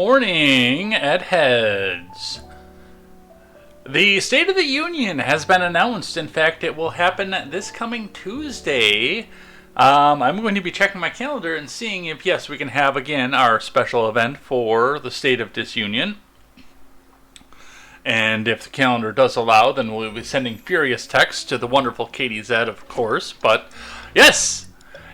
morning at Heads. The State of the Union has been announced. In fact, it will happen this coming Tuesday. I'm going to be checking my calendar and seeing if, yes, we can have again our special event for the State of Disunion. And if the calendar does allow, then we'll be sending furious texts to the wonderful Katie Zed, of course. But yes,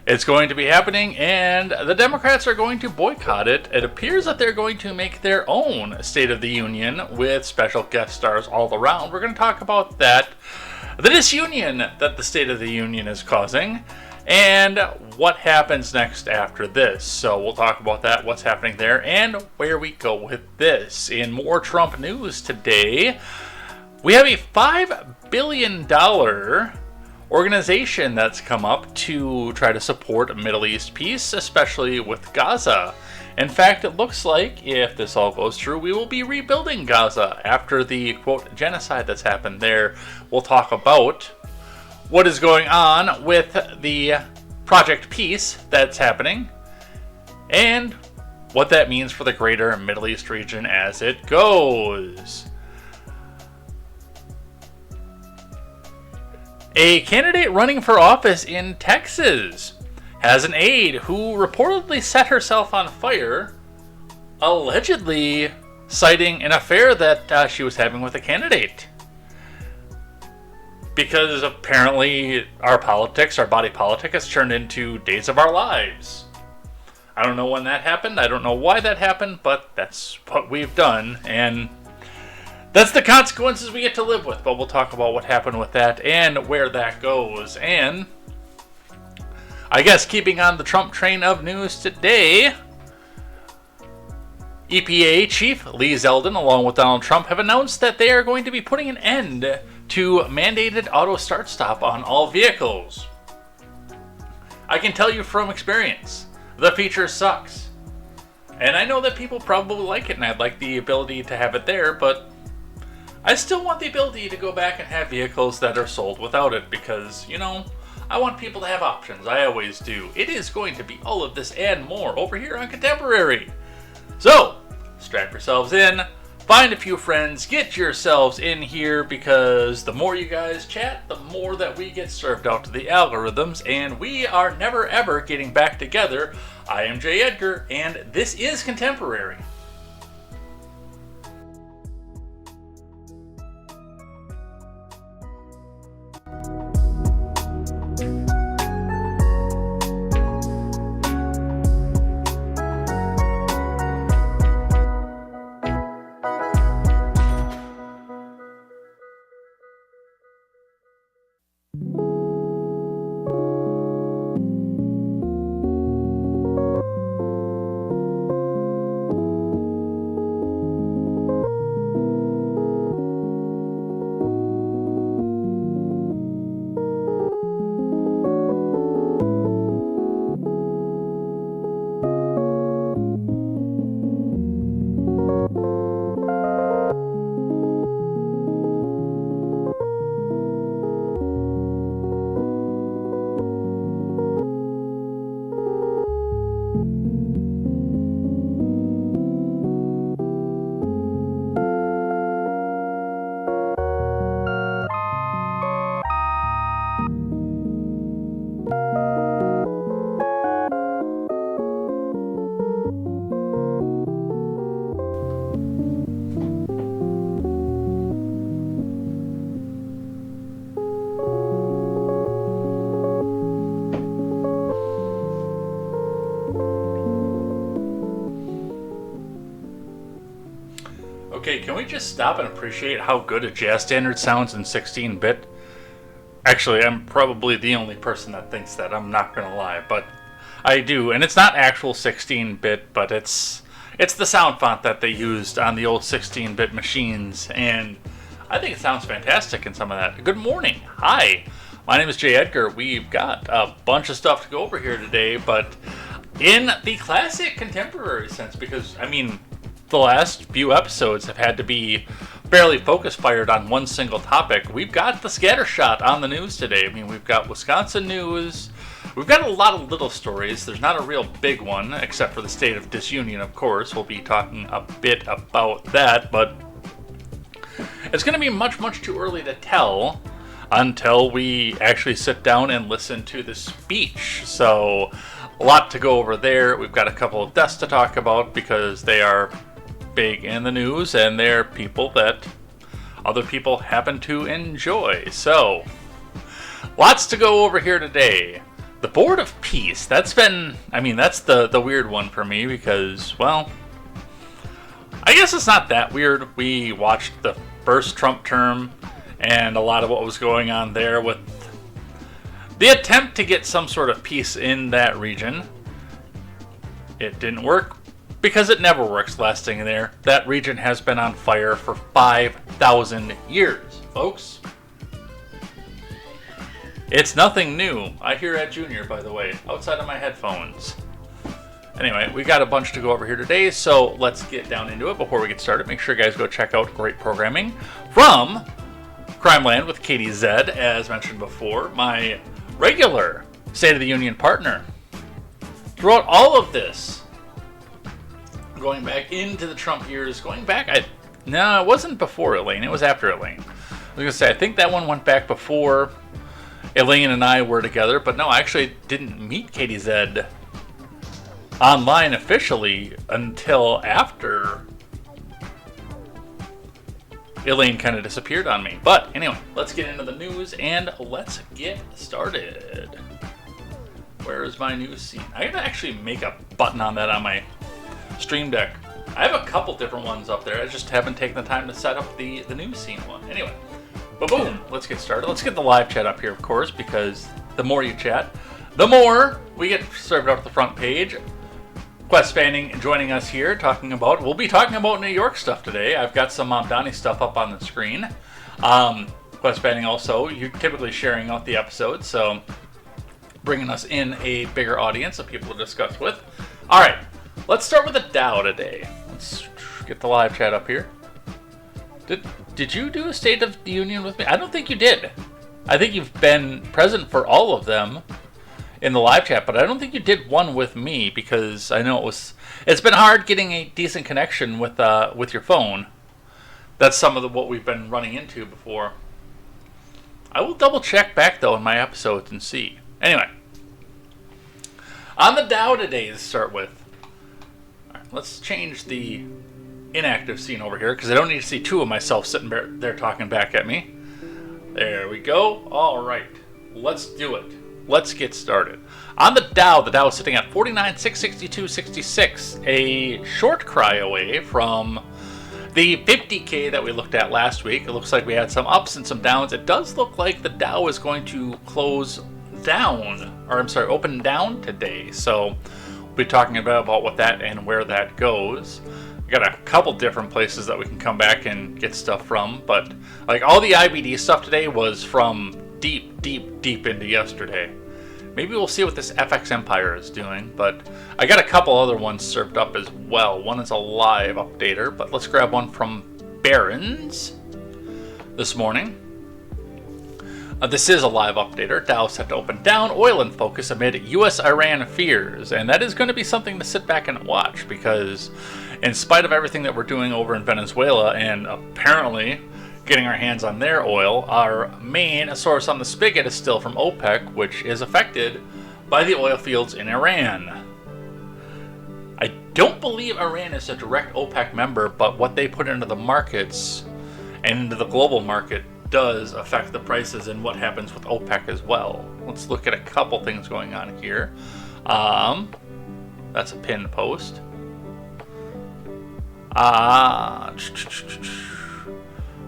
it's going to be happening, and the Democrats are going to boycott it. It appears that they're going to make their own State of the Union with special guest stars all around. We're going to talk about that, the disunion that the State of the Union is causing, and what happens next after this. So we'll talk about that, what's happening there, and where we go with this. In more Trump news today, we have a $5 billion organization that's come up to try to support Middle East peace, especially with Gaza. In fact, it looks like, if this all goes through, we will be rebuilding Gaza after the, quote, genocide that's happened there. We'll talk about what is going on with the Project Peace that's happening, and what that means for the greater Middle East region as it goes. A candidate running for office in Texas has an aide who reportedly set herself on fire, allegedly citing an affair that she was having with a candidate. Because apparently our politics, our body politic, has turned into Days of Our Lives. I don't know when that happened, I don't know why that happened, but that's what we've done, and that's the consequences we get to live with. But we'll talk about what happened with that and where that goes. And I guess keeping on the Trump train of news today, EPA Chief Lee Zeldin, along with Donald Trump, have announced that they are going to be putting an end to mandated auto start stop on all vehicles. I can tell you from experience, the feature sucks. And I know that people probably like it, and I'd like the ability to have it there, but I still want the ability to go back and have vehicles that are sold without it because, I want people to have options. I always do. It is going to be all of this and more over here on Contemporary. So, strap yourselves in, find a few friends, get yourselves in here, because the more you guys chat, the more that we get served out to the algorithms, and we are never ever getting back together. I am Jay Edgar, and this is Contemporary. Okay, can we just stop and appreciate how good a jazz standard sounds in 16-bit? Actually, I'm probably the only person that thinks that, I'm not gonna lie, but I do, and it's not actual 16-bit, but it's the sound font that they used on the old 16-bit machines, and I think it sounds fantastic in some of that. Good morning, hi, my name is Jay Edgar. We've got a bunch of stuff to go over here today, but in the classic contemporary sense, because, the last few episodes have had to be fairly focus-fired on one single topic. We've got the scattershot on the news today. We've got Wisconsin news, We've got a lot of little stories. There's not a real big one, except for the state of disunion, of course. We'll be talking a bit about that, but it's going to be much, much too early to tell until we actually sit down and listen to the speech. So, a lot to go over there. We've got a couple of deaths to talk about because they are big in the news and they're people that other people happen to enjoy. So, lots to go over here today. The Board of Peace. That's the weird one for me because, well, I guess it's not that weird. We watched the first Trump term and a lot of what was going on there with the attempt to get some sort of peace in that region. It didn't work because it never works lasting there. That region has been on fire for 5,000 years, folks. It's nothing new. I hear Ed Jr., by the way, outside of my headphones. Anyway, we got a bunch to go over here today, so let's get down into it. Before we get started, make sure you guys go check out great programming from Crime Land with Katie Zed, as mentioned before, my regular State of the Union partner. Throughout all of this, going back into the Trump years, it wasn't before Elaine, it was after Elaine. I was going to say, I think that one went back before Elaine and I were together, but no, I actually didn't meet Katie Zed online officially until after Elaine kind of disappeared on me. But anyway, let's get into the news and let's get started. Where is my news scene? I gotta actually make a button on that on my Stream Deck. I have a couple different ones up there. I just haven't taken the time to set up the news scene one. Anyway, boom, let's get started. Let's get the live chat up here, of course, because the more you chat, the more we get served out at the front page. Quest Fanning joining us here, we'll be talking about New York stuff today. I've got some Donnie stuff up on the screen. Quest Fanning also, you're typically sharing out the episodes, so bringing us in a bigger audience of people to discuss with. All right, let's start with the Dow today. Let's get the live chat up here. Did you do a State of the Union with me? I don't think you did. I think you've been present for all of them in the live chat, but I don't think you did one with me because I know it's been hard getting a decent connection with your phone. That's some of what we've been running into before. I will double check back though in my episodes and see. Anyway, on the Dow today to start with. All right, let's change the inactive scene over here because I don't need to see two of myself sitting there talking back at me. There we go. All right, let's do it. Let's get started. On the Dow is sitting at 49,662.66, a short cry away from the 50K that we looked at last week. It looks like we had some ups and some downs. It does look like the Dow is going to open down today. So we'll be talking about what that and where that goes. We got a couple different places that we can come back and get stuff from, but like all the IBD stuff today was from deep into yesterday. Maybe we'll see what this FX Empire is doing, but I got a couple other ones served up as well. One is a live updater, but let's grab one from Barron's this morning. This is a live updater. Dow set to open down, oil in focus amid U.S.-Iran fears, and that is going to be something to sit back and watch because in spite of everything that we're doing over in Venezuela and apparently getting our hands on their oil, our main source on the spigot is still from OPEC, which is affected by the oil fields in Iran. I don't believe Iran is a direct OPEC member, but what they put into the markets and into the global market does affect the prices and what happens with OPEC as well. Let's look at a couple things going on here. That's a pinned post.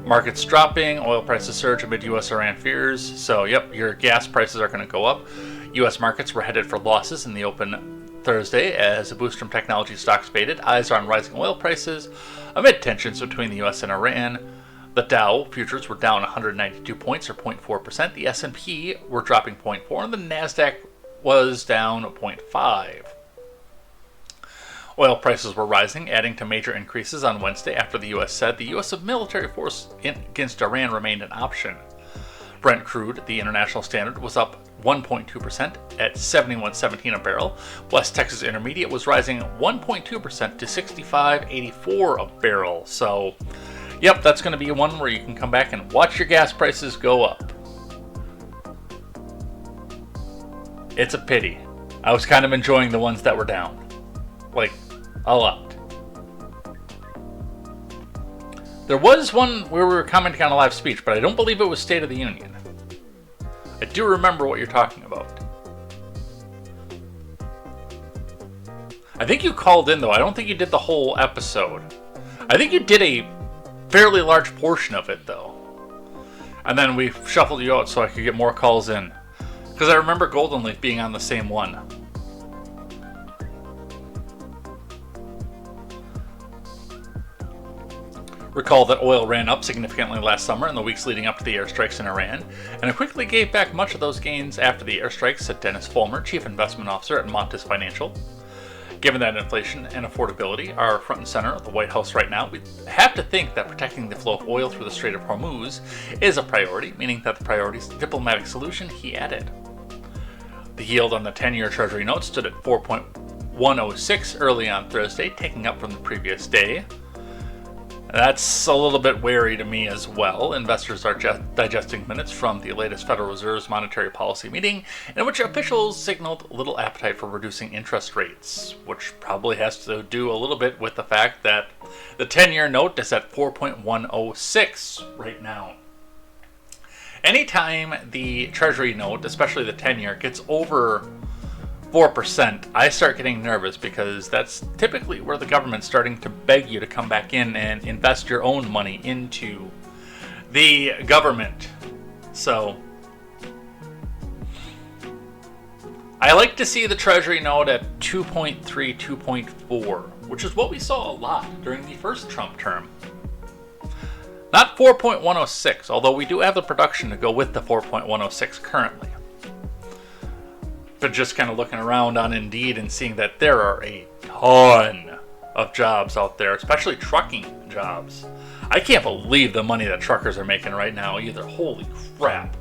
Markets dropping, oil prices surge amid U.S.-Iran fears. So, yep, your gas prices are going to go up. U.S. markets were headed for losses in the open Thursday as a boost from technology stocks faded. Eyes are on rising oil prices amid tensions between the U.S. and Iran. The Dow futures were down 192 points, or 0.4%. The S&P were dropping 0.4%, and the NASDAQ was down 0.5%. Oil prices were rising, adding to major increases on Wednesday after the U.S. said the U.S. military force against Iran remained an option. Brent crude, the international standard, was up 1.2% at 71.17 a barrel. West Texas Intermediate was rising 1.2% to 65.84 a barrel. So, yep, that's going to be one where you can come back and watch your gas prices go up. It's a pity. I was kind of enjoying the ones that were down. Like, a lot. There was one where we were commenting on a live speech, but I don't believe it was State of the Union. I do remember what you're talking about. I think you called in, though. I don't think you did the whole episode. I think you did a fairly large portion of it, though. And then we shuffled you out so I could get more calls in. Because I remember Golden Leaf being on the same one. Recall that oil ran up significantly last summer in the weeks leading up to the airstrikes in Iran, and it quickly gave back much of those gains after the airstrikes, said Dennis Fulmer, Chief Investment Officer at Montes Financial. Given that inflation and affordability are front and center at the White House right now, we have to think that protecting the flow of oil through the Strait of Hormuz is a priority, meaning that the priority is the diplomatic solution, he added. The yield on the 10-year Treasury note stood at 4.106 early on Thursday, taking up from the previous day. That's a little bit wary to me as well. Investors are digesting minutes from the latest Federal Reserve's monetary policy meeting, in which officials signaled little appetite for reducing interest rates, which probably has to do a little bit with the fact that the 10-year note is at 4.106 right now. Anytime the Treasury note, especially the 10-year, gets over 4%, I start getting nervous because that's typically where the government's starting to beg you to come back in and invest your own money into the government. So, I like to see the Treasury note at 2.3, 2.4, which is what we saw a lot during the first Trump term. Not 4.106, although we do have the production to go with the 4.106 currently. But just kind of looking around on Indeed and seeing that there are a ton of jobs out there, especially trucking jobs. I can't believe the money that truckers are making right now either. Holy crap.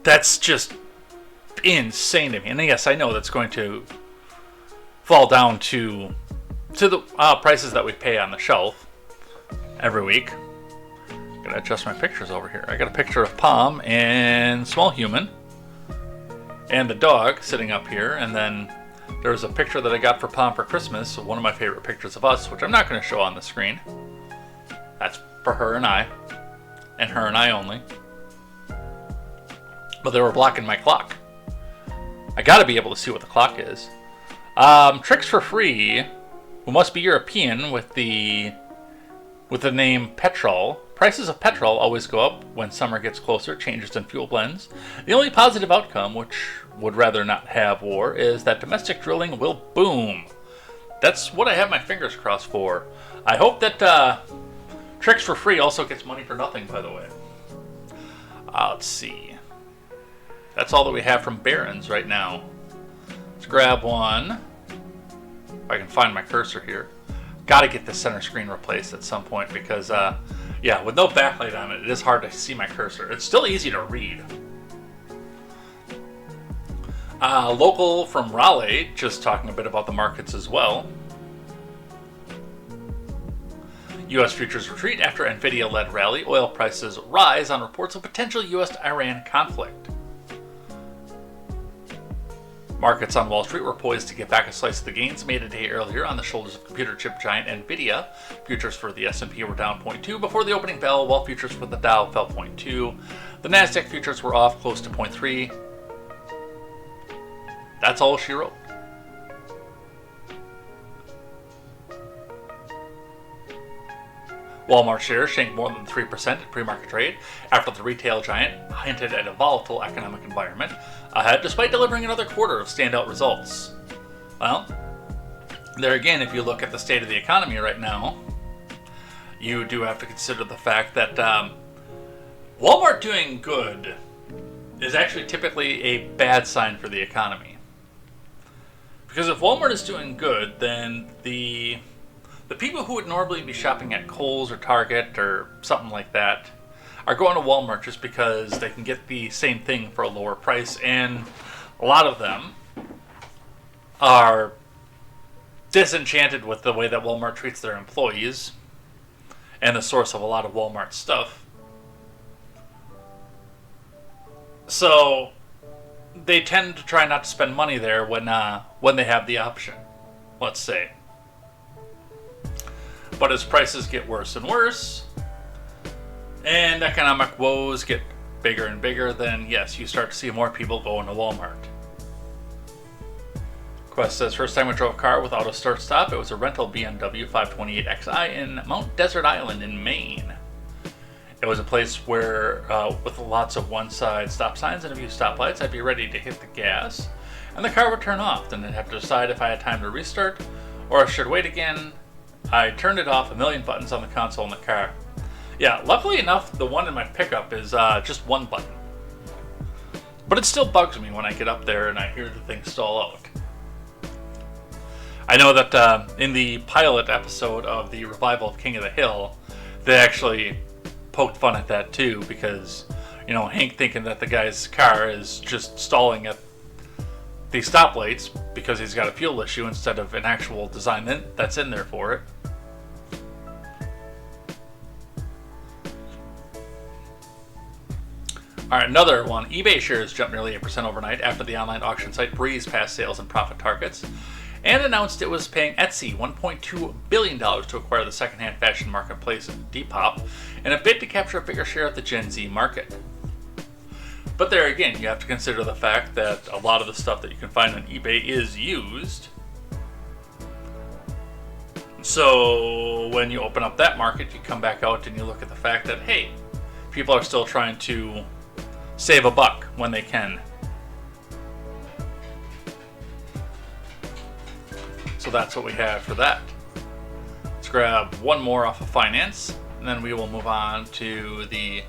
That's just insane to me. And yes, I know that's going to fall down to the prices that we pay on the shelf every week. Gotta adjust my pictures over here. I got a picture of Palm and Small Human and the dog sitting up here, and then there's a picture that I got for Palm for Christmas, one of my favorite pictures of us, which I'm not going to show on the screen. That's for her and I only. But they were blocking my clock. I gotta be able to see what the clock is. Tricks for Free, who must be European with the name Petrol. Prices of petrol always go up when summer gets closer, changes in fuel blends. The only positive outcome, which would rather not have war, is that domestic drilling will boom. That's what I have my fingers crossed for. I hope that Tricks for Free also gets money for nothing, by the way. Let's see. That's all that we have from Barron's right now. Let's grab one. If I can find my cursor here. Gotta get the center screen replaced at some point because, yeah, with no backlight on it, it is hard to see my cursor. It's still easy to read. Local from Raleigh, just talking a bit about the markets as well. U.S. futures retreat after Nvidia-led rally. Oil prices rise on reports of potential U.S.-Iran conflict. Markets on Wall Street were poised to get back a slice of the gains made a day earlier on the shoulders of computer chip giant Nvidia. Futures for the S&P were down 0.2 before the opening bell, while futures for the Dow fell 0.2. The Nasdaq futures were off close to 0.3. That's all she wrote. Walmart shares sank more than 3% in pre-market trade after the retail giant hinted at a volatile economic environment ahead, despite delivering another quarter of standout results. Well, there again, if you look at the state of the economy right now, you do have to consider the fact that Walmart doing good is actually typically a bad sign for the economy. Because if Walmart is doing good, then the The people who would normally be shopping at Kohl's or Target or something like that are going to Walmart just because they can get the same thing for a lower price, and a lot of them are disenchanted with the way that Walmart treats their employees and the source of a lot of Walmart stuff. So they tend to try not to spend money there when they have the option, let's say. But as prices get worse and worse, and economic woes get bigger and bigger, then yes, you start to see more people going to Walmart. Quest says, first time I drove a car with auto start stop, it was a rental BMW 528xi in Mount Desert Island in Maine. It was a place where, with lots of one-side stop signs and a few stoplights, I'd be ready to hit the gas, and the car would turn off. Then I'd have to decide if I had time to restart, or I should wait again. I turned it off, a million buttons on the console in the car. Yeah, luckily enough, the one in my pickup is just one button. But it still bugs me when I get up there and I hear the thing stall out. I know that in the pilot episode of the revival of King of the Hill, they actually poked fun at that too, because, you know, Hank thinking that the guy's car is just stalling at the stoplights because he's got a fuel issue instead of an actual design that's in there for it. Alright, another one. eBay shares jumped nearly 8% overnight after the online auction site breezed past sales and profit targets and announced it was paying Etsy $1.2 billion to acquire the secondhand fashion marketplace Depop in a bid to capture a bigger share of the Gen Z market. But there again, you have to consider the fact that a lot of the stuff that you can find on eBay is used. So when you open up that market, you come back out and you look at the fact that, hey, people are still trying to save a buck when they can. So that's what we have for that. Let's grab one more off of finance, and then we will move on to the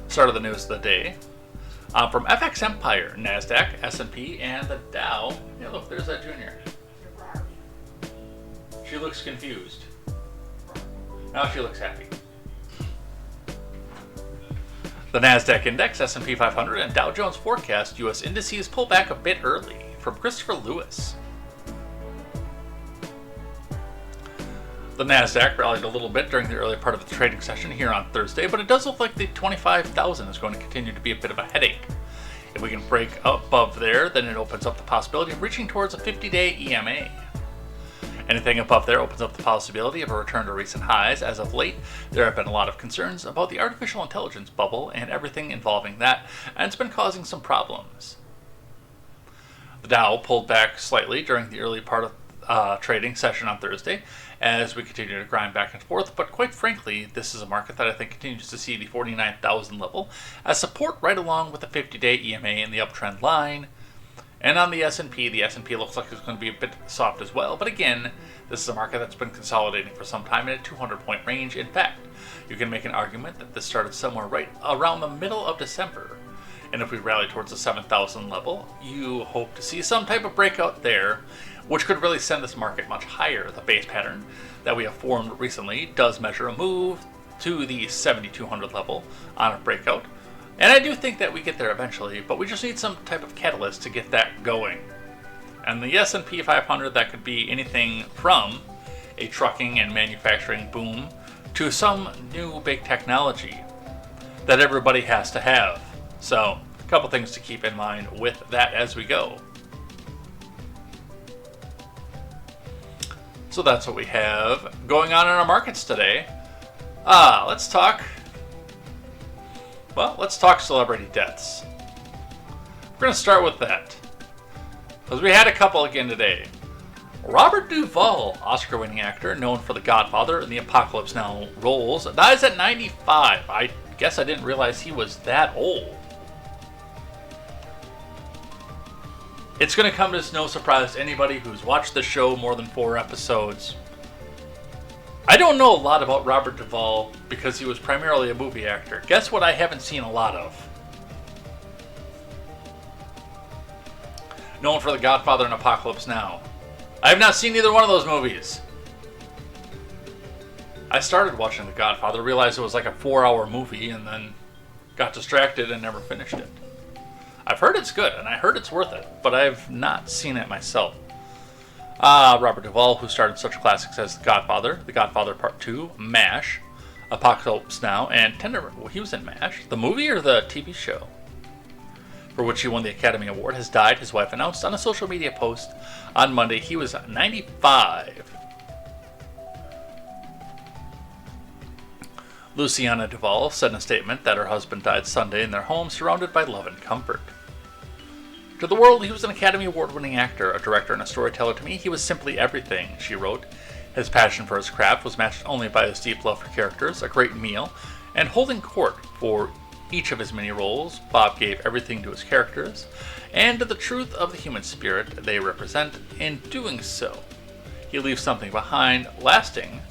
start of the news of the day. From FX Empire, NASDAQ, S&P, and the Dow. Yeah, look, there's that Junior. She looks confused. Now she looks happy. The NASDAQ Index, S&P 500, and Dow Jones forecast U.S. indices pull back a bit early. From Christopher Lewis. The NASDAQ rallied a little bit during the early part of the trading session here on Thursday, but it does look like the 25,000 is going to continue to be a bit of a headache. If we can break above there, then it opens up the possibility of reaching towards a 50-day EMA. Anything above there opens up the possibility of a return to recent highs. As of late, there have been a lot of concerns about the artificial intelligence bubble and everything involving that, and it's been causing some problems. The Dow pulled back slightly during the early part of trading session on Thursday as we continue to grind back and forth, but quite frankly, this is a market that I think continues to see the 49,000 level as support right along with the 50-day EMA in the uptrend line. And on the S&P looks like it's going to be a bit soft as well, but again, this is a market that's been consolidating for some time in a 200-point range. In fact, you can make an argument that this started somewhere right around the middle of December. And if we rally towards the 7,000 level, you hope to see some type of breakout there, which could really send this market much higher. The base pattern that we have formed recently does measure a move to the 7,200 level on a breakout. And I do think that we get there eventually, but we just need some type of catalyst to get that going. And the S&P 500, that could be anything from a trucking and manufacturing boom to some new big technology that everybody has to have. So, a couple things to keep in mind with that as we go. So that's what we have going on in our markets today. Let's talk celebrity deaths. We're going to start with that, because we had a couple again today. Robert Duvall, Oscar-winning actor known for The Godfather and the Apocalypse Now roles, dies at 95. I guess I didn't realize he was that old. It's going to come as no surprise to anybody who's watched the show more than 4 episodes. I don't know a lot about Robert Duvall because he was primarily a movie actor. Guess what I haven't seen a lot of? Known for The Godfather and Apocalypse Now. I have not seen either one of those movies. I started watching The Godfather, realized it was like a 4-hour movie, and then got distracted and never finished it. I've heard it's good, and I heard it's worth it, but I've not seen it myself. Robert Duvall, who starred in such classics as The Godfather Part 2, MASH, Apocalypse Now, and Tender... Well, he was in MASH, the movie or the TV show, for which he won the Academy Award, has died. His wife announced on a social media post on Monday he was 95. Luciana Duvall said in a statement that her husband died Sunday in their home, surrounded by love and comfort. To the world, he was an Academy Award-winning actor, a director, and a storyteller. To me, he was simply everything, she wrote. His passion for his craft was matched only by his deep love for characters, a great meal, and holding court for each of his many roles. Bob gave everything to his characters, and to the truth of the human spirit they represent. In doing so, he leaves something behind, lasting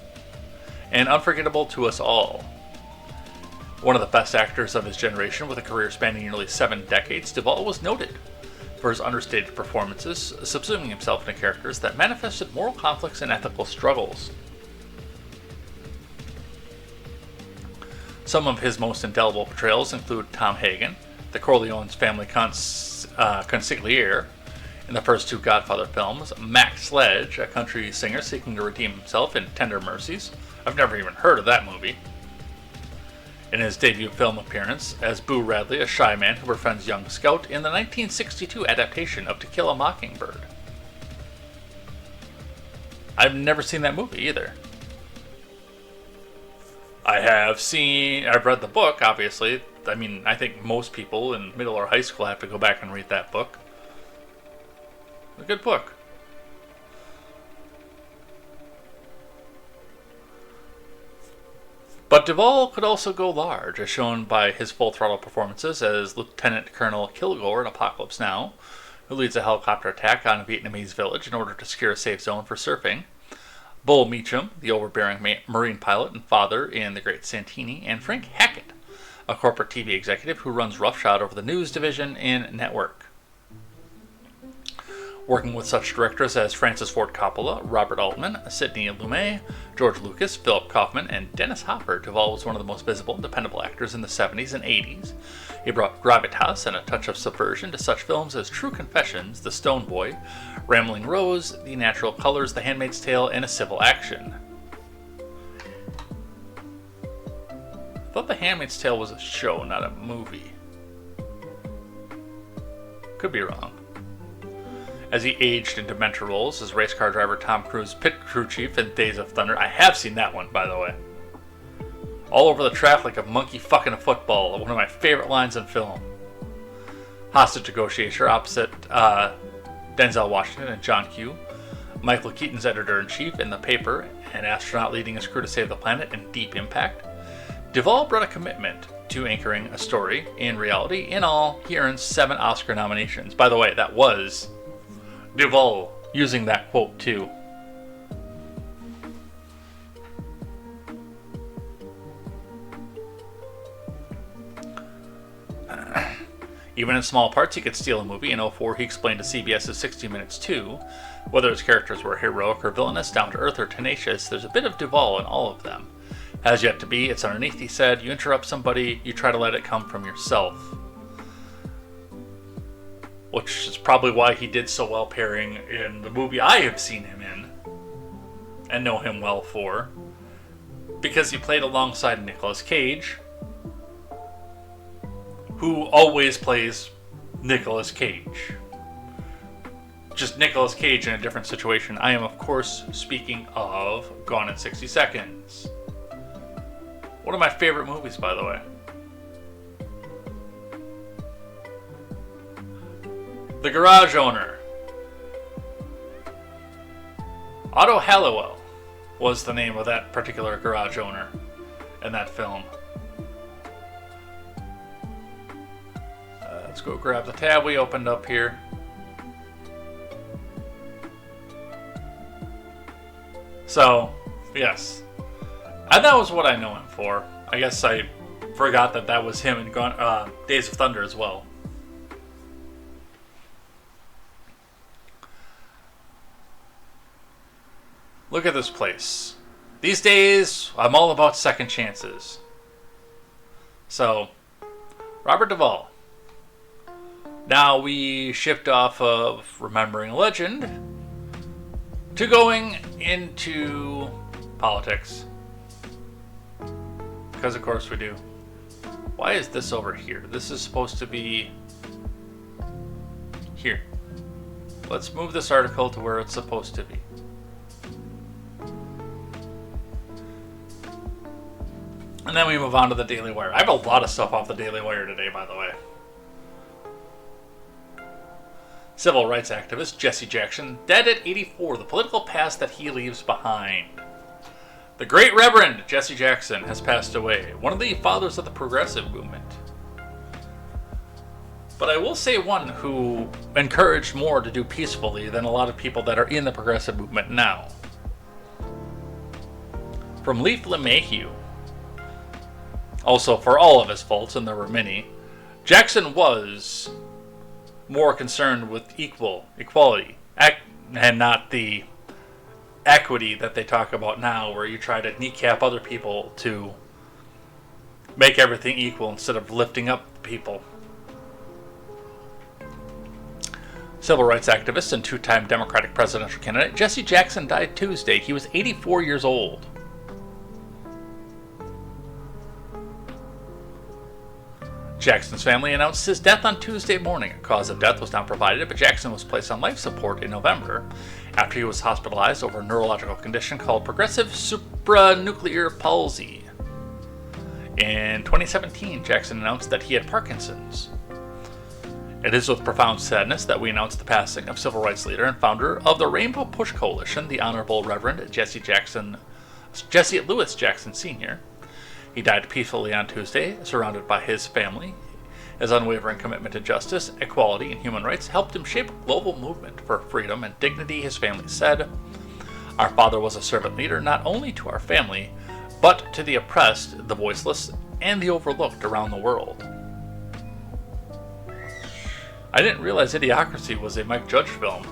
and unforgettable to us all. One of the best actors of his generation, with a career spanning nearly 7 decades, Duvall was noted for his understated performances, subsuming himself into characters that manifested moral conflicts and ethical struggles. Some of his most indelible portrayals include Tom Hagen, the Corleone's family consigliere in the first 2 Godfather films, Mac Sledge, a country singer seeking to redeem himself in Tender Mercies. I've never even heard of that movie. In his debut film appearance as Boo Radley, a shy man who befriends young Scout in the 1962 adaptation of To Kill a Mockingbird. I've never seen that movie either. I've read the book, obviously. I mean, I think most people in middle or high school have to go back and read that book. A good book. But Duvall could also go large, as shown by his full-throttle performances as Lieutenant Colonel Kilgore in Apocalypse Now, who leads a helicopter attack on a Vietnamese village in order to secure a safe zone for surfing, Bull Meacham, the overbearing Marine pilot and father in The Great Santini, and Frank Hackett, a corporate TV executive who runs roughshod over the news division in Network. Working with such directors as Francis Ford Coppola, Robert Altman, Sidney Lumet, George Lucas, Philip Kaufman, and Dennis Hopper, Duvall was one of the most visible and dependable actors in the 70s and 80s. He brought gravitas and a touch of subversion to such films as True Confessions, The Stone Boy, Rambling Rose, The Natural Colors, The Handmaid's Tale, and A Civil Action. I thought The Handmaid's Tale was a show, not a movie. Could be wrong. As he aged into mentor roles as race car driver Tom Cruise, pit crew chief in Days of Thunder. I have seen that one, by the way. All over the track like a monkey fucking a football. One of my favorite lines in film. Hostage negotiator opposite Denzel Washington and John Q. Michael Keaton's editor-in-chief in The Paper, an astronaut leading his crew to save the planet in Deep Impact. Duvall brought a commitment to anchoring a story in reality. In all, he earns 7 Oscar nominations. By the way, that was Duvall using that quote too. Even in small parts, he could steal a movie. In 2004, he explained to CBS's 60 Minutes too, whether his characters were heroic or villainous, down-to-earth or tenacious, there's a bit of Duvall in all of them. Has yet to be, it's underneath, he said. You interrupt somebody, you try to let it come from yourself. Which is probably why he did so well pairing in the movie I have seen him in and know him well for, because he played alongside Nicolas Cage, who always plays Nicolas Cage. Just Nicolas Cage in a different situation. I am, of course, speaking of Gone in 60 Seconds. One of my favorite movies, by the way. The Garage Owner. Otto Halliwell was the name of that particular garage owner in that film. Let's go grab the tab we opened up here. So, yes. And that was what I know him for. I guess I forgot that that was him in Days of Thunder as well. Look at this place. These days, I'm all about second chances. So, Robert Duvall. Now we shift off of remembering a legend to going into politics. Because of course we do. Why is this over here? This is supposed to be here. Let's move this article to where it's supposed to be. And then we move on to the Daily Wire. I have a lot of stuff off the Daily Wire today, by the way. Civil rights activist Jesse Jackson, dead at 84, the political past that he leaves behind. The Great Reverend Jesse Jackson has passed away, one of the fathers of the progressive movement. But I will say one who encouraged more to do peacefully than a lot of people that are in the progressive movement now. From Leif LeMahieu. Also, for all of his faults, and there were many, Jackson was more concerned with equality, and not the equity that they talk about now, where you try to kneecap other people to make everything equal instead of lifting up people. Civil rights activist and two-time Democratic presidential candidate Jesse Jackson died Tuesday. He was 84 years old. Jackson's family announced his death on Tuesday morning. A cause of death was not provided, but Jackson was placed on life support in November after he was hospitalized over a neurological condition called progressive supranuclear palsy. In 2017, Jackson announced that he had Parkinson's. It is with profound sadness that we announce the passing of civil rights leader and founder of the Rainbow Push Coalition, the Honorable Reverend Jesse Louis Jackson Sr. He died peacefully on Tuesday, surrounded by his family. His unwavering commitment to justice, equality, and human rights helped him shape a global movement for freedom and dignity, his family said. Our father was a servant leader not only to our family, but to the oppressed, the voiceless, and the overlooked around the world. I didn't realize Idiocracy was a Mike Judge film.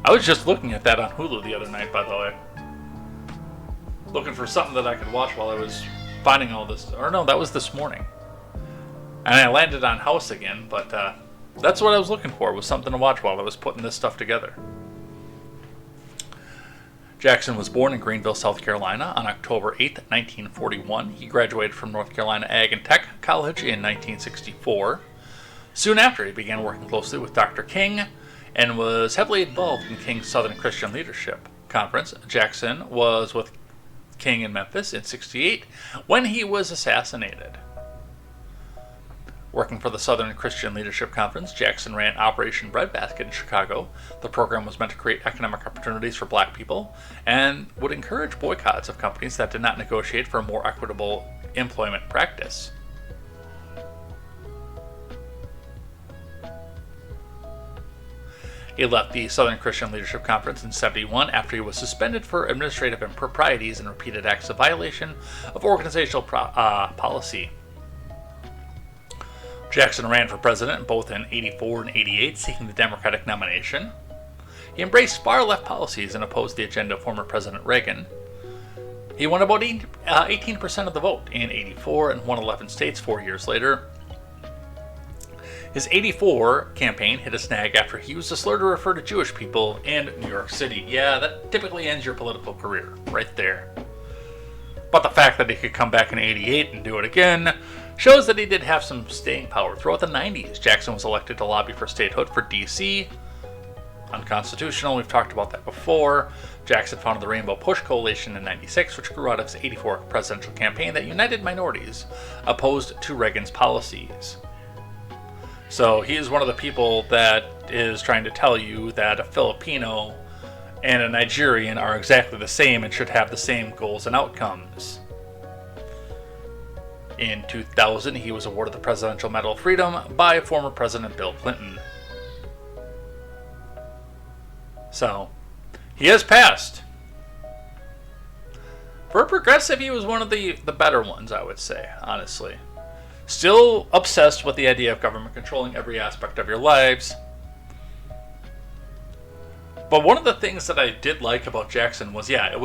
I was just looking at that on Hulu the other night, by the way. Looking for something that I could watch while I was finding all this. Or no, that was this morning. And I landed on House again, but that's what I was looking for, was something to watch while I was putting this stuff together. Jackson was born in Greenville, South Carolina on October 8, 1941. He graduated from North Carolina Ag and Tech College in 1964. Soon after, he began working closely with Dr. King and was heavily involved in King's Southern Christian Leadership Conference. Jackson was with King in Memphis in '68 when he was assassinated. Working for the Southern Christian Leadership Conference, Jackson ran Operation Breadbasket in Chicago. The program was meant to create economic opportunities for black people and would encourage boycotts of companies that did not negotiate for a more equitable employment practice. He left the Southern Christian Leadership Conference in '71 after he was suspended for administrative improprieties and repeated acts of violation of organizational policy. Jackson ran for president both in '84 and '88, seeking the Democratic nomination. He embraced far-left policies and opposed the agenda of former President Reagan. He won about 18% of the vote in '84 and won 11 states 4 years later. His '84 campaign hit a snag after he used a slur to refer to Jewish people in New York City. Yeah, that typically ends your political career, right there. But the fact that he could come back in '88 and do it again shows that he did have some staying power. Throughout the '90s, Jackson was elected to lobby for statehood for D.C. Unconstitutional, we've talked about that before. Jackson founded the Rainbow Push Coalition in '96, which grew out of his '84 presidential campaign that united minorities opposed to Reagan's policies. So he is one of the people that is trying to tell you that a Filipino and a Nigerian are exactly the same and should have the same goals and outcomes. In 2000, he was awarded the Presidential Medal of Freedom by former President Bill Clinton. So, he has passed. For a progressive, he was one of the better ones, I would say, honestly. Still obsessed with the idea of government controlling every aspect of your lives. But one of the things that I did like about Jackson was, it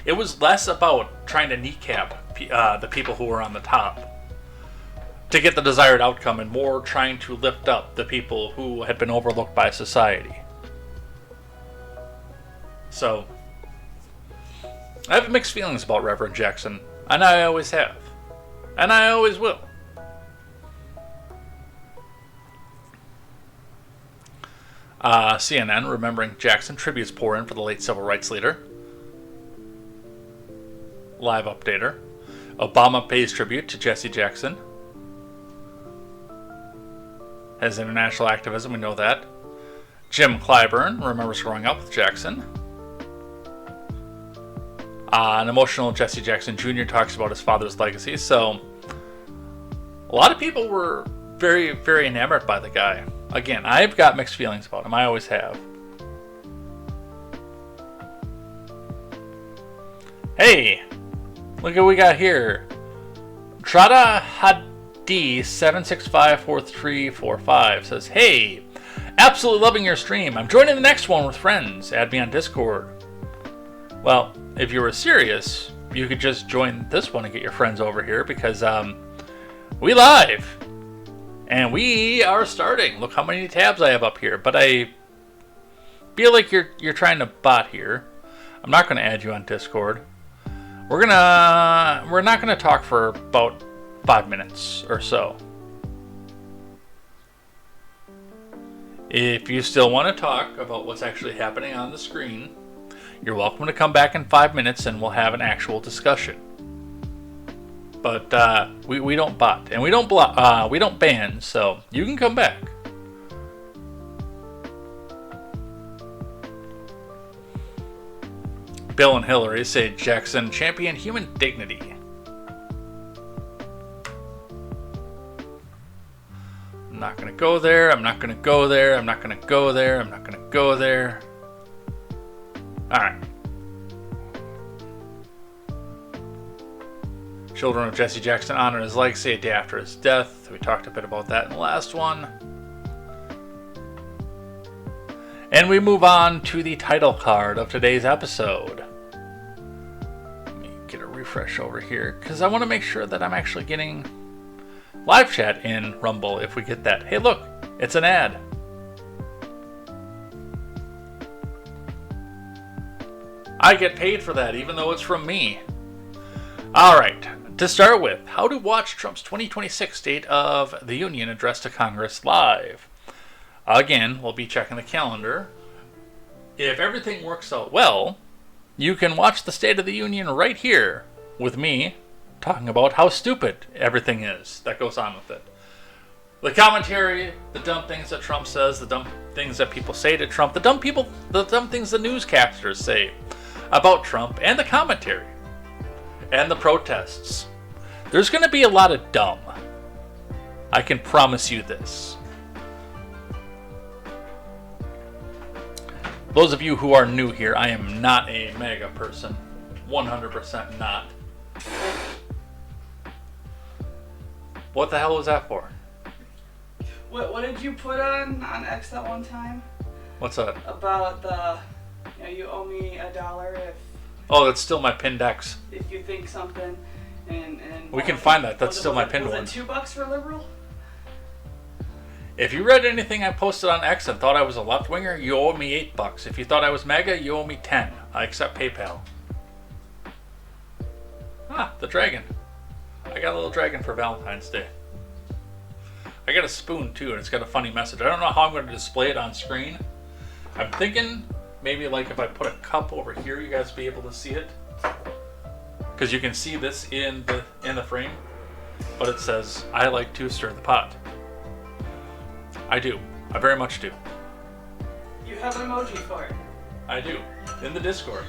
It was less about trying to kneecap the people who were on the top to get the desired outcome, and more trying to lift up the people who had been overlooked by society. So, I have mixed feelings about Reverend Jackson, and I always have. And I always will. CNN, remembering Jackson, tributes pour in for the late civil rights leader. Live updater. Obama pays tribute to Jesse Jackson. Has international activism, we know that. Jim Clyburn remembers growing up with Jackson. An emotional Jesse Jackson Jr. talks about his father's legacy. So, a lot of people were very, very enamored by the guy. Again, I've got mixed feelings about him. I always have. Hey, look at what we got here. Trada Hadi 7654345 says, "Hey, absolutely loving your stream. I'm joining the next one with friends. Add me on Discord." Well, if you were serious, you could just join this one and get your friends over here, because we live. And we are starting. Look how many tabs I have up here. But I feel like you're trying to bot here. I'm not going to add you on Discord. We're not going to talk for about 5 minutes or so. If you still want to talk about what's actually happening on the screen, you're welcome to come back in 5 minutes and we'll have an actual discussion. But we don't bot and we don't block, we don't ban, so you can come back. Bill and Hillary say Jackson championed human dignity. I'm not gonna go there. I'm not gonna go there. I'm not gonna go there. I'm not gonna go there. All right. Children of Jesse Jackson honor his legacy a day after his death. We talked a bit about that in the last one. And we move on to the title card of today's episode. Let me get a refresh over here, because I want to make sure that I'm actually getting live chat in Rumble if we get that. Hey, look, it's an ad. I get paid for that, even though it's from me. All right. To start with, how to watch Trump's 2026 State of the Union address to Congress live. Again, we'll be checking the calendar. If everything works out well, you can watch the State of the Union right here with me talking about how stupid everything is that goes on with it. The commentary, the dumb things that Trump says, the dumb things that people say to Trump, the dumb things the newscasters say about Trump, and the commentary, and the protests. There's going to be a lot of dumb. I can promise you this. Those of you who are new here, I am not a MAGA person. 100% not. What the hell was that for? What did you put on X that one time? What's that? About the, you owe me $1 if... Oh, that's still my pinned X. If you think something, and we can find that. That's still my pinned one. Was it $2 for liberal? If you read anything I posted on X and thought I was a left-winger, you owe me $8. If you thought I was MAGA, you owe me 10. I accept PayPal. Ah, the dragon. I got a little dragon for Valentine's Day. I got a spoon too, and it's got a funny message. I don't know how I'm going to display it on screen. I'm thinking maybe like if I put a cup over here, you guys be able to see it, because you can see this in the frame. But it says, "I like to stir the pot." I do. I very much do. You have an emoji for it. I do. In the Discord.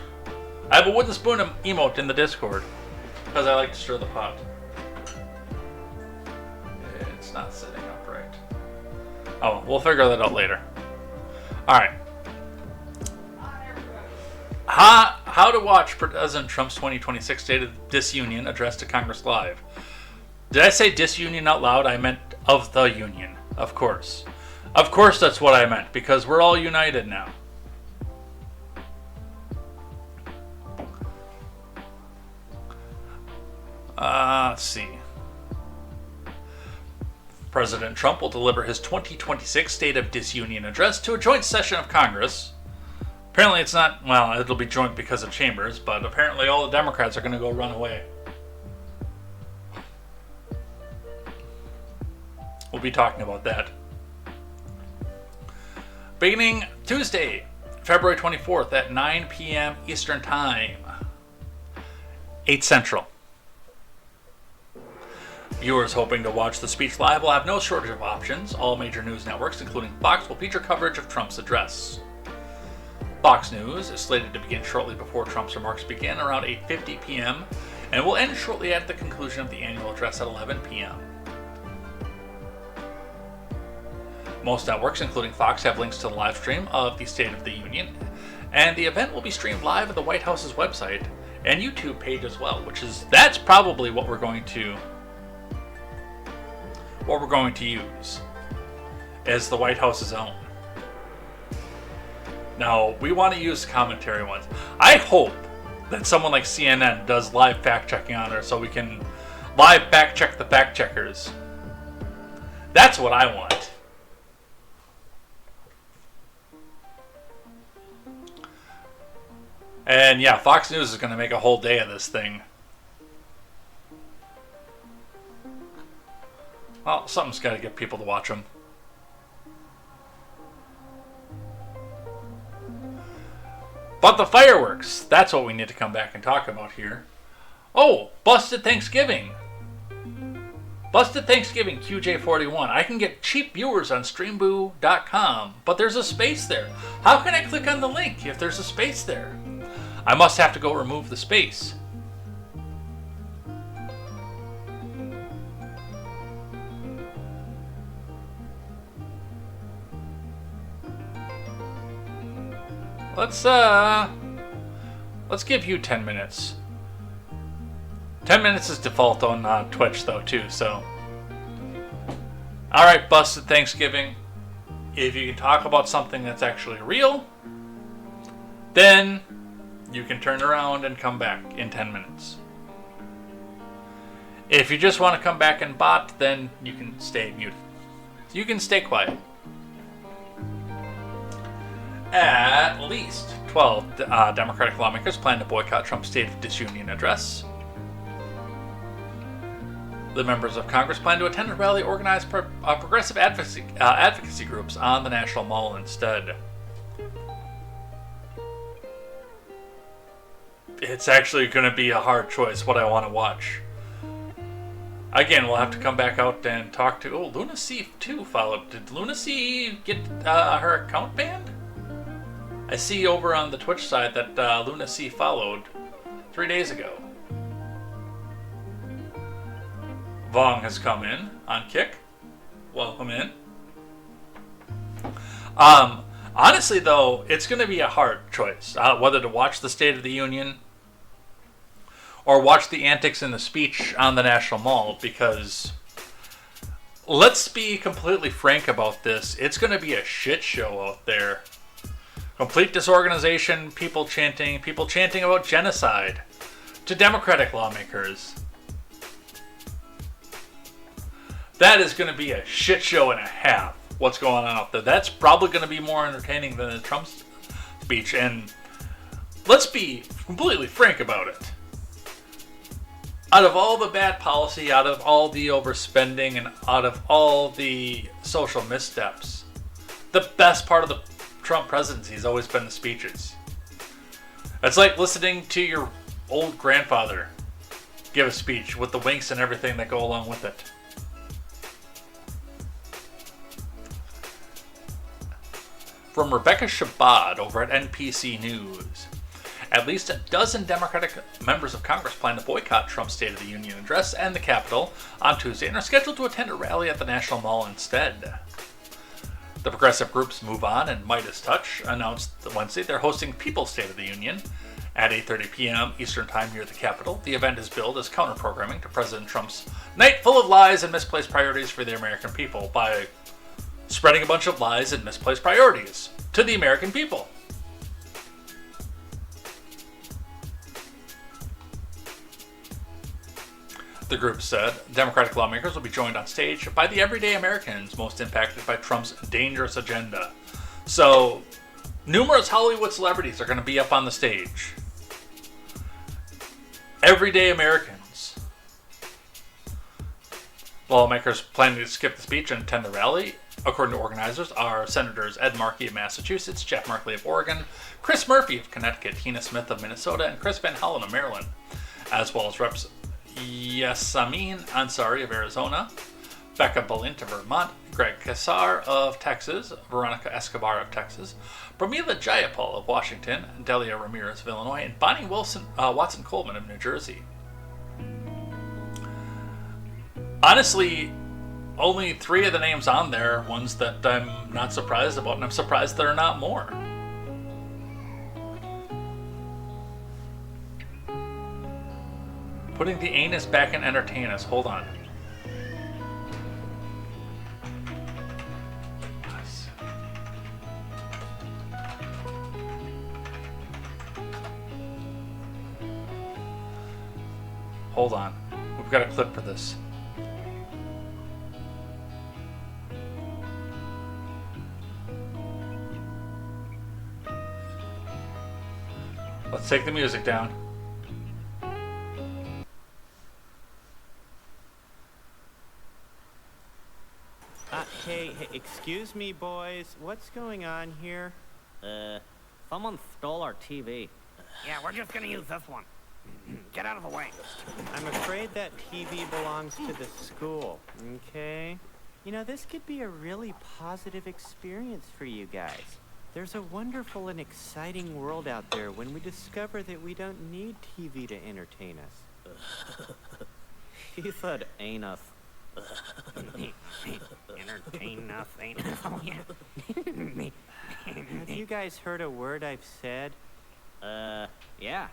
I have a wooden spoon emote in the Discord because I like to stir the pot. It's not sitting up right. Oh, we'll figure that out later. Alright. How to watch President Trump's 2026 State of Disunion address to Congress live. Did I say disunion out loud? I meant of the union. Of course. Of course that's what I meant, because we're all united now. Let's see. President Trump will deliver his 2026 State of Disunion address to a joint session of Congress. Apparently it's not, well, it'll be joint because of chambers, but apparently all the Democrats are going to go run away. We'll be talking about that. Beginning Tuesday, February 24th at 9 p.m. Eastern Time, 8 Central. Viewers hoping to watch the speech live will have no shortage of options. All major news networks, including Fox, will feature coverage of Trump's address. Fox News is slated to begin shortly before Trump's remarks begin, around 8:50 p.m., and will end shortly at the conclusion of the annual address at 11 p.m. Most networks, including Fox, have links to the live stream of the State of the Union, and the event will be streamed live at the White House's website and YouTube page as well, that's probably what we're going to use as the White House's own. Now, we want to use commentary ones. I hope that someone like CNN does live fact-checking on her so we can live fact-check the fact-checkers. That's what I want. And yeah, Fox News is going to make a whole day of this thing. Well, something's got to get people to watch them. But the fireworks, that's what we need to come back and talk about here. Oh, Busted Thanksgiving. Busted Thanksgiving QJ41. I can get cheap viewers on streamboo.com, but there's a space there. How can I click on the link if there's a space there? I must have to go remove the space. Let's give you 10 minutes. 10 minutes is default on Twitch though too, so. Alright, Busted Thanksgiving. If you can talk about something that's actually real, then you can turn around and come back in 10 minutes. If you just want to come back and bot, then you can stay muted. You can stay quiet. At least 12 Democratic lawmakers plan to boycott Trump's State of Disunion address. The members of Congress plan to attend a rally organized by progressive advocacy groups on the National Mall instead. It's actually going to be a hard choice what I want to watch. Again, we'll have to come back out and talk to... Oh, Luna C too followed. Did Luna C get her account banned? I see over on the Twitch side that Luna C followed 3 days ago. Vong has come in on Kick. Welcome in. Honestly, though, it's going to be a hard choice whether to watch the State of the Union or watch the antics in the speech on the National Mall, because let's be completely frank about this. It's going to be a shit show out there. Complete disorganization, people chanting about genocide to Democratic lawmakers. That is going to be a shit show and a half, what's going on out there. That's probably going to be more entertaining than the Trump speech. And let's be completely frank about it. Out of all the bad policy, out of all the overspending, and out of all the social missteps, the best part of the Trump presidency has always been the speeches. It's like listening to your old grandfather give a speech with the winks and everything that go along with it. From Rebecca Shabbat over at NPC News. At least a dozen Democratic members of Congress plan to boycott Trump's State of the Union address and the Capitol on Tuesday and are scheduled to attend a rally at the National Mall instead. The progressive groups Move On and Midas Touch announced Wednesday they're hosting People's State of the Union at 8:30 p.m. Eastern Time near the Capitol. The event is billed as counter-programming to President Trump's night full of lies and misplaced priorities for the American people by spreading a bunch of lies and misplaced priorities to the American people. The group said Democratic lawmakers will be joined on stage by the everyday Americans most impacted by Trump's dangerous agenda. So, numerous Hollywood celebrities are going to be up on the stage. Everyday Americans. Lawmakers planning to skip the speech and attend the rally, according to organizers, are Senators Ed Markey of Massachusetts, Jeff Merkley of Oregon, Chris Murphy of Connecticut, Tina Smith of Minnesota, and Chris Van Hollen of Maryland, as well as Reps Yasamin Ansari of Arizona, Becca Balint of Vermont, Greg Casar of Texas, Veronica Escobar of Texas, Pramila Jayapal of Washington, Delia Ramirez of Illinois, and Bonnie Watson Coleman of New Jersey. Honestly, only 3 of the names on there are ones that I'm not surprised about, and I'm surprised there are not more. Putting the anus back and entertain us. Hold on. Hold on. We've got a clip for this. Let's take the music down. Hey, excuse me, boys. What's going on here? Someone stole our TV. Yeah, we're just gonna use this one. Get out of the way. I'm afraid that TV belongs to the school, okay? You know, this could be a really positive experience for you guys. There's a wonderful and exciting world out there when we discover that we don't need TV to entertain us. He said anus. Entertain nothing. Oh, yeah. Have you guys heard a word I've said? Yeah.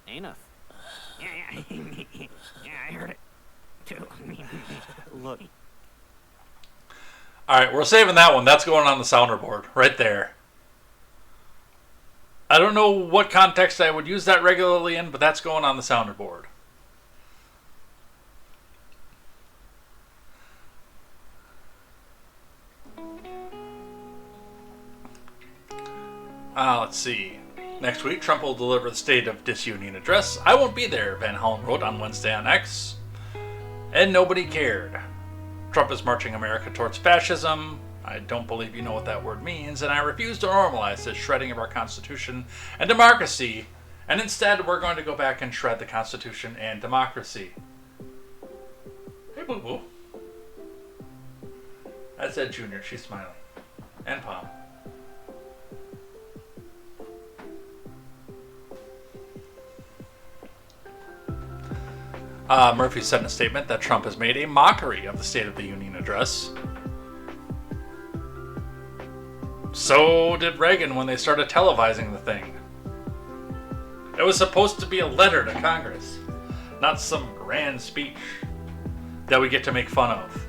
Anus. Yeah. Yeah, I heard it too. Look. Alright, we're saving that one. That's going on the sounder board. Right there. I don't know what context I would use that regularly in, but that's going on the sounder board. Let's see. Next week, Trump will deliver the State of Disunion address. I won't be there, Van Hollen wrote on Wednesday on X. And nobody cared. Trump is marching America towards fascism. I don't believe you know what that word means, and I refuse to normalize this shredding of our Constitution and democracy, and instead we're going to go back and shred the Constitution and democracy. Hey, boo-boo. That's Ed Jr., she's smiling. And Palm. Murphy said in a statement that Trump has made a mockery of the State of the Union address. So did Reagan when they started televising the thing. It was supposed to be a letter to Congress, not some grand speech that we get to make fun of.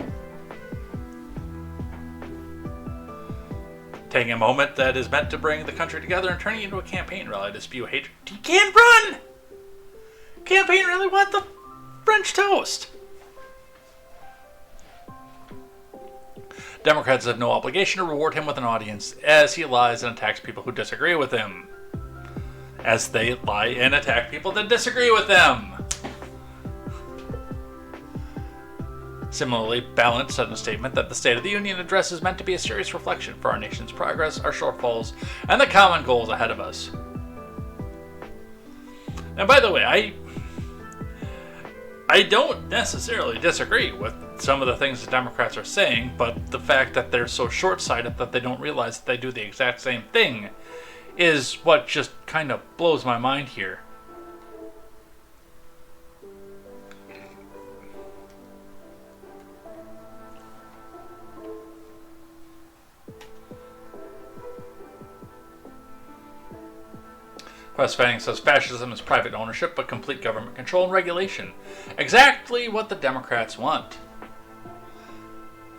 Taking a moment that is meant to bring the country together and turning it into a campaign rally to spew hatred. You can't run! Campaign really want the French toast. Democrats have no obligation to reward him with an audience as he lies and attacks people who disagree with him. As they lie and attack people that disagree with them. Similarly, Balint said in a statement that the State of the Union address is meant to be a serious reflection for our nation's progress, our shortfalls, and the common goals ahead of us. And by the way, I don't necessarily disagree with some of the things the Democrats are saying, but the fact that they're so short-sighted that they don't realize that they do the exact same thing is what just kind of blows my mind here. Quest Fanning says fascism is private ownership, but complete government control and regulation. Exactly what the Democrats want.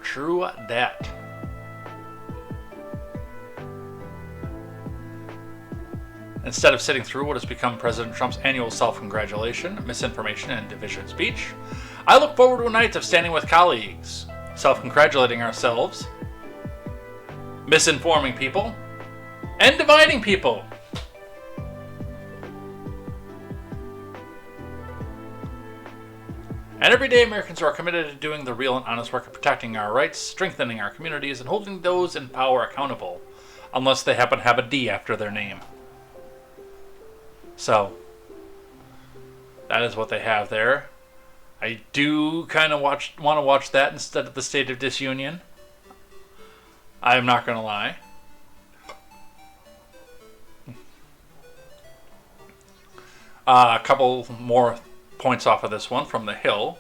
True that. Instead of sitting through what has become President Trump's annual self-congratulation, misinformation, and division speech, I look forward to a night of standing with colleagues, self-congratulating ourselves, misinforming people, and dividing people. And every day, Americans are committed to doing the real and honest work of protecting our rights, strengthening our communities, and holding those in power accountable, unless they happen to have a D after their name. So, that is what they have there. I do kind of want to watch that instead of the State of Disunion. I'm not going to lie. A couple more points off of this one from The Hill.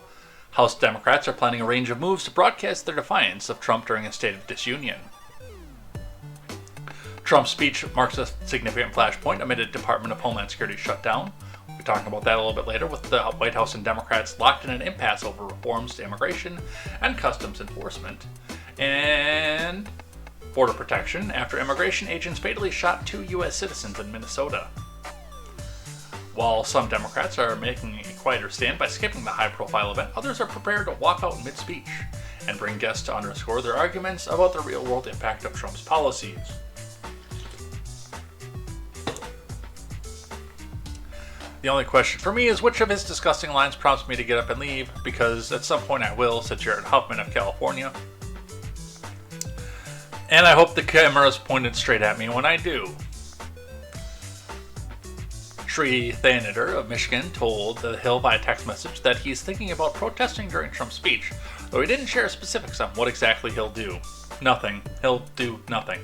House Democrats are planning a range of moves to broadcast their defiance of Trump during a State of Disunion. Trump's speech marks a significant flashpoint amid a Department of Homeland Security shutdown. We'll be talking about that a little bit later, with the White House and Democrats locked in an impasse over reforms to immigration and customs enforcement, and border protection after immigration agents fatally shot 2 U.S. citizens in Minnesota. While some Democrats are making a quieter stand by skipping the high-profile event, others are prepared to walk out mid-speech and bring guests to underscore their arguments about the real-world impact of Trump's policies. The only question for me is which of his disgusting lines prompts me to get up and leave, because at some point I will, said Jared Huffman of California. And I hope the camera's pointed straight at me when I do. Sri Thanagar of Michigan told The Hill via text message that he's thinking about protesting during Trump's speech, though he didn't share specifics on what exactly he'll do. Nothing. He'll do nothing.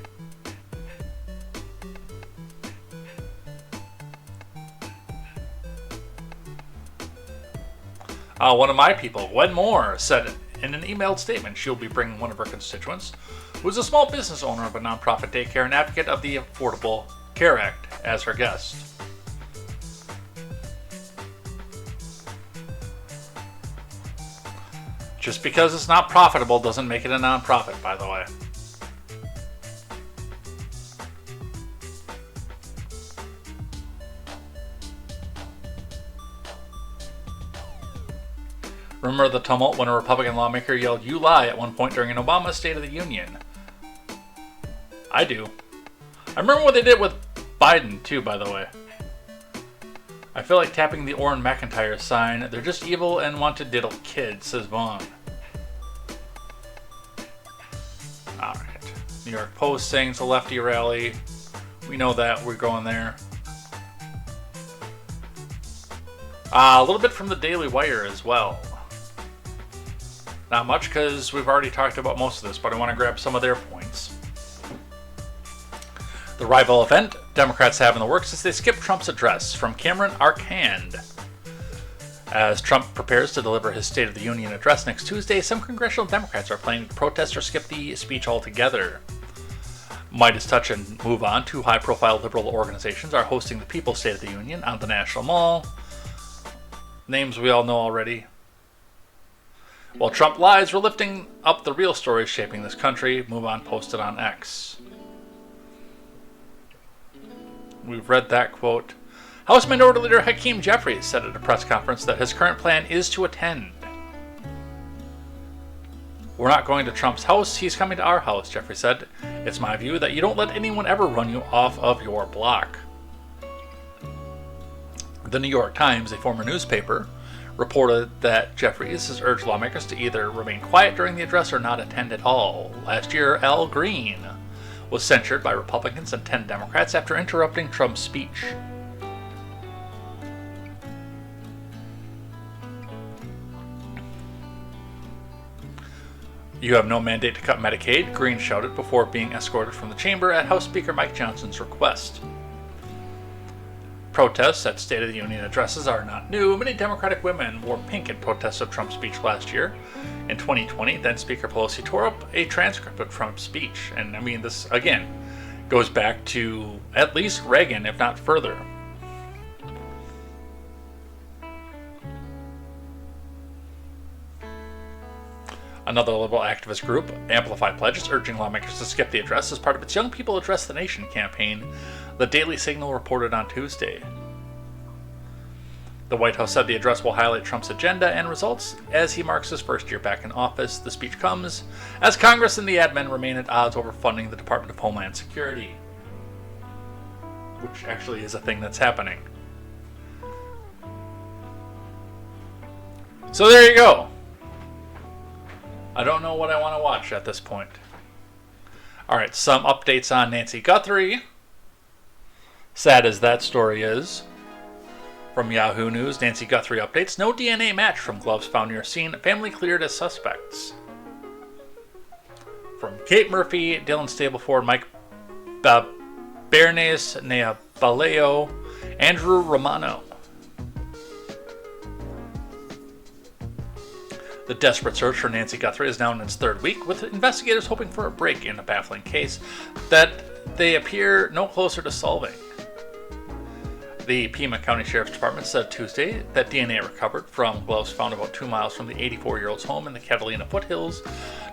One of my people, Gwen Moore, said in an emailed statement she'll be bringing one of her constituents, who is a small business owner of a nonprofit daycare and advocate of the Affordable Care Act, as her guest. Just because it's not profitable doesn't make it a nonprofit, by the way. Remember the tumult when a Republican lawmaker yelled, "You lie," at one point during an Obama State of the Union? I do. I remember what they did with Biden, too, by the way. I feel like tapping the Orrin McIntyre sign. They're just evil and want to diddle kids, says Vaughn. Alright. New York Post saying it's a lefty rally. We know that. We're going there. A little bit from the Daily Wire as well. Not much, because we've already talked about most of this, but I want to grab some of their points. The rival event Democrats have in the works is they skip Trump's address, from Cameron Arcand. As Trump prepares to deliver his State of the Union address next Tuesday, some congressional Democrats are planning to protest or skip the speech altogether. Midas Touch and Move On, 2 high-profile liberal organizations, are hosting the People's State of the Union on the National Mall. Names we all know already. While Trump lies, we're lifting up the real stories shaping this country. Move On posted on X. We've read that quote. House Minority Leader Hakeem Jeffries said at a press conference that his current plan is to attend. We're not going to Trump's house, he's coming to our house, Jeffries said. It's my view that you don't let anyone ever run you off of your block. The New York Times, a former newspaper, reported that Jeffries has urged lawmakers to either remain quiet during the address or not attend at all. Last year, Al Green was censured by Republicans and 10 Democrats after interrupting Trump's speech. You have no mandate to cut Medicaid, Green shouted before being escorted from the chamber at House Speaker Mike Johnson's request. Protests at State of the Union addresses are not new. Many Democratic women wore pink in protest of Trump's speech last year. In 2020, then Speaker Pelosi tore up a transcript of Trump's speech. And I mean, this, again, goes back to at least Reagan, if not further. Another liberal activist group, Amplify Pledge, is urging lawmakers to skip the address as part of its Young People Address the Nation campaign, the Daily Signal reported on Tuesday. The White House said the address will highlight Trump's agenda and results as he marks his first year back in office. The speech comes as Congress and the admin remain at odds over funding the Department of Homeland Security, which actually is a thing that's happening. So there you go. I don't know what I want to watch at this point. Alright, some updates on Nancy Guthrie. Sad as that story is. From Yahoo News, Nancy Guthrie updates. No DNA match from gloves found near scene. Family cleared as suspects. From Kate Murphy, Dylan Stableford, Mike Bernays, Nea Baleo, Andrew Romano. The desperate search for Nancy Guthrie is now in its third week, with investigators hoping for a break in a baffling case that they appear no closer to solving. The Pima County Sheriff's Department said Tuesday that DNA recovered from gloves found about 2 miles from the 84-year-old's home in the Catalina foothills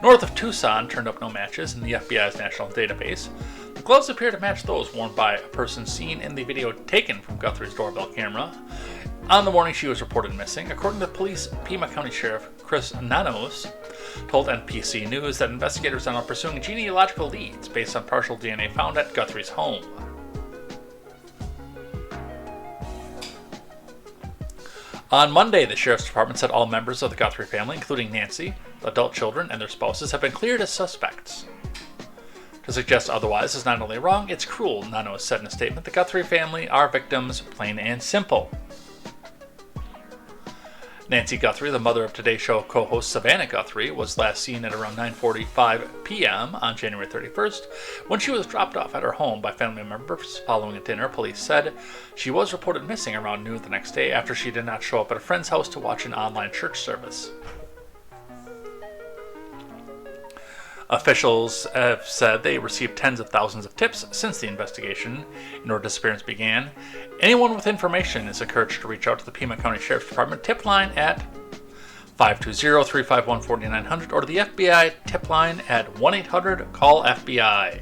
north of Tucson turned up no matches in the FBI's national database. The gloves appear to match those worn by a person seen in the video taken from Guthrie's doorbell camera on the morning she was reported missing. According to police, Pima County Sheriff Chris Nanos told NPC News that investigators are now pursuing genealogical leads based on partial DNA found at Guthrie's home. On Monday, the Sheriff's Department said all members of the Guthrie family, including Nancy, adult children, and their spouses, have been cleared as suspects. To suggest otherwise is not only wrong, it's cruel, Nanos said in a statement. The Guthrie family are victims, plain and simple. Nancy Guthrie, the mother of Today Show co-host Savannah Guthrie, was last seen at around 9:45 p.m. on January 31st when she was dropped off at her home by family members following a dinner. Police said she was reported missing around noon the next day after she did not show up at a friend's house to watch an online church service. Officials have said they received tens of thousands of tips since the investigation into her disappearance began. Anyone with information is encouraged to reach out to the Pima County Sheriff's Department tip line at 520-351-4900 or to the FBI tip line at 1-800-CALL-FBI.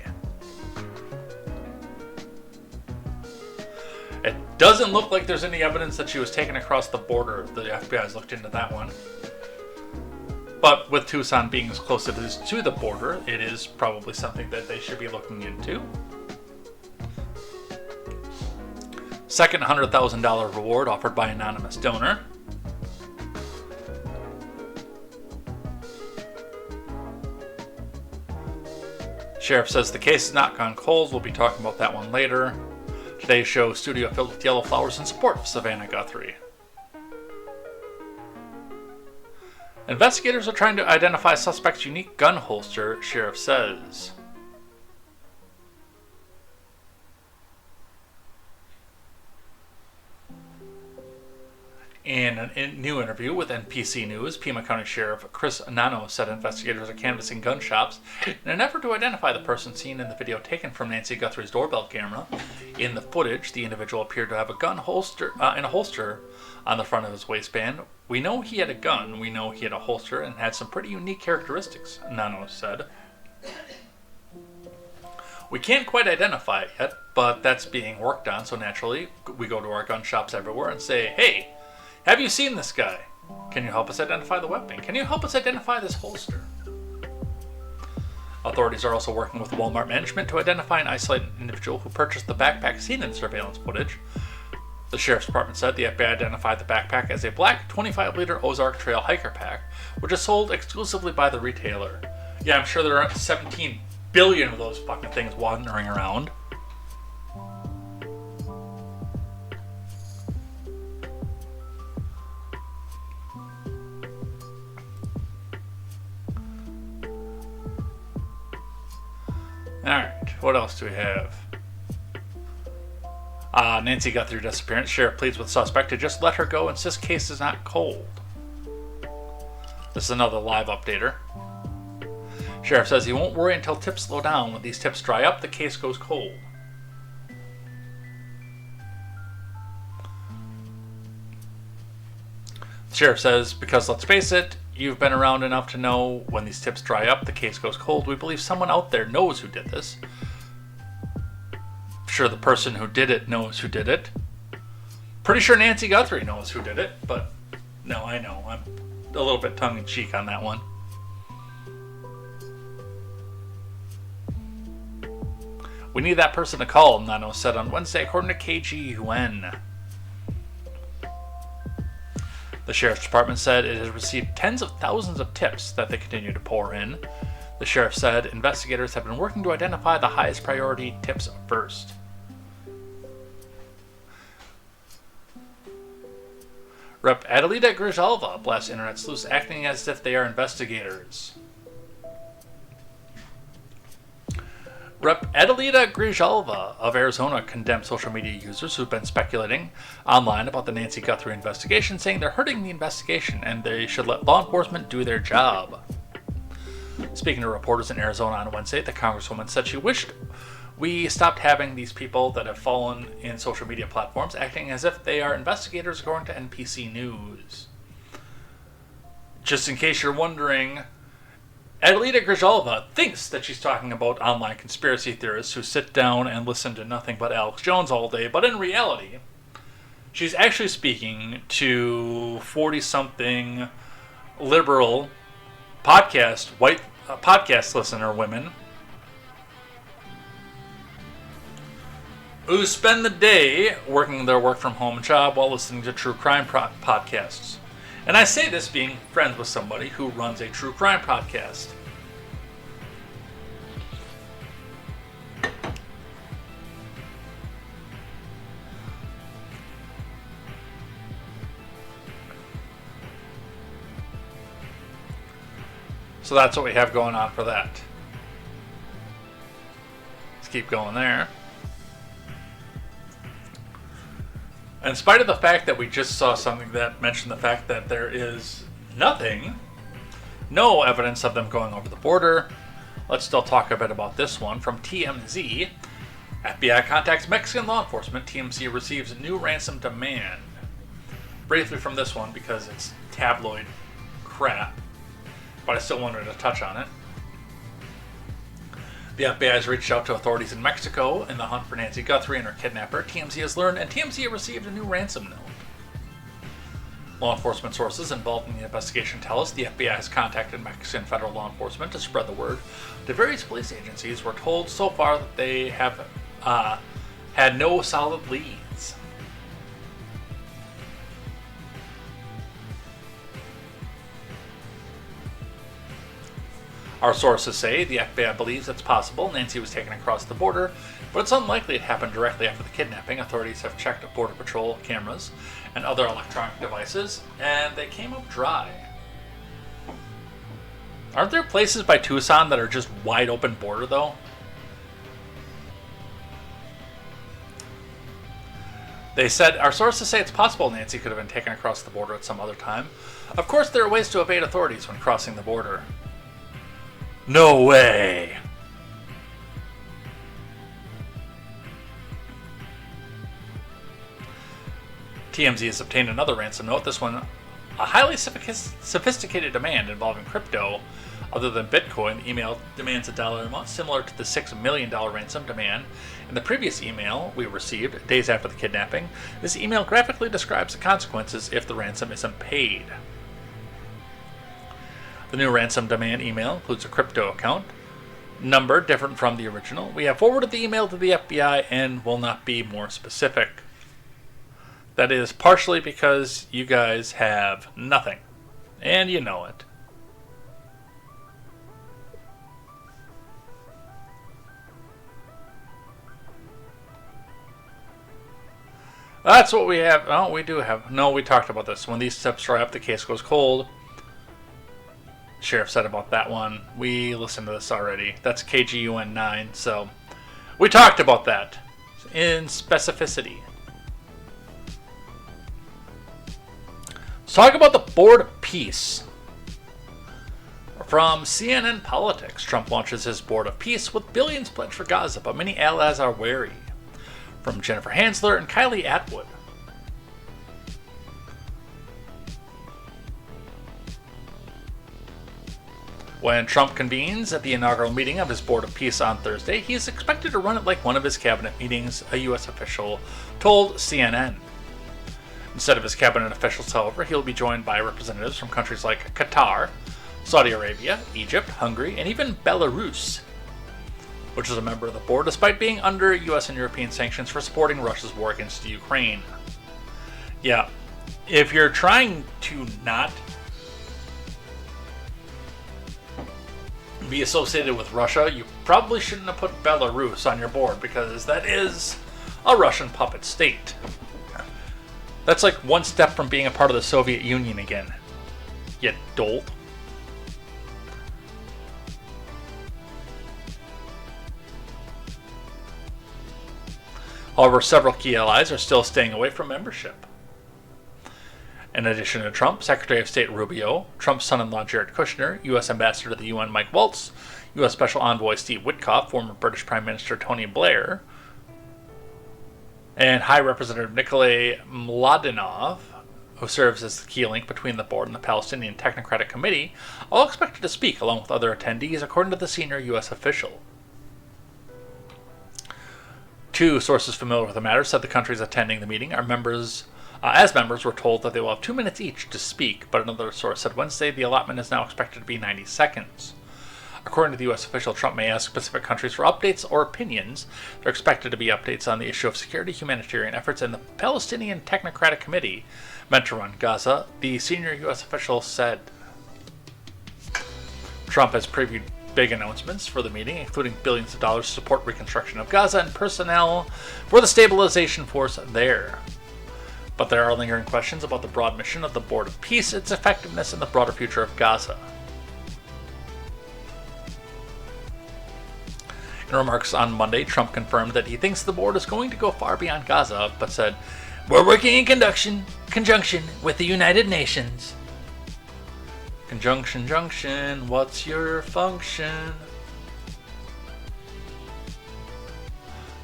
It doesn't look like there's any evidence that she was taken across the border. The FBI has looked into that one. But with Tucson being as close as it is to the border, it is probably something that they should be looking into. Second $100,000 reward offered by anonymous donor. Sheriff says the case has not gone cold. We'll be talking about that one later. Today's show studio filled with yellow flowers in support of Savannah Guthrie. Investigators are trying to identify suspect's unique gun holster, sheriff says. In a new interview with NPC News, Pima County Sheriff Chris Nano said investigators are canvassing gun shops in an effort to identify the person seen in the video taken from Nancy Guthrie's doorbell camera. In the footage, the individual appeared to have a gun holster in a holster on the front of his waistband. We know he had a gun, we know he had a holster, and had some pretty unique characteristics, Nano said. We can't quite identify it yet, but that's being worked on, so naturally we go to our gun shops everywhere and say, hey, have you seen this guy? Can you help us identify the weapon? Can you help us identify this holster? Authorities are also working with Walmart management to identify and isolate an individual who purchased the backpack seen in surveillance footage. The Sheriff's Department said the FBI identified the backpack as a black 25-liter Ozark Trail hiker pack, which is sold exclusively by the retailer. Yeah, I'm sure there aren't 17 billion of those fucking things wandering around. Alright, what else do we have? Nancy Guthrie disappearance. Sheriff pleads with suspect to just let her go, insists case is not cold. This is another live updater. Sheriff says he won't worry until tips slow down. When these tips dry up, the case goes cold. The sheriff says, because let's face it, you've been around enough to know when these tips dry up, the case goes cold. We believe someone out there knows who did this. Sure, the person who did it knows who did it. Pretty sure Nancy Guthrie knows who did it, but no, I know. I'm a little bit tongue-in-cheek on that one. We need that person to call, Nano said on Wednesday, according to KGUN. The Sheriff's Department said it has received tens of thousands of tips that they continue to pour in. The sheriff said investigators have been working to identify the highest priority tips first. Rep. Adelita Grijalva blasts internet sleuths acting as if they are investigators. Rep. Adelita Grijalva of Arizona condemned social media users who've been speculating online about the Nancy Guthrie investigation, saying they're hurting the investigation and they should let law enforcement do their job. Speaking to reporters in Arizona on Wednesday, the Congresswoman said she wished we stopped having these people that have fallen in social media platforms acting as if they are investigators, according to NPC News. Just in case you're wondering, Adelita Grijalva thinks that she's talking about online conspiracy theorists who sit down and listen to nothing but Alex Jones all day, but in reality, she's actually speaking to 40-something liberal white podcast listener women who spend the day working their work-from-home job while listening to true crime podcasts. And I say this being friends with somebody who runs a true crime podcast. So that's what we have going on for that. Let's keep going there. In spite of the fact that we just saw something that mentioned the fact that there is no evidence of them going over the border, let's still talk a bit about this one from TMZ. FBI contacts Mexican law enforcement. TMZ receives new ransom demand. Briefly from this one because it's tabloid crap, but I still wanted to touch on it. The FBI has reached out to authorities in Mexico in the hunt for Nancy Guthrie and her kidnapper. TMZ has learned, and TMZ received a new ransom note. Law enforcement sources involved in the investigation tell us the FBI has contacted Mexican federal law enforcement to spread the word. The various police agencies were told so far that they have had no solid leads. Our sources say the FBI believes it's possible Nancy was taken across the border, but it's unlikely it happened directly after the kidnapping. Authorities have checked Border Patrol cameras and other electronic devices, and they came up dry. Aren't there places by Tucson that are just wide open border, though? They said, our sources say it's possible Nancy could have been taken across the border at some other time. Of course, there are ways to evade authorities when crossing the border. No way! TMZ has obtained another ransom note, this one a highly sophisticated demand involving crypto. Other than Bitcoin, the email demands a dollar amount similar to the $6 million ransom demand. In the previous email we received days after the kidnapping, this email graphically describes the consequences if the ransom isn't paid. The new ransom demand email includes a crypto account number different from the original. We have forwarded the email to the FBI and will not be more specific. That is partially because you guys have nothing, and you know it. That's what we have. Oh, we do have. No, we talked about this. When these steps dry up, the case goes cold. Sheriff said about that one. We listened to this already. That's KGUN 9, so we talked about that in specificity. Let's talk about the Board of Peace. From CNN Politics, Trump launches his Board of Peace with billions pledged for Gaza, but many allies are wary. From Jennifer Hansler and Kylie Atwood. When Trump convenes at the inaugural meeting of his Board of Peace on Thursday, he is expected to run it like one of his cabinet meetings, a U.S. official told CNN. Instead of his cabinet officials, however, he'll be joined by representatives from countries like Qatar, Saudi Arabia, Egypt, Hungary, and even Belarus, which is a member of the board despite being under U.S. and European sanctions for supporting Russia's war against Ukraine. Yeah, if you're trying to not be associated with Russia, you probably shouldn't have put Belarus on your board, because that is a Russian puppet state. That's like one step from being a part of the Soviet Union again. You dolt. However, several key allies are still staying away from membership. In addition to Trump, Secretary of State Rubio, Trump's son-in-law Jared Kushner, U.S. Ambassador to the UN Mike Waltz, U.S. Special Envoy Steve Witkoff, former British Prime Minister Tony Blair, and High Representative Nikolay Mladenov, who serves as the key link between the board and the Palestinian Technocratic Committee, all expected to speak along with other attendees, according to the senior U.S. official. Two sources familiar with the matter said the countries attending the meeting are members were told that they will have 2 minutes each to speak, but another source said Wednesday the allotment is now expected to be 90 seconds. According to the U.S. official, Trump may ask specific countries for updates or opinions. There are expected to be updates on the issue of security, humanitarian efforts, and the Palestinian Technocratic Committee meant to run Gaza, the senior U.S. official said. Trump has previewed big announcements for the meeting, including billions of dollars to support reconstruction of Gaza and personnel for the stabilization force there. But there are lingering questions about the broad mission of the Board of Peace, its effectiveness, and the broader future of Gaza. In remarks on Monday, Trump confirmed that he thinks the board is going to go far beyond Gaza, but said, "We're working in conjunction with the United Nations." Conjunction junction, what's your function?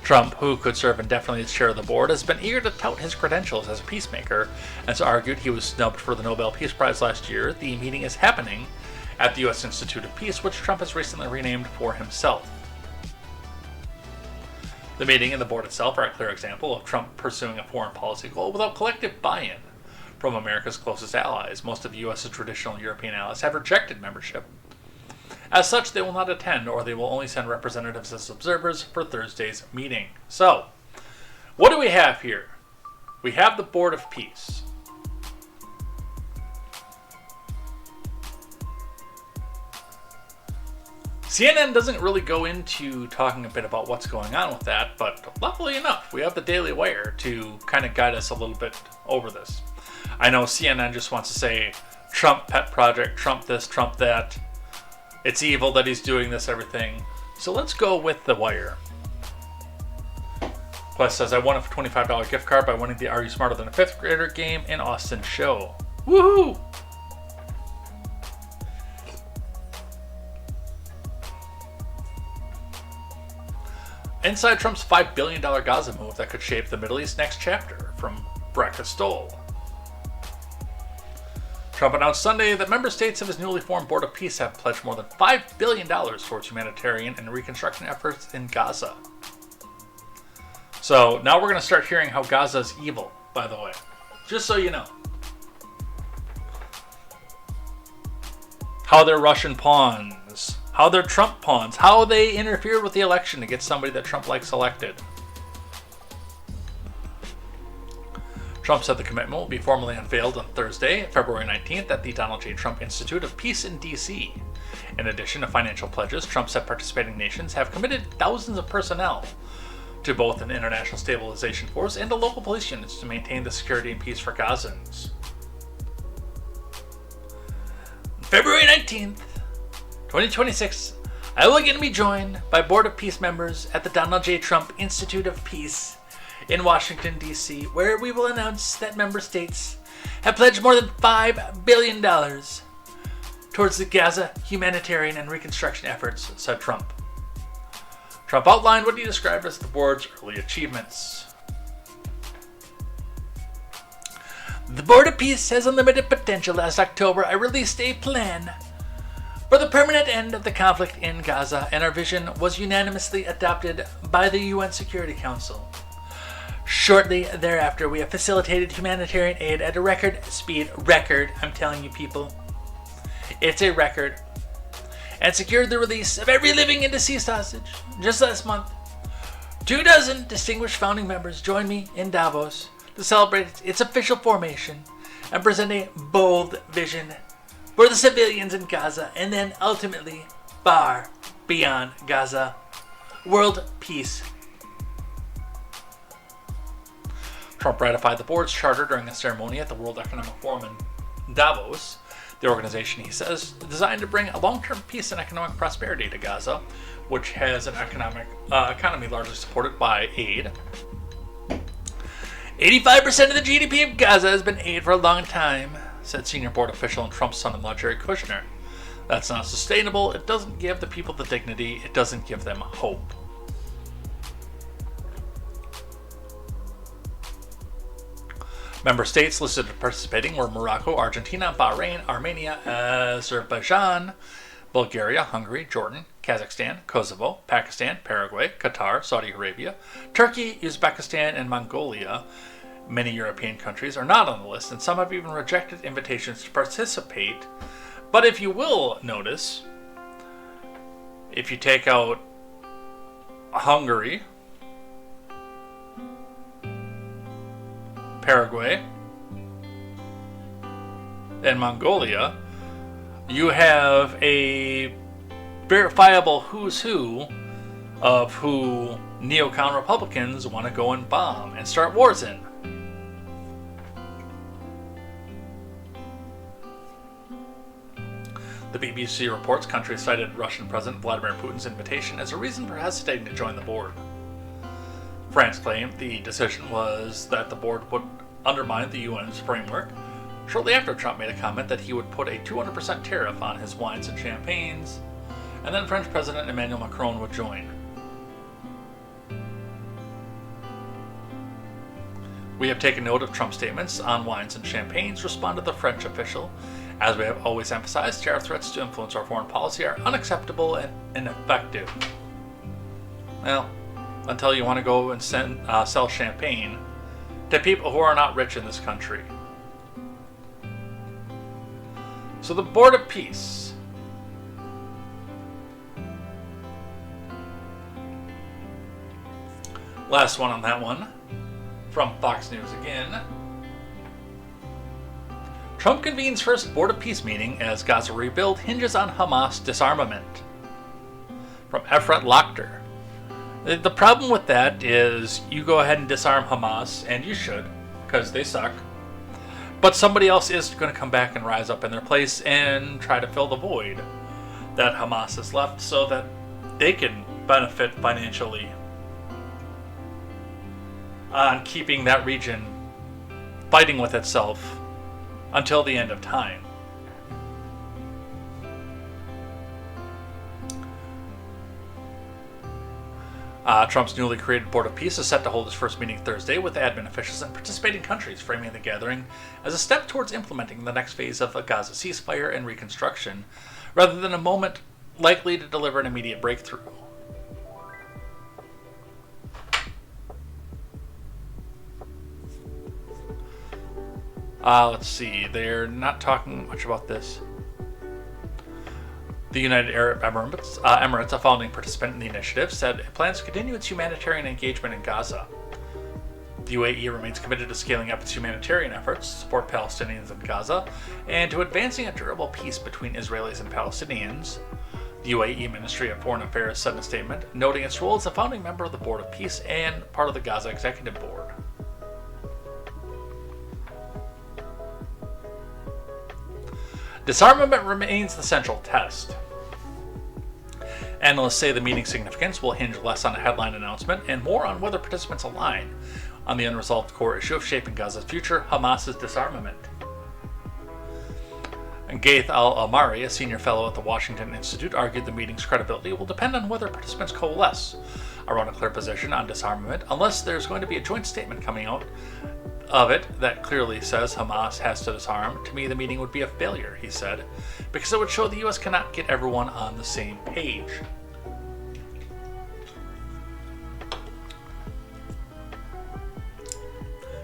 Trump, who could serve indefinitely as chair of the board, has been eager to tout his credentials as a peacemaker, and has argued he was snubbed for the Nobel Peace Prize last year. The meeting is happening at the U.S. Institute of Peace, which Trump has recently renamed for himself. The meeting and the board itself are a clear example of Trump pursuing a foreign policy goal without collective buy-in from America's closest allies. Most of the U.S.'s traditional European allies have rejected membership. As such, they will not attend, or they will only send representatives as observers for Thursday's meeting. So, what do we have here? We have the Board of Peace. CNN doesn't really go into talking a bit about what's going on with that, but luckily enough, we have the Daily Wire to kind of guide us a little bit over this. I know CNN just wants to say, Trump pet project, Trump this, Trump that. It's evil that he's doing this, everything. So let's go with the Wire. Quest says, I won a $25 gift card by winning the Are You Smarter Than a Fifth Grader game in Austin show. Woohoo! Inside Trump's $5 billion Gaza move that could shape the Middle East next chapter, from Breakfast Stoll. Trump announced Sunday that member states of his newly formed Board of Peace have pledged more than $5 billion towards humanitarian and reconstruction efforts in Gaza. So now we're going to start hearing how Gaza is evil, by the way. Just so you know. How they're Russian pawns. How they're Trump pawns. How they interfered with the election to get somebody that Trump likes elected. Trump said the commitment will be formally unveiled on Thursday, February 19th, at the Donald J. Trump Institute of Peace in D.C. In addition to financial pledges, Trump said participating nations have committed thousands of personnel to both an international stabilization force and to local police units to maintain the security and peace for Gazans. February 19th, 2026, I will again be joined by Board of Peace members at the Donald J. Trump Institute of Peace in Washington, D.C., where we will announce that member states have pledged more than $5 billion towards the Gaza humanitarian and reconstruction efforts, said Trump. Trump outlined what he described as the board's early achievements. The Board of Peace has unlimited potential. Last October, I released a plan for the permanent end of the conflict in Gaza, and our vision was unanimously adopted by the UN Security Council. Shortly thereafter, we have facilitated humanitarian aid at a record speed. Record, I'm telling you people. It's a record. And secured the release of every living and deceased hostage. Just last month, 24 distinguished founding members joined me in Davos to celebrate its official formation and present a bold vision for the civilians in Gaza, and then ultimately far beyond Gaza. World peace. Trump ratified the board's charter during a ceremony at the World Economic Forum in Davos. The organization, he says, is designed to bring a long-term peace and economic prosperity to Gaza, which has an economy largely supported by aid. 85% of the GDP of Gaza has been aid for a long time, said senior board official and Trump's son-in-law Jared Kushner. That's not sustainable. It doesn't give the people the dignity. It doesn't give them hope. Member states listed as participating were Morocco, Argentina, Bahrain, Armenia, Azerbaijan, Bulgaria, Hungary, Jordan, Kazakhstan, Kosovo, Pakistan, Paraguay, Qatar, Saudi Arabia, Turkey, Uzbekistan, and Mongolia. Many European countries are not on the list, and some have even rejected invitations to participate. But if you will notice, if you take out Hungary, Paraguay, and Mongolia, you have a verifiable who's who of who neocon Republicans want to go and bomb and start wars in. The BBC reports countries cited Russian President Vladimir Putin's invitation as a reason for hesitating to join the board. France claimed the decision was that the board would undermine the UN's framework shortly after Trump made a comment that he would put a 200% tariff on his wines and champagnes, and then French President Emmanuel Macron would join. We have taken note of Trump's statements on wines and champagnes, responded the French official. As we have always emphasized, tariff threats to influence our foreign policy are unacceptable and ineffective. Well, until you want to go and sell champagne to people who are not rich in this country. So the Board of Peace. Last one on that one, from Fox News again. Trump convenes first Board of Peace meeting as Gaza rebuild hinges on Hamas disarmament. From Efrat Lakhter. The problem with that is you go ahead and disarm Hamas, and you should, because they suck. But somebody else is going to come back and rise up in their place and try to fill the void that Hamas has left so that they can benefit financially on keeping that region fighting with itself until the end of time. Trump's newly created Board of Peace is set to hold its first meeting Thursday with admin officials and participating countries, framing the gathering as a step towards implementing the next phase of a Gaza ceasefire and reconstruction, rather than a moment likely to deliver an immediate breakthrough. Let's see, they're not talking much about this. The United Arab Emirates, a founding participant in the initiative, said it plans to continue its humanitarian engagement in Gaza. The UAE remains committed to scaling up its humanitarian efforts to support Palestinians in Gaza and to advancing a durable peace between Israelis and Palestinians. The UAE Ministry of Foreign Affairs said in a statement, noting its role as a founding member of the Board of Peace and part of the Gaza Executive Board. Disarmament remains the central test. Analysts say the meeting's significance will hinge less on a headline announcement and more on whether participants align on the unresolved core issue of shaping Gaza's future, Hamas's disarmament. And Gaith Al-Amari, a senior fellow at the Washington Institute, argued the meeting's credibility will depend on whether participants coalesce around a clear position on disarmament, unless there's going to be a joint statement coming out of it that clearly says Hamas has to disarm, to me the meeting would be a failure, he said, because it would show the U.S. cannot get everyone on the same page.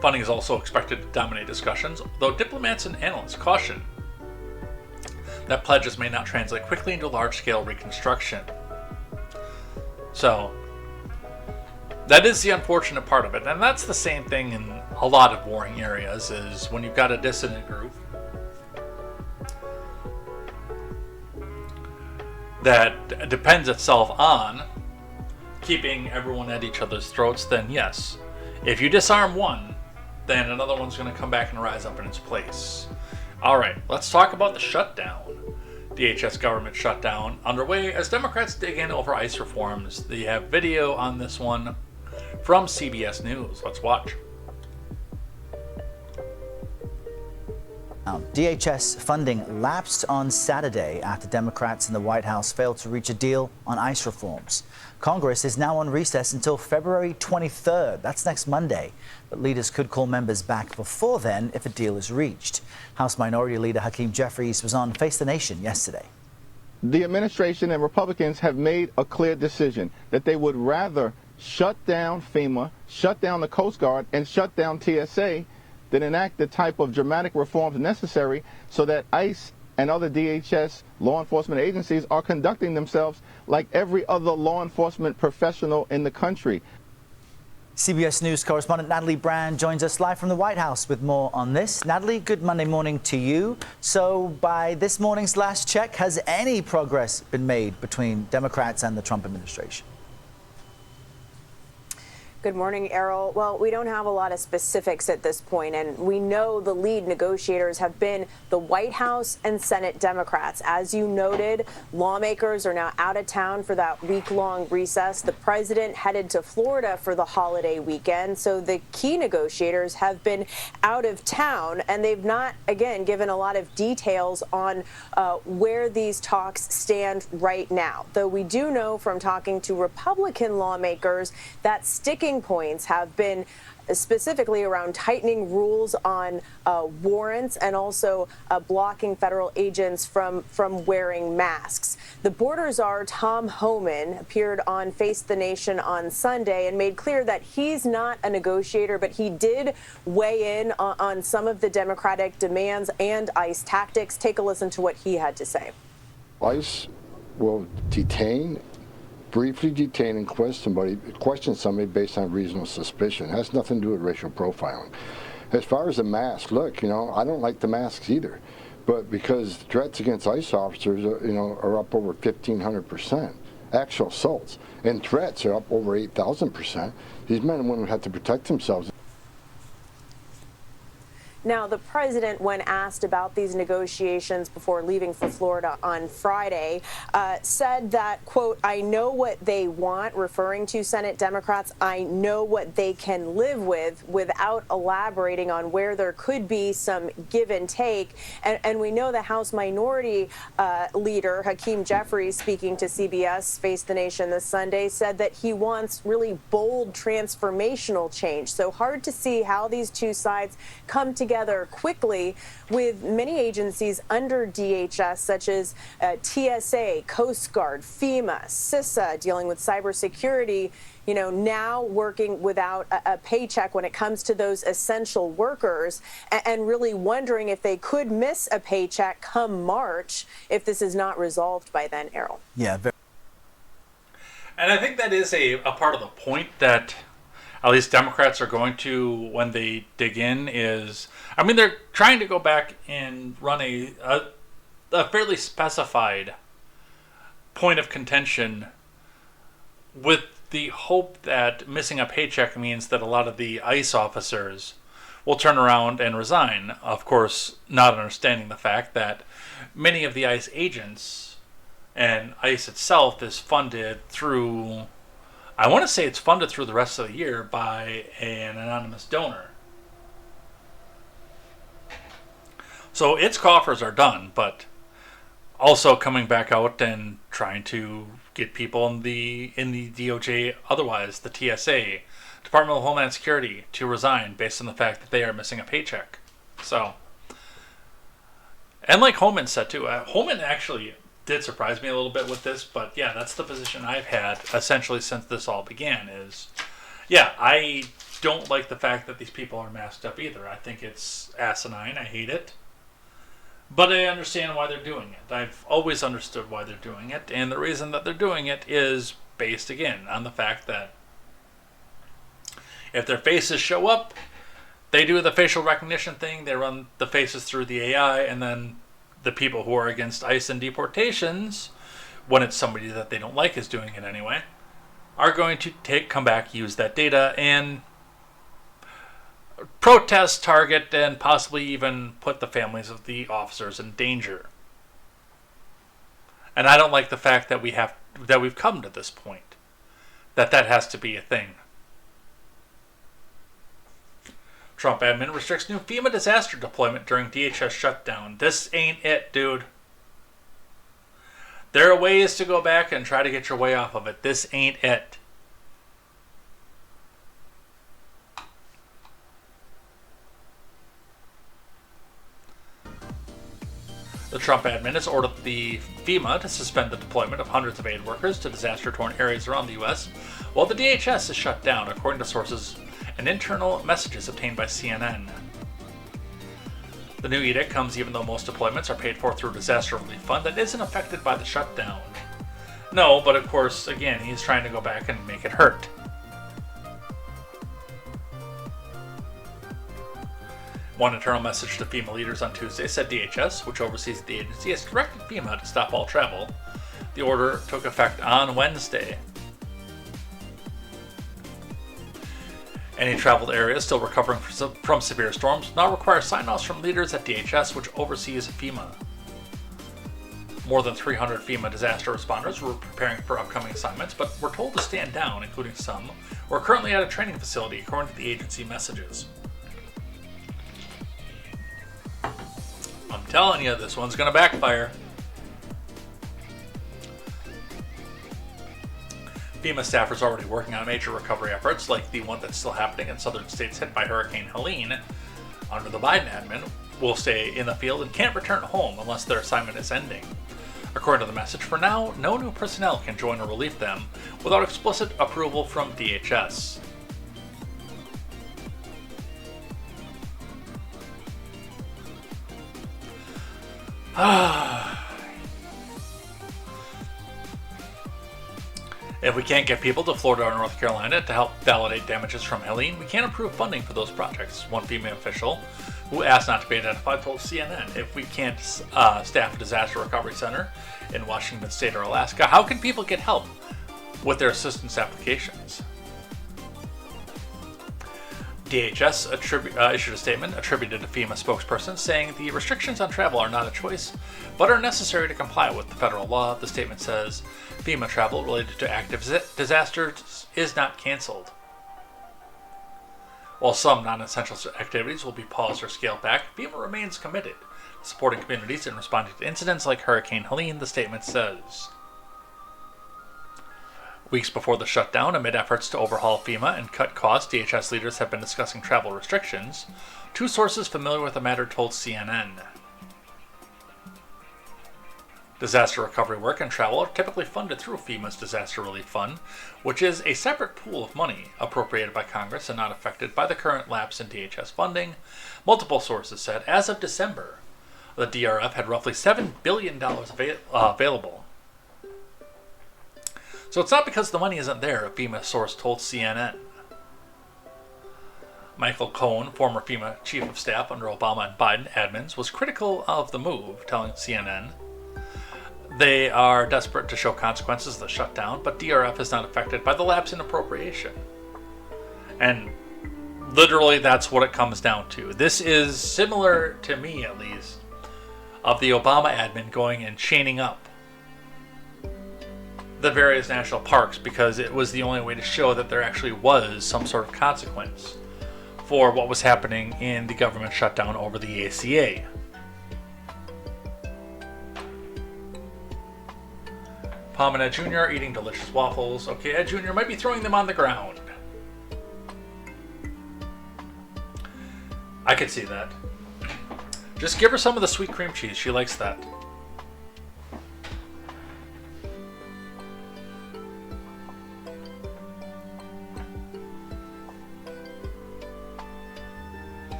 Funding is also expected to dominate discussions, though diplomats and analysts caution that pledges may not translate quickly into large-scale reconstruction. So, that is the unfortunate part of it, and that's the same thing in a lot of warring areas, is when you've got a dissident group that depends itself on keeping everyone at each other's throats, then yes, if you disarm one, then another one's going to come back and rise up in its place. Alright, let's talk about the shutdown. DHS government shutdown underway as Democrats dig in over ICE reforms. They have video on this one from CBS News. Let's watch. DHS funding lapsed on Saturday after Democrats in the White House failed to reach a deal on ICE reforms. Congress is now on recess until February 23rd. That's next Monday. But leaders could call members back before then if a deal is reached. House Minority Leader Hakeem Jeffries was on Face the Nation yesterday. The administration and Republicans have made a clear decision that they would rather shut down FEMA, shut down the Coast Guard, and shut down TSA than enact the type of dramatic reforms necessary so that ICE and other DHS law enforcement agencies are conducting themselves like every other law enforcement professional in the country. CBS News correspondent Natalie Brand joins us live from the White House with more on this. Natalie, good Monday morning to you. So by this morning's last check, has any progress been made between Democrats and the Trump administration? Good morning, Errol. Well, we don't have a lot of specifics at this point, and we know the lead negotiators have been the White House and Senate Democrats. As you noted, lawmakers are now out of town for that week-long recess. The president headed to Florida for the holiday weekend, so the key negotiators have been out of town, and they've not, again, given a lot of details on where these talks stand right now. Though we do know from talking to Republican lawmakers that sticking points have been specifically around tightening rules on warrants and also blocking federal agents from wearing masks. The border czar Tom Homan appeared on Face the Nation on Sunday and made clear that he's not a negotiator, but he did weigh in on some of the Democratic demands and ICE tactics. Take a listen to what he had to say. ICE will briefly detain and question somebody based on reasonable suspicion. It has nothing to do with racial profiling. As far as the mask, look, I don't like the masks either, but because threats against ICE officers, are up over 1,500%. Actual assaults and threats are up over 8,000%. These men and women have to protect themselves. Now, the president, when asked about these negotiations before leaving for Florida on Friday, said that, quote, "I know what they want," referring to Senate Democrats. "I know what they can live with," without elaborating on where there could be some give and take. And we know the House Minority Leader, Hakeem Jeffries, speaking to CBS Face the Nation this Sunday, said that he wants really bold transformational change. So hard to see how these two sides come together quickly, with many agencies under DHS, such as TSA, Coast Guard, FEMA, CISA, dealing with cybersecurity, now working without a paycheck when it comes to those essential workers, and really wondering if they could miss a paycheck come March if this is not resolved by then, Errol. Yeah. And I think that is a part of the point that at least Democrats are going to, when they dig in, is, they're trying to go back and run a fairly specified point of contention with the hope that missing a paycheck means that a lot of the ICE officers will turn around and resign. Of course, not understanding the fact that many of the ICE agents and ICE itself is funded through, I want to say it's funded through the rest of the year by an anonymous donor. So its coffers are done, but also coming back out and trying to get people in the DOJ, otherwise the TSA, Department of Homeland Security to resign based on the fact that they are missing a paycheck. So, and like Holman said too, Holman actually did surprise me a little bit with this, but yeah, that's the position I've had essentially since this all began is, yeah, I don't like the fact that these people are masked up either. I think it's asinine. I hate it. But I understand why they're doing it. I've always understood why they're doing it, and the reason that they're doing it is based, again, on the fact that if their faces show up, they do the facial recognition thing, they run the faces through the AI, and then the people who are against ICE and deportations, when it's somebody that they don't like is doing it anyway, are going to come back, use that data, and protest, target, and possibly even put the families of the officers in danger. And I don't like the fact that we've come to this point, that has to be a thing. Trump admin restricts new FEMA disaster deployment during DHS shutdown. This ain't it, dude. There are ways to go back and try to get your way off of it. This ain't it. The Trump admin has ordered the FEMA to suspend the deployment of hundreds of aid workers to disaster-torn areas around the U.S., while the DHS is shut down, according to sources and internal messages obtained by CNN. The new edict comes even though most deployments are paid for through a disaster relief fund that isn't affected by the shutdown. No, but of course, again, he's trying to go back and make it hurt. One internal message to FEMA leaders on Tuesday said DHS, which oversees the agency, has directed FEMA to stop all travel. The order took effect on Wednesday. Any traveled areas still recovering from severe storms now require sign-offs from leaders at DHS, which oversees FEMA. More than 300 FEMA disaster responders were preparing for upcoming assignments, but were told to stand down, including some who are currently at a training facility, according to the agency messages. I'm telling you, this one's going to backfire. FEMA staffers are already working on major recovery efforts, like the one that's still happening in southern states hit by Hurricane Helene. Under the Biden admin, will stay in the field and can't return home unless their assignment is ending. According to the message, for now, no new personnel can join or relieve them without explicit approval from DHS. If we can't get people to Florida or North Carolina to help validate damages from Helene, we can't approve funding for those projects, one FEMA official who asked not to be identified told CNN. If we can't staff a disaster recovery center in Washington State or Alaska, how can people get help with their assistance applications? DHS issued a statement attributed to FEMA spokesperson saying the restrictions on travel are not a choice, but are necessary to comply with the federal law. The statement says FEMA travel related to active disasters is not canceled. While some non-essential activities will be paused or scaled back, FEMA remains committed to supporting communities in responding to incidents like Hurricane Helene, the statement says. Weeks before the shutdown, amid efforts to overhaul FEMA and cut costs, DHS leaders have been discussing travel restrictions. Two sources familiar with the matter told CNN. Disaster recovery work and travel are typically funded through FEMA's Disaster Relief Fund, which is a separate pool of money appropriated by Congress and not affected by the current lapse in DHS funding. Multiple sources said as of December, the DRF had roughly $7 billion available. So it's not because the money isn't there, a FEMA source told CNN. Michael Cohen, former FEMA chief of staff under Obama and Biden admins, was critical of the move, telling CNN they are desperate to show consequences of the shutdown, but DRF is not affected by the lapse in appropriation. And literally that's what it comes down to. This is similar, to me at least, of the Obama admin going and chaining up the various national parks because it was the only way to show that there actually was some sort of consequence for what was happening in the government shutdown over the ACA. Palm and Ed Jr. are eating delicious waffles. Okay, Ed Jr. might be throwing them on the ground. I could see that. Just give her some of the sweet cream cheese. She likes that.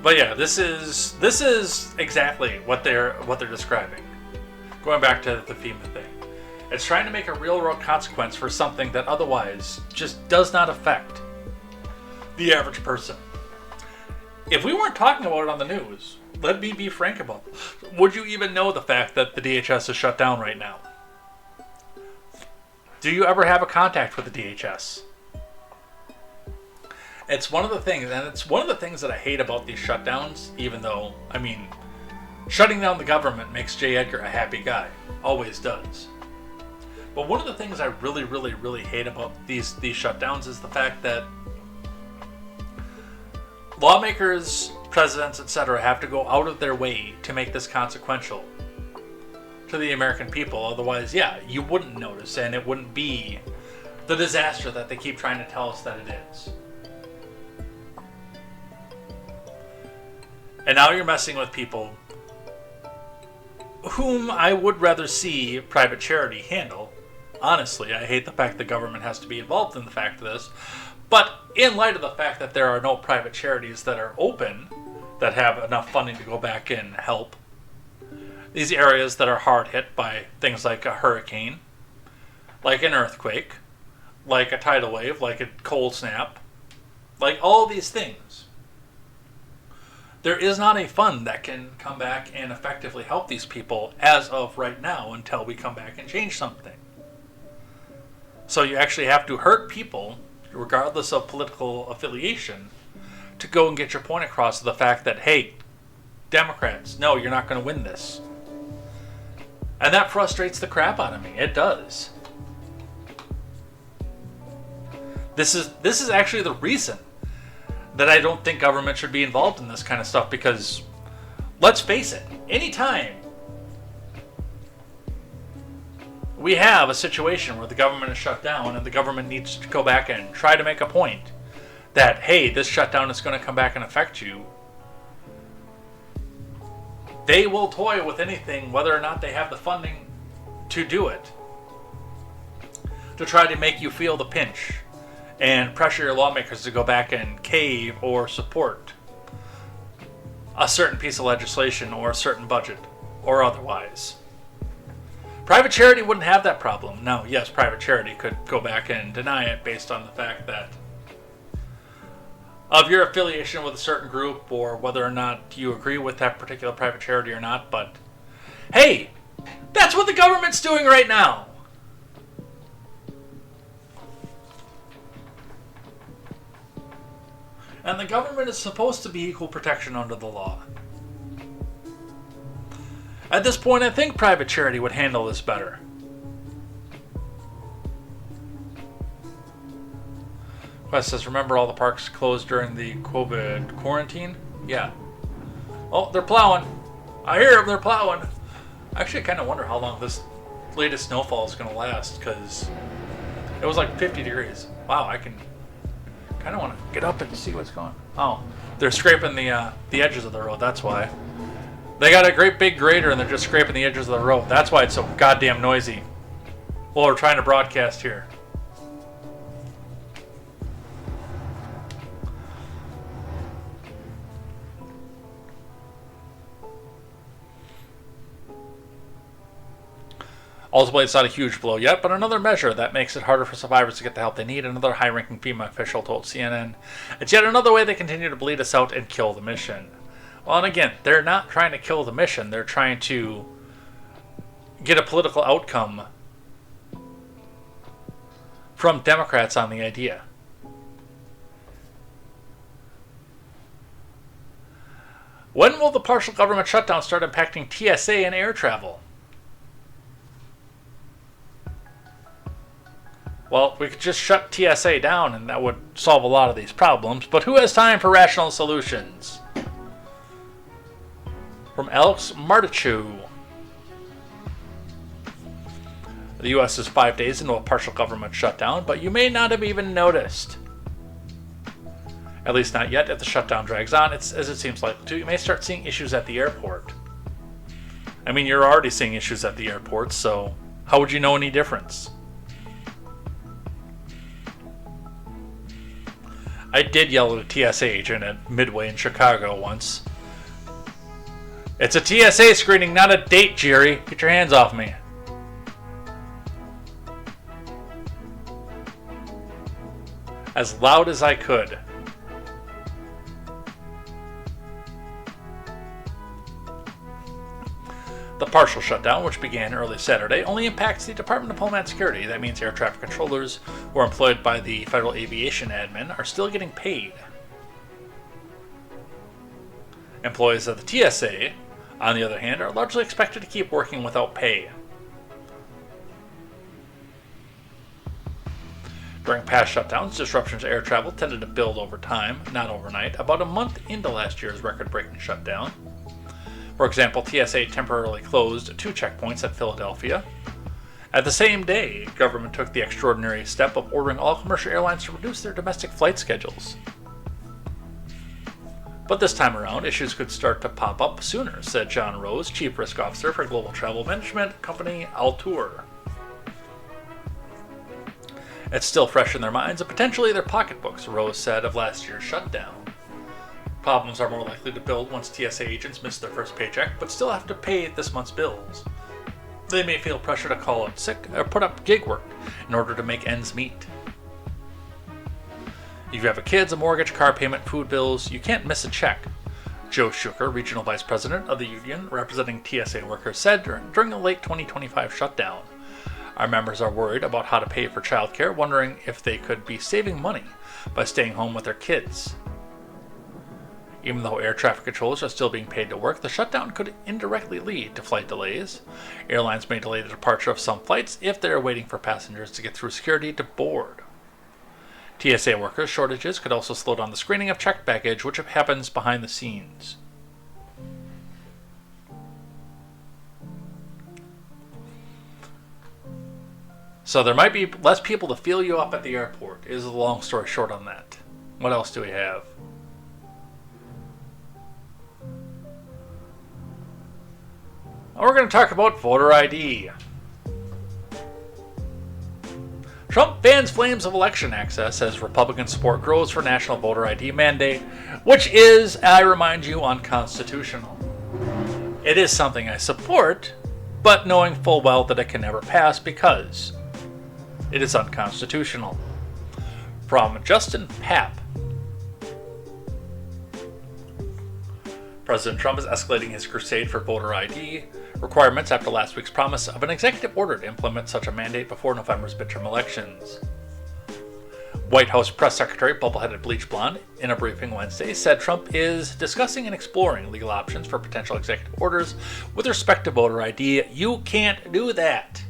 But yeah, this is exactly what they're describing. Going back to the FEMA thing. It's trying to make a real world consequence for something that otherwise just does not affect the average person. If we weren't talking about it on the news, let me be frank about it, would you even know the fact that the DHS is shut down right now? Do you ever have a contact with the DHS? It's one of the things, and it's one of the things that I hate about these shutdowns, even though, I mean, shutting down the government makes J. Edgar a happy guy. Always does. But one of the things I really, really, really hate about these shutdowns is the fact that lawmakers, presidents, etc. have to go out of their way to make this consequential to the American people. Otherwise, yeah, you wouldn't notice, and it wouldn't be the disaster that they keep trying to tell us that it is. And now you're messing with people whom I would rather see private charity handle. Honestly, I hate the fact the government has to be involved in the fact of this. But in light of the fact that there are no private charities that are open, that have enough funding to go back and help these areas that are hard hit by things like a hurricane, like an earthquake, like a tidal wave, like a cold snap, like all these things. There is not a fund that can come back and effectively help these people as of right now until we come back and change something. So you actually have to hurt people, regardless of political affiliation, to go and get your point across to the fact that, hey, Democrats, no, you're not going to win this. And that frustrates the crap out of me. It does. This is actually the reason that I don't think government should be involved in this kind of stuff, because let's face it, anytime we have a situation where the government is shut down and the government needs to go back and try to make a point that, hey, this shutdown is going to come back and affect you, they will toy with anything, whether or not they have the funding to do it, to try to make you feel the pinch and pressure your lawmakers to go back and cave or support a certain piece of legislation or a certain budget or otherwise. Private charity wouldn't have that problem. Now, yes, private charity could go back and deny it based on the fact that of your affiliation with a certain group or whether or not you agree with that particular private charity or not, but hey, that's what the government's doing right now. And the government is supposed to be equal protection under the law. At this point, I think private charity would handle this better. Quest says, remember all the parks closed during the COVID quarantine? Yeah. Oh, they're plowing. I hear them, they're plowing. Actually, I kind of wonder how long this latest snowfall is going to last, because it was like 50 degrees. Wow, I kind of want to get up and see what's going on. Oh, they're scraping the edges of the road, that's why. They got a great big grader and they're just scraping the edges of the road. That's why it's so goddamn noisy. Well, we're trying to broadcast here. Ultimately, it's not a huge blow yet, but another measure that makes it harder for survivors to get the help they need. Another high-ranking FEMA official told CNN, it's yet another way they continue to bleed us out and kill the mission. Well, and again, they're not trying to kill the mission. They're trying to get a political outcome from Democrats on the idea. When will the partial government shutdown start impacting TSA and air travel? Well, we could just shut TSA down and that would solve a lot of these problems, but who has time for rational solutions? From Alex Martichu. The U.S. is 5 days into a partial government shutdown, but you may not have even noticed. At least not yet. If the shutdown drags on, as it seems likely to, you may start seeing issues at the airport. I mean, you're already seeing issues at the airport, so how would you know any difference? I did yell at a TSA agent at Midway in Chicago once. It's a TSA screening, not a date, Jerry. Get your hands off me. As loud as I could. The partial shutdown, which began early Saturday, only impacts the Department of Homeland Security. That means air traffic controllers who are employed by the Federal Aviation Admin are still getting paid. Employees of the TSA, on the other hand, are largely expected to keep working without pay. During past shutdowns, disruptions to air travel tended to build over time, not overnight, about a month into last year's record-breaking shutdown. For example, TSA temporarily closed 2 checkpoints at Philadelphia. At the same day, government took the extraordinary step of ordering all commercial airlines to reduce their domestic flight schedules. But this time around, issues could start to pop up sooner, said John Rose, Chief Risk Officer for global travel management company Altour. It's still fresh in their minds and potentially their pocketbooks, Rose said of last year's shutdown. Problems are more likely to build once TSA agents miss their first paycheck, but still have to pay this month's bills. They may feel pressure to call out sick or put up gig work in order to make ends meet. If you have a kid, a mortgage, car payment, food bills, you can't miss a check. Joe Schuker, Regional Vice President of the union representing TSA workers, said during the late 2025 shutdown, "Our members are worried about how to pay for childcare, wondering if they could be saving money by staying home with their kids." Even though air traffic controllers are still being paid to work, the shutdown could indirectly lead to flight delays. Airlines may delay the departure of some flights if they are waiting for passengers to get through security to board. TSA workers' shortages could also slow down the screening of checked baggage, which happens behind the scenes. So there might be less people to fill you up at the airport, is the long story short on that. What else do we have? We're going to talk about voter ID. Trump fans flames of election access as Republican support grows for national voter ID mandate, which is, I remind you, unconstitutional. It is something I support, but knowing full well that it can never pass because it is unconstitutional. From Justin Papp. President Trump is escalating his crusade for voter ID requirements after last week's promise of an executive order to implement such a mandate before November's midterm elections. White House Press Secretary Bubbleheaded Bleach Blonde, in a briefing Wednesday, said Trump is discussing and exploring legal options for potential executive orders with respect to voter ID. You can't do that.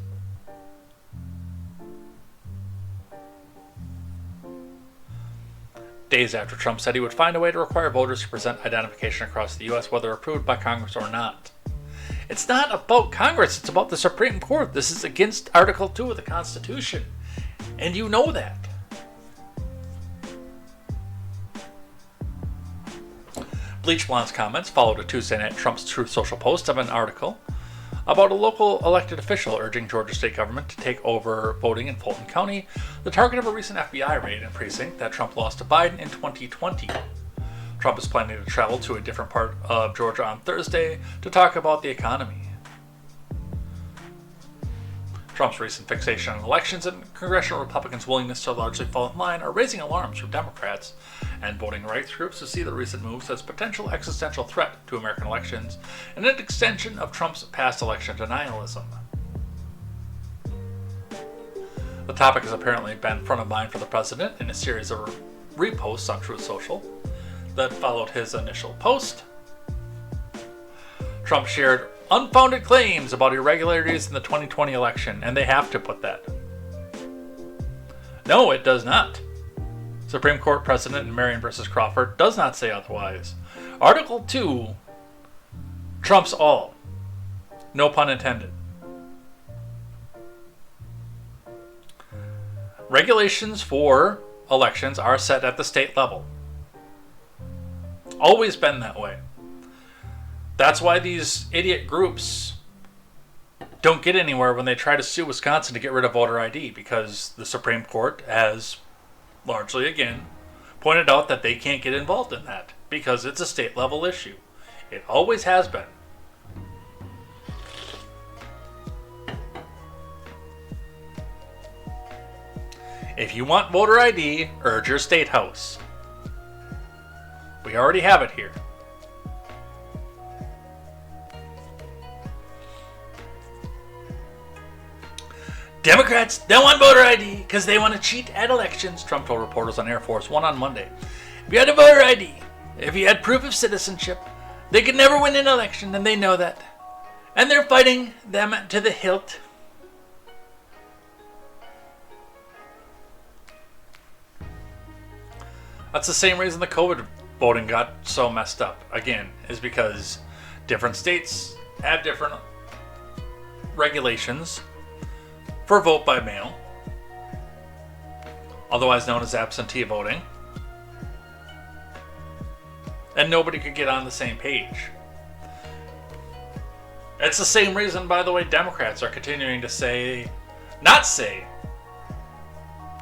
Days after Trump said he would find a way to require voters to present identification across the U.S., whether approved by Congress or not. It's not about Congress, it's about the Supreme Court. This is against Article 2 of the Constitution, and you know that. Bleach Blonde's comments followed a Tuesday night Trump's Truth Social post of an article about a local elected official urging Georgia state government to take over voting in Fulton County, the target of a recent FBI raid in a precinct that Trump lost to Biden in 2020. Trump is planning to travel to a different part of Georgia on Thursday to talk about the economy. Trump's recent fixation on elections and congressional Republicans' willingness to largely fall in line are raising alarms from Democrats and voting rights groups who see the recent moves as potential existential threat to American elections and an extension of Trump's past election denialism. The topic has apparently been front of mind for the president in a series of reposts on Truth Social that followed his initial post. Trump shared unfounded claims about irregularities in the 2020 election, and they have to put that. No, it does not. Supreme Court precedent in Marion v. Crawford does not say otherwise. Article 2 trumps all. No pun intended. Regulations for elections are set at the state level. Always been that way. That's why these idiot groups don't get anywhere when they try to sue Wisconsin to get rid of voter ID, because the Supreme Court has largely, again, pointed out that they can't get involved in that because it's a state level issue. It always has been. If you want voter ID, urge your state house. We already have it here. Democrats don't want voter ID because they want to cheat at elections, Trump told reporters on Air Force One on Monday. If you had a voter ID, if you had proof of citizenship, they could never win an election, and they know that. And they're fighting them to the hilt. That's the same reason the COVID voting got so messed up, again, is because different states have different regulations for vote by mail, otherwise known as absentee voting, and nobody could get on the same page. It's the same reason, by the way, Democrats are continuing to not say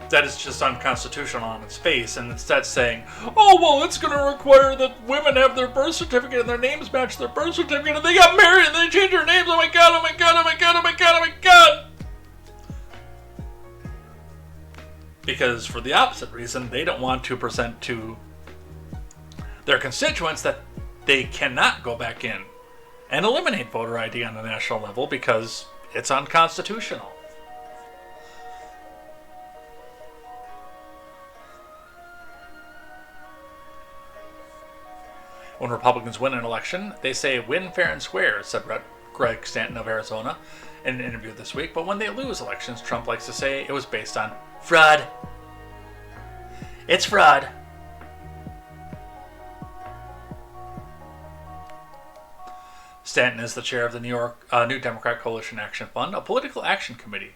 that it's just unconstitutional on its face, and instead saying, oh, well, it's going to require that women have their birth certificate and their names match their birth certificate, and they got married and they changed their names. Oh my god, oh my god, oh my god, oh my god, oh my god. Because for the opposite reason, they don't want to present to their constituents that they cannot go back in and eliminate voter ID on a national level because it's unconstitutional. When Republicans win an election, they say win fair and square, said Greg Stanton of Arizona in an interview this week. But when they lose elections, Trump likes to say it was based on fraud. It's fraud. Stanton is the chair of the New Democrat Coalition Action Fund, a political action committee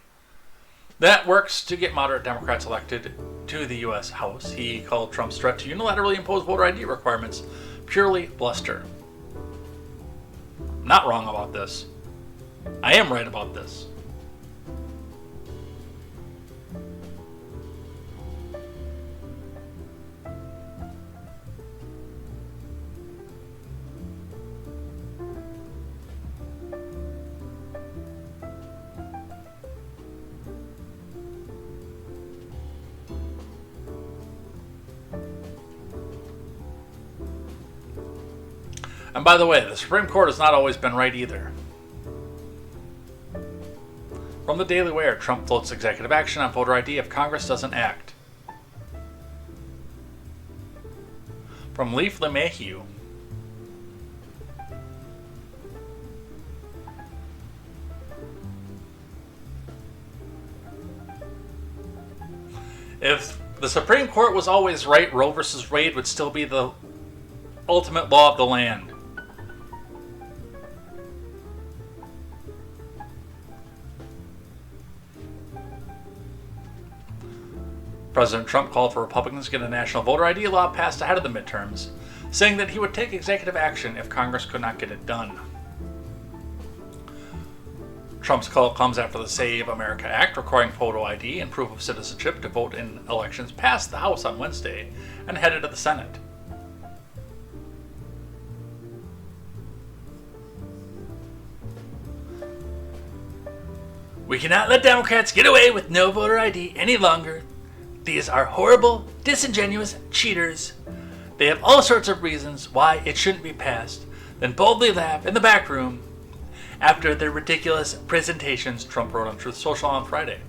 that works to get moderate Democrats elected to the U.S. House. He called Trump's threat to unilaterally impose voter ID requirements purely bluster. I'm not wrong about this. I am right about this. And by the way, the Supreme Court has not always been right either. From the Daily Wire, Trump floats executive action on voter ID if Congress doesn't act. From Leaf LeMahieu, if the Supreme Court was always right, Roe versus Wade would still be the ultimate law of the land. President Trump called for Republicans to get a national voter ID law passed ahead of the midterms, saying that he would take executive action if Congress could not get it done. Trump's call comes after the Save America Act, requiring photo ID and proof of citizenship to vote in elections, passed the House on Wednesday and headed to the Senate. We cannot let Democrats get away with no voter ID any longer. These are horrible, disingenuous cheaters. They have all sorts of reasons why it shouldn't be passed, then boldly laugh in the back room after their ridiculous presentations, Trump wrote on Truth Social on Friday.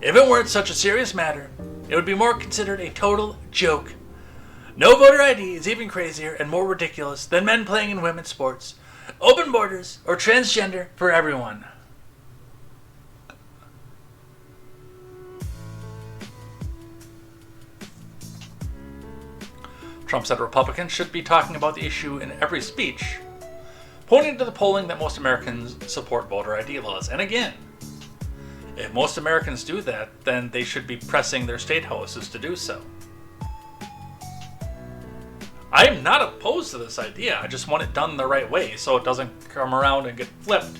If it weren't such a serious matter, it would be more considered a total joke. No voter ID is even crazier and more ridiculous than men playing in women's sports, open borders, or transgender for everyone. Trump said Republicans should be talking about the issue in every speech, pointing to the polling that most Americans support voter ID laws. And again, If most Americans do that, then they should be pressing their state houses to do so. I am not opposed to this idea. I just want it done the right way so it doesn't come around and get flipped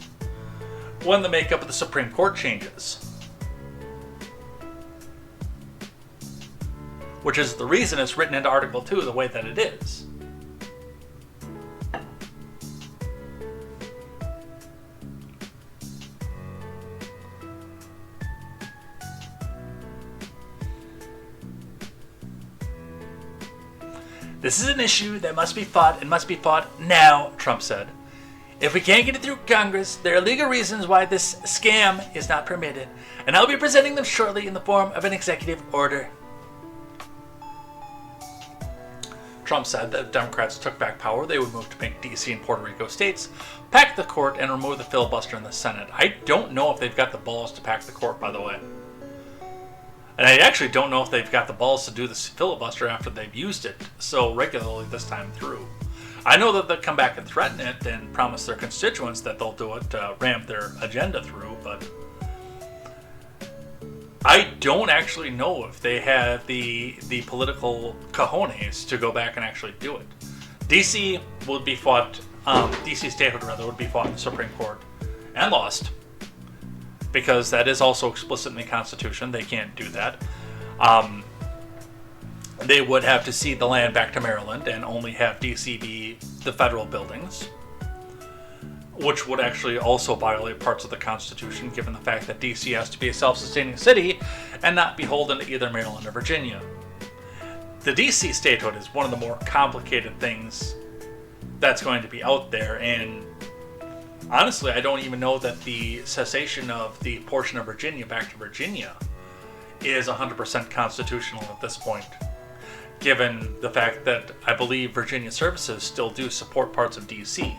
when the makeup of the Supreme Court changes. Which is the reason it's written into Article 2 the way that it is. This is an issue that must be fought and must be fought now, Trump said. If we can't get it through Congress, there are legal reasons why this scam is not permitted, and I'll be presenting them shortly in the form of an executive order. Trump said that if Democrats took back power, they would move to make D.C. and Puerto Rico states, pack the court, and remove the filibuster in the Senate. I don't know if they've got the balls to pack the court, by the way. And I actually don't know if they've got the balls to do this filibuster after they've used it so regularly this time through. I know that they'll come back and threaten it and promise their constituents that they'll do it to ramp their agenda through, but I don't actually know if they have the political cojones to go back and actually do it. DC would be fought, DC statehood rather, would be fought in the Supreme Court and lost, because that is also explicit in the Constitution. They can't do that. They would have to cede the land back to Maryland and only have DC be the federal buildings, which would actually also violate parts of the Constitution, given the fact that DC has to be a self-sustaining city and not beholden to either Maryland or Virginia. The DC statehood is one of the more complicated things that's going to be out there, and honestly, I don't even know that the cessation of the portion of Virginia back to Virginia is 100% constitutional at this point, given the fact that I believe Virginia services still do support parts of DC.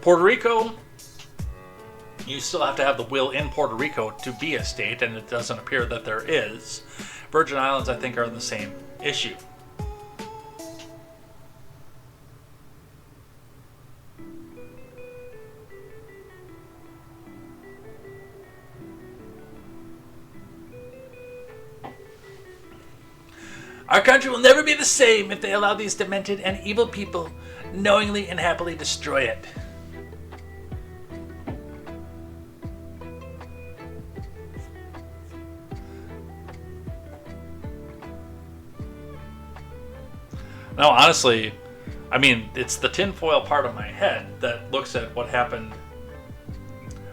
Puerto Rico, you still have to have the will in Puerto Rico to be a state, and it doesn't appear that there is. Virgin Islands, I think, are the same issue. Our country will never be the same if they allow these demented and evil people knowingly and happily destroy it. No, honestly, I mean, it's the tinfoil part of my head that looks at what happened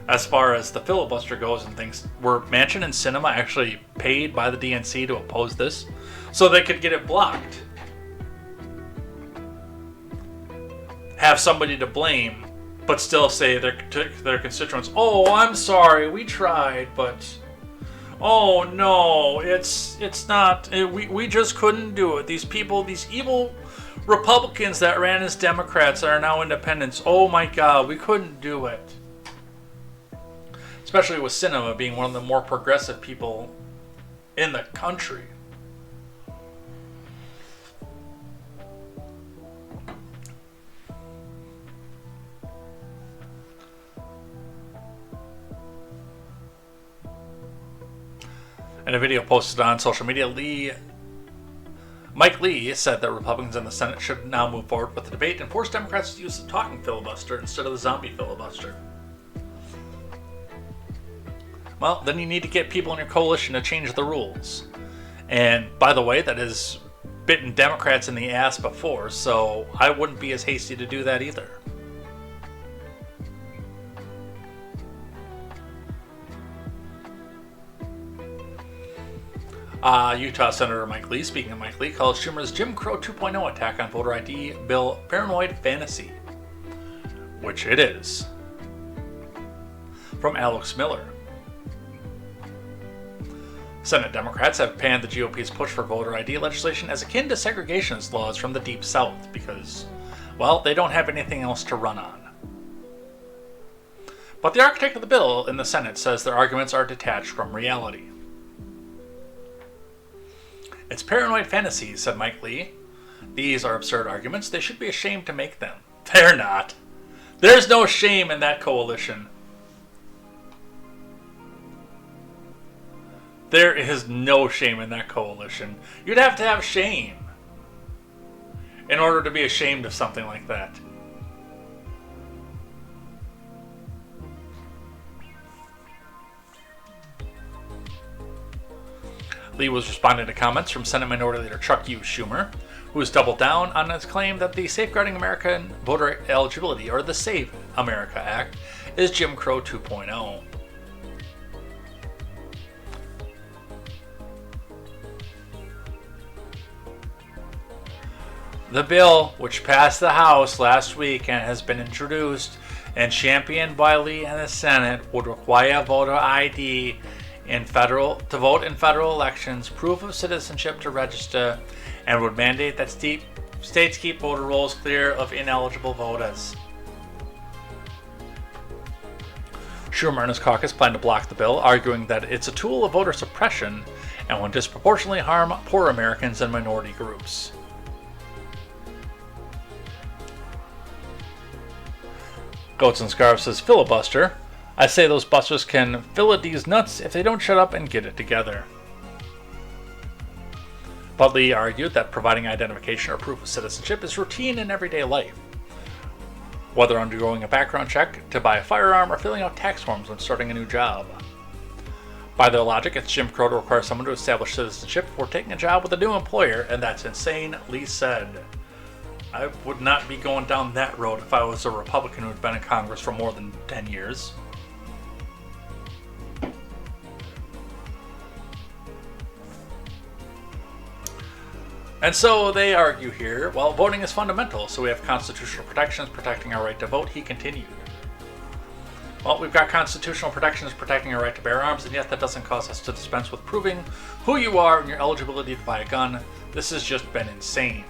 as far as the filibuster goes and things. Were Manchin and Sinema actually paid by the DNC to oppose this so they could get it blocked? Have somebody to blame, but still say their constituents, "Oh, I'm sorry, we tried, but oh no, it's not. We just couldn't do it. These people, these evil Republicans that ran as Democrats are now independents. Oh my God, we couldn't do it." Especially with Sinema being one of the more progressive people in the country. In a video posted on social media, Mike Lee said that Republicans in the Senate should now move forward with the debate and force Democrats to use the talking filibuster instead of the zombie filibuster. Well, then you need to get people in your coalition to change the rules. And by the way, that has bitten Democrats in the ass before, so I wouldn't be as hasty to do that either. Utah Senator Mike Lee, speaking of Mike Lee, calls Schumer's Jim Crow 2.0 attack on voter ID bill paranoid fantasy, which it is. From Alex Miller. Senate Democrats have panned the GOP's push for voter ID legislation as akin to segregationist laws from the Deep South because, well, they don't have anything else to run on. But the architect of the bill in the Senate says their arguments are detached from reality. It's paranoid fantasy, said Mike Lee. These are absurd arguments. They should be ashamed to make them. They're not. There's no shame in that coalition. There is no shame in that coalition. You'd have to have shame in order to be ashamed of something like that. Lee was responding to comments from Senate Minority Leader Chuck Schumer, who has doubled down on his claim that the Safeguarding American Voter Eligibility, or the SAVE America Act, is Jim Crow 2.0. The bill, which passed the House last week and has been introduced and championed by Lee in the Senate, would require voter ID to vote in federal elections, proof of citizenship to register, and would mandate that states keep voter rolls clear of ineligible voters. Schumer and his caucus plan to block the bill, arguing that it's a tool of voter suppression and will disproportionately harm poor Americans and minority groups. Goats and Scarves says, filibuster. I say those busters can fill these nuts if they don't shut up and get it together. But Lee argued that providing identification or proof of citizenship is routine in everyday life. Whether undergoing a background check to buy a firearm or filling out tax forms when starting a new job. By their logic, it's Jim Crow to require someone to establish citizenship before taking a job with a new employer, and that's insane, Lee said. I would not be going down that road if I was a Republican who had been in Congress for more than 10 years. And so they argue here, well, voting is fundamental, so we have constitutional protections protecting our right to vote, he continued. Well, we've got constitutional protections protecting our right to bear arms, and yet that doesn't cause us to dispense with proving who you are and your eligibility to buy a gun. This has just been insane.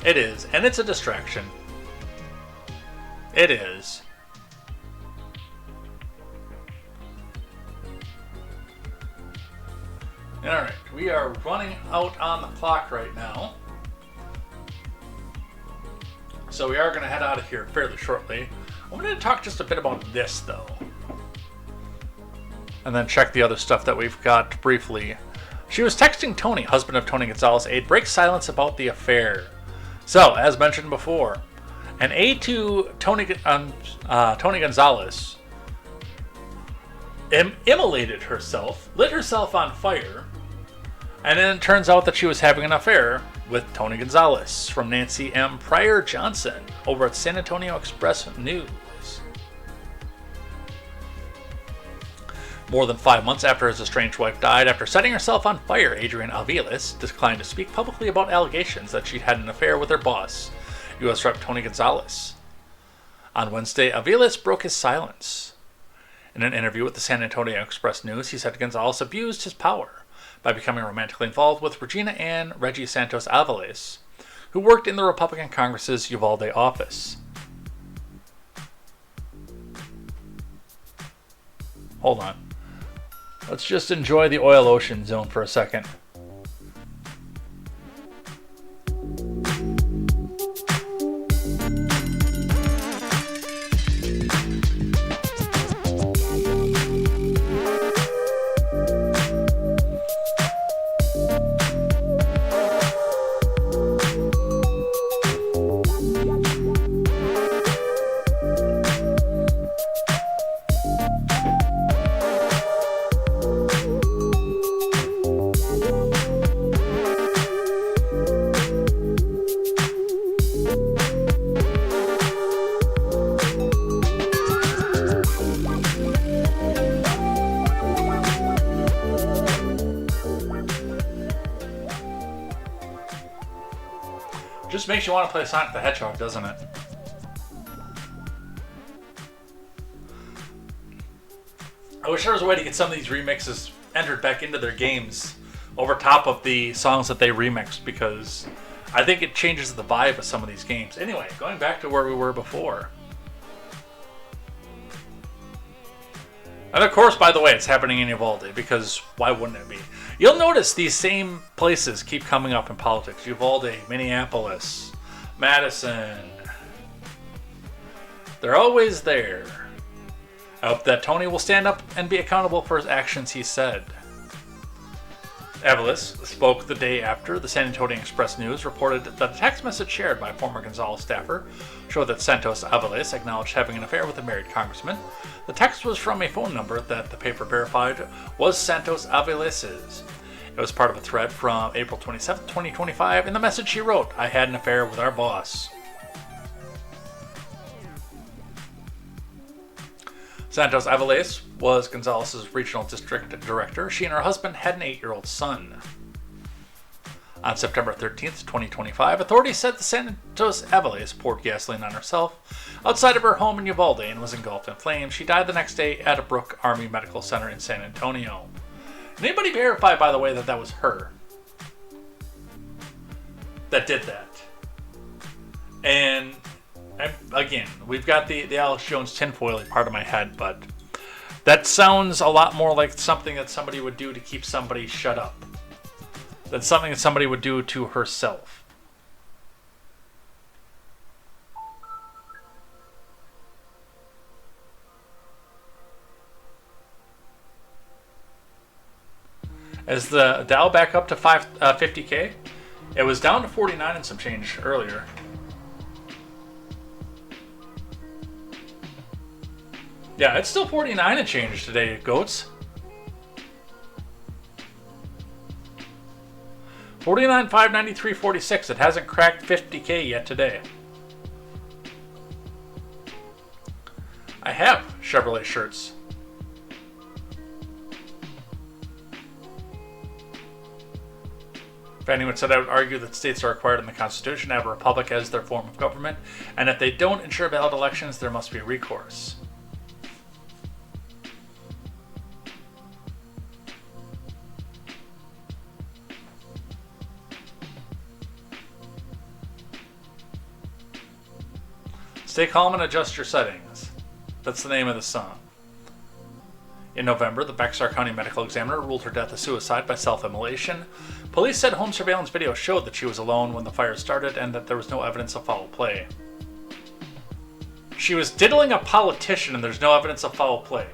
It is, and it's a distraction. It is. Alright, we are running out on the clock right now. So we are going to head out of here fairly shortly. I'm going to talk just a bit about this, though. And then check the other stuff that we've got briefly. She was texting Tony, husband of Tony Gonzalez' aide, breaks silence about the affair. So, as mentioned before, an aide to Tony Gonzalez immolated herself, lit herself on fire, and then it turns out that she was having an affair with Tony Gonzalez from Nancy M. Pryor Johnson over at San Antonio Express News. More than 5 months after his estranged wife died after setting herself on fire, Adrienne Aviles declined to speak publicly about allegations that she'd had an affair with her boss, U.S. Rep. Tony Gonzalez. On Wednesday, Aviles broke his silence. In an interview with the San Antonio Express News, he said Gonzalez abused his power by becoming romantically involved with Regina Ann Reggie Santos Aviles, who worked in the Republican Congress's Uvalde office. Hold on. Let's just enjoy the oil ocean zone for a second. Just makes you want to play Sonic the Hedgehog, doesn't it? I wish there was a way to get some of these remixes entered back into their games over top of the songs that they remixed, because I think it changes the vibe of some of these games. Anyway, going back to where we were before. And of course, by the way, it's happening in Uvalde, because why wouldn't it be? You'll notice these same places keep coming up in politics. Uvalde, Minneapolis, Madison. They're always there. I hope that Tony will stand up and be accountable for his actions, he said. Aviles spoke the day after the San Antonio Express-News reported that a text message shared by a former Gonzales staffer showed that Santos Aviles acknowledged having an affair with a married congressman. The text was from a phone number that the paper verified was Santos Aviles's. It was part of a thread from April 27, 2025. In the message she wrote, "I had an affair with our boss." Santos Aviles was Gonzales' regional district director. She and her husband had an 8-year-old son. On September 13th, 2025, authorities said that Santos Aviles poured gasoline on herself outside of her home in Uvalde and was engulfed in flames. She died the next day at a Brooke Army Medical Center in San Antonio. Anybody verify, by the way, that that was her that did that? And again, we've got the Alex Jones tinfoily part of my head, but that sounds a lot more like something that somebody would do to keep somebody shut up than something that somebody would do to herself. Is the Dow back up to 50K? It was down to 49 and some change earlier. Yeah, it's still 49 and change today, goats. 49, 593, 46. It hasn't cracked 50K yet today. I have Chevrolet shirts. If anyone said, I would argue that states are required in the Constitution to have a republic as their form of government, and if they don't ensure valid elections, there must be recourse. Stay calm and adjust your settings. That's the name of the song. In November, the Bexar County medical examiner ruled her death a suicide by self-immolation. Police said home surveillance video showed that she was alone when the fire started and that there was no evidence of foul play. She was diddling a politician and there's no evidence of foul play.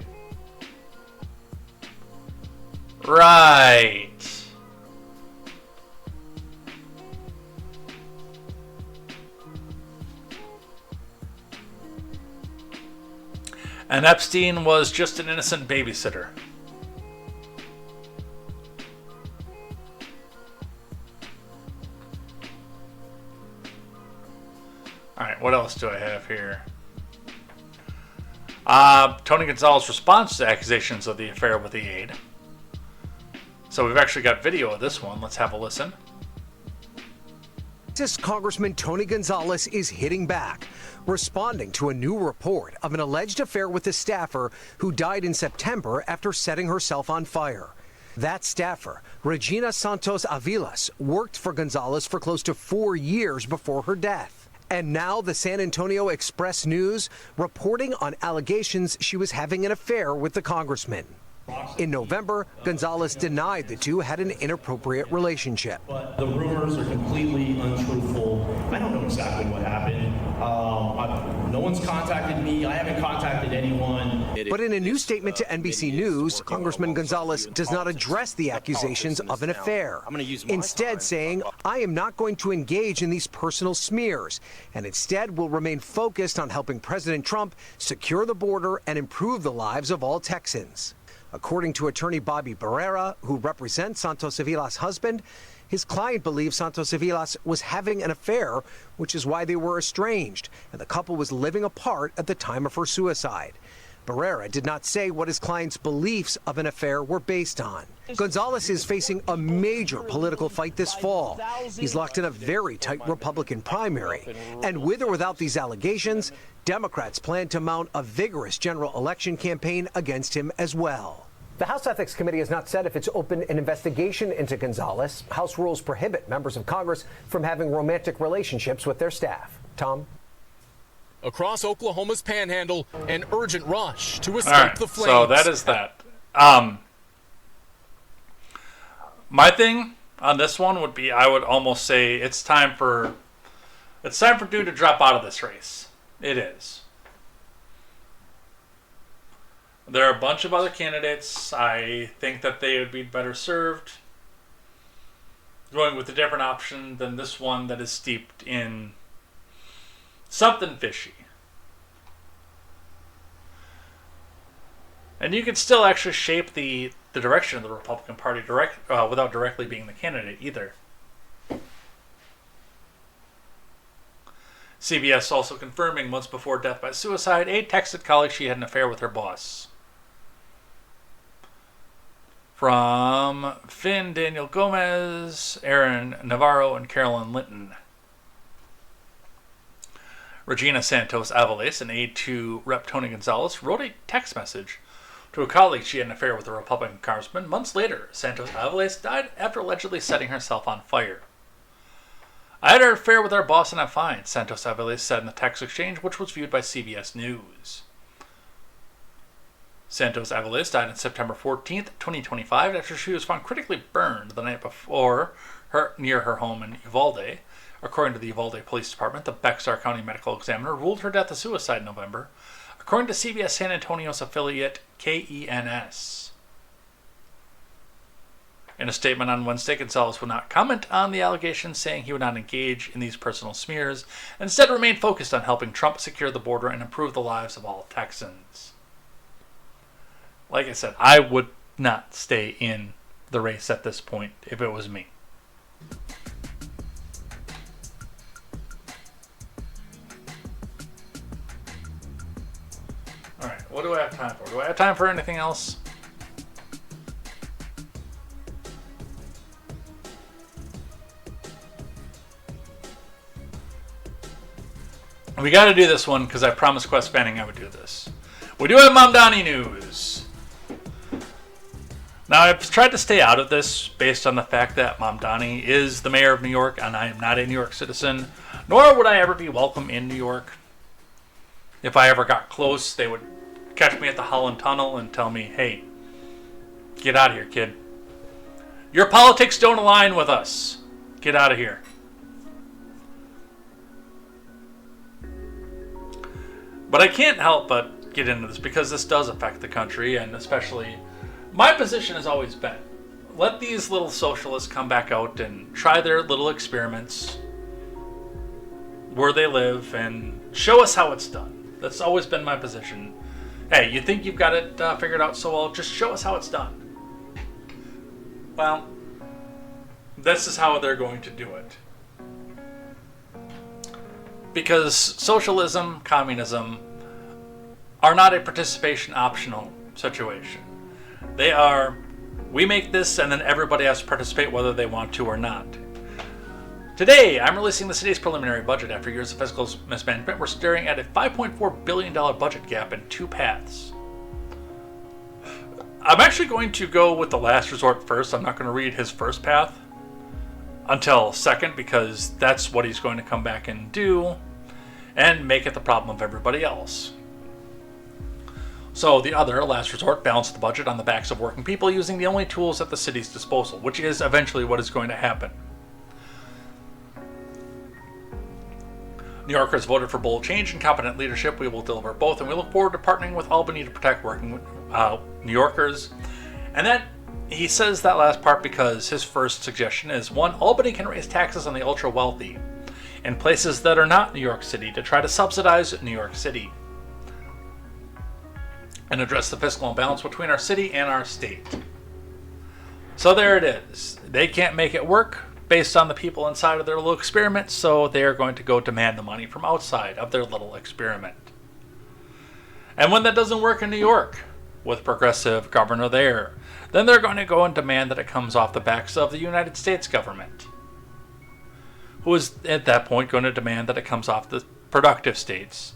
Right. And Epstein was just an innocent babysitter. Alright, what else do I have here? Tony Gonzales' response to accusations of the affair with the aide. So we've actually got video of this one. Let's have a listen. Texas Congressman Tony Gonzales is hitting back, responding to a new report of an alleged affair with a staffer who died in September after setting herself on fire. That staffer, Regina Santos Aviles, worked for Gonzales for close to 4 years before her death. And now the San Antonio Express-News reporting on allegations she was having an affair with the congressman. In November, Gonzales denied the two had an inappropriate relationship. But the rumors are completely untruthful. I don't know exactly what happened. No one's contacted me. I haven't contacted anyone. But in a new statement to NBC News, Congressman Gonzales does not address the accusations of an affair. Instead saying, I am not going to engage in these personal smears, and instead will remain focused on helping President Trump secure the border and improve the lives of all Texans. According to attorney Bobby Barrera, who represents Santos Aviles' husband, his client believes Santos Aviles was having an affair, which is why they were estranged, and the couple was living apart at the time of her suicide. Barrera did not say what his client's beliefs of an affair were based on. Gonzales is facing a major political fight this fall. He's locked in a very tight Republican primary. And with or without these allegations, Democrats plan to mount a vigorous general election campaign against him as well. The House Ethics Committee has not said if it's opened an investigation into Gonzales. House rules prohibit members of Congress from having romantic relationships with their staff. Tom? Across Oklahoma's panhandle, an urgent rush to escape the flames. So that is that. My thing on this one would be, I would almost say it's time for dude to drop out of this race. It is. There are a bunch of other candidates. I think that they would be better served going with a different option than this one that is steeped in something fishy. And you can still actually shape the direction of the Republican Party without directly being the candidate either. CBS also confirming months before death by suicide, a texted colleague she had an affair with her boss. From Finn Daniel Gomez, Aaron Navarro, and Carolyn Linton. Regina Santos Avalos, an aide to Rep. Tony Gonzalez, wrote a text message to a colleague she had an affair with a Republican congressman. Months later, Santos Avalos died after allegedly setting herself on fire. I had an affair with our boss and I'm fine, Santos Avalos said in the text exchange, which was viewed by CBS News. Santos Avalos died on September 14th, 2025, after she was found critically burned the night before near her home in Uvalde. According to the Uvalde Police Department, the Bexar County Medical Examiner ruled her death a suicide in November, according to CBS San Antonio's affiliate KENS. In a statement on Wednesday, Gonzalez would not comment on the allegations, saying he would not engage in these personal smears, and instead remain focused on helping Trump secure the border and improve the lives of all Texans. Like I said, I would not stay in the race at this point if it was me. Alright, what do I have time for? Do I have time for anything else? We got to do this one because I promised Quest Fanning I would do this. We do have Mamdani news. Now, I've tried to stay out of this based on the fact that Mamdani is the mayor of New York and I am not a New York citizen, nor would I ever be welcome in New York. If I ever got close, they would catch me at the Holland Tunnel and tell me, hey, get out of here, kid. Your politics don't align with us. Get out of here. But I can't help but get into this because this does affect the country, and especially my position has always been, let these little socialists come back out and try their little experiments where they live and show us how it's done. That's always been my position. Hey, you think you've got it figured out so well, just show us how it's done. Well, this is how they're going to do it. Because socialism, communism are not a participation optional situation. They are, we make this and then everybody has to participate whether they want to or not. Today, I'm releasing the city's preliminary budget. After years of fiscal mismanagement, we're staring at a $5.4 billion budget gap in two paths. I'm actually going to go with the last resort first. I'm not going to read his first path until second, because that's what he's going to come back and do and make it the problem of everybody else. So the other, last resort, balanced the budget on the backs of working people using the only tools at the city's disposal, which is eventually what is going to happen. New Yorkers voted for bold change and competent leadership. We will deliver both, and we look forward to partnering with Albany to protect working New Yorkers. And then he says that last part because his first suggestion is, one, Albany can raise taxes on the ultra-wealthy in places that are not New York City to try to subsidize New York City and address the fiscal imbalance between our city and our state. So there it is. They can't make it work based on the people inside of their little experiment, so they're going to go demand the money from outside of their little experiment. And when that doesn't work in New York, with progressive governor there, then they're going to go and demand that it comes off the backs of the United States government, who is at that point going to demand that it comes off the productive states.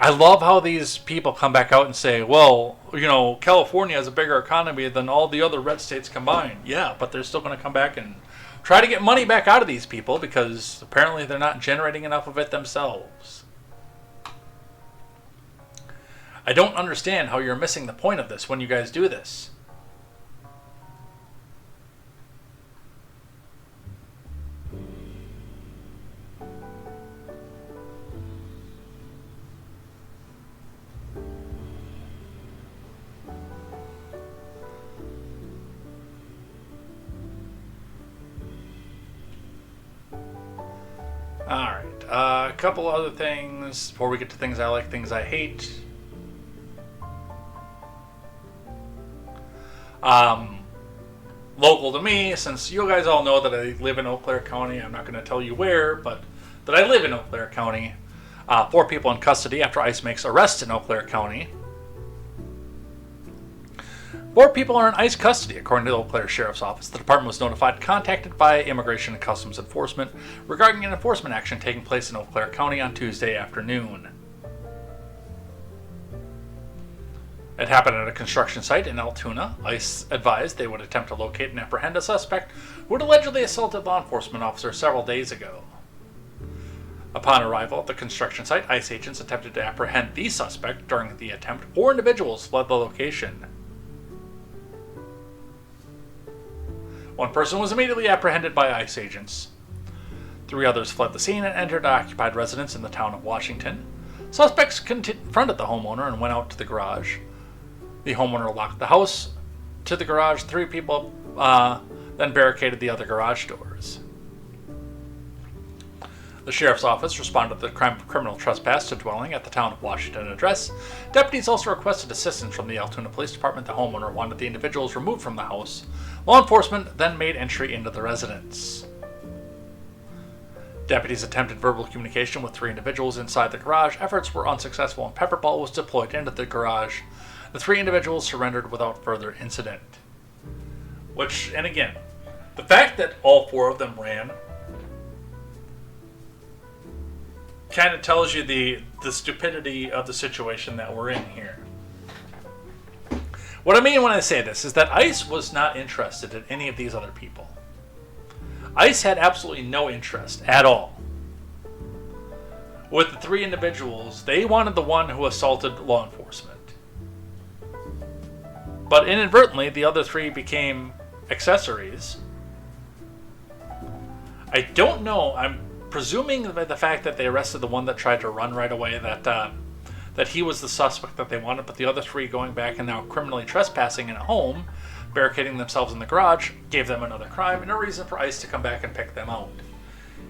I love how these people come back out and say, well, you know, California has a bigger economy than all the other red states combined. Yeah, but they're still going to come back and try to get money back out of these people because apparently they're not generating enough of it themselves. I don't understand how you're missing the point of this when you guys do this. Alright, a couple other things before we get to things I like, things I hate. Local to me, since you guys all know that I live in Eau Claire County, I'm not going to tell you where, but that I live in Eau Claire County. 4 people in custody after ICE makes arrests in Eau Claire County. 4 people are in ICE custody, according to the Eau Claire Sheriff's Office. The department was notified and contacted by Immigration and Customs Enforcement regarding an enforcement action taking place in Eau Claire County on Tuesday afternoon. It happened at a construction site in Altoona. ICE advised they would attempt to locate and apprehend a suspect who had allegedly assaulted law enforcement officers several days ago. Upon arrival at the construction site, ICE agents attempted to apprehend the suspect. During the attempt, 4 individuals fled the location. 1 person was immediately apprehended by ICE agents. 3 others fled the scene and entered an occupied residence in the town of Washington. Suspects confronted the homeowner and went out to the garage. The homeowner locked the house to the garage. 3 people then barricaded the other garage doors. The sheriff's office responded to the crime of criminal trespass to dwelling at the town of Washington address. Deputies also requested assistance from the Altoona Police Department. The homeowner wanted the individuals removed from the house. Law enforcement then made entry into the residence. Deputies attempted verbal communication with 3 individuals inside the garage. Efforts were unsuccessful and pepper ball was deployed into the garage. The 3 individuals surrendered without further incident. Which, and again, the fact that all 4 of them ran kind of tells you the stupidity of the situation that we're in here. What I mean when I say this is that ICE was not interested in any of these other people. ICE had absolutely no interest at all. With the 3 individuals, they wanted the one who assaulted law enforcement. But inadvertently, the other 3 became accessories. I don't know, I'm presuming by the fact that they arrested the one that tried to run right away that he was the suspect that they wanted, but the other 3 going back and now criminally trespassing in a home, barricading themselves in the garage, gave them another crime and a reason for ICE to come back and pick them out.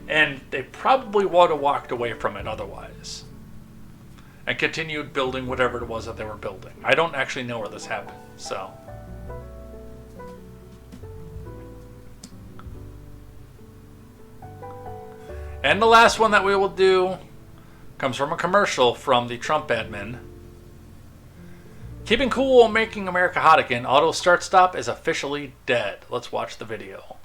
And they probably would have walked away from it otherwise and continued building whatever it was that they were building. I don't actually know where this happened, so. And the last one that we will do comes from a commercial from the Trump admin. Keeping cool while making America hot again, auto start stop is officially dead. Let's watch the video.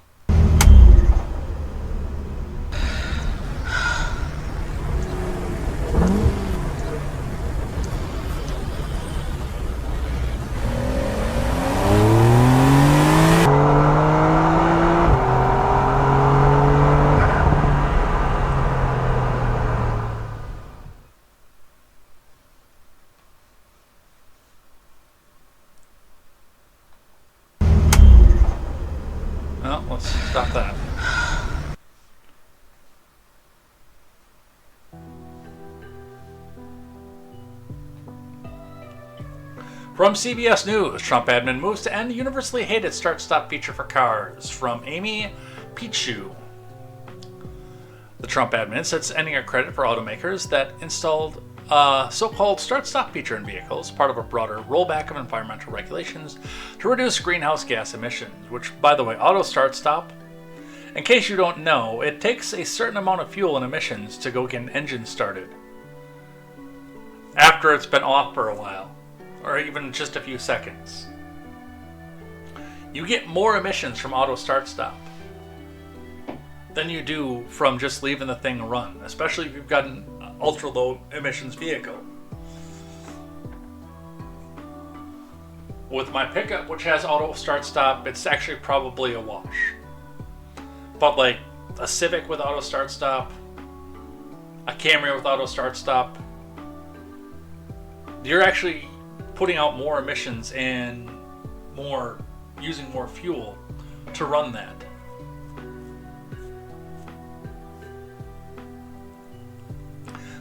Well, let's stop that. From CBS News, Trump admin moves to end universally hated start-stop feature for cars. From Amy Pichu. The Trump admin sets ending a credit for automakers that installed a so-called start-stop feature in vehicles, part of a broader rollback of environmental regulations to reduce greenhouse gas emissions, which, by the way, auto start-stop, in case you don't know, it takes a certain amount of fuel and emissions to go get an engine started after it's been off for a while, or even just a few seconds. You get more emissions from auto start-stop than you do from just leaving the thing run, especially if you've got an ultra-low emissions vehicle. With my pickup, which has auto start-stop, it's actually probably a wash. But like a Civic with auto start-stop, a Camry with auto start-stop, you're actually putting out more emissions and using more fuel to run that.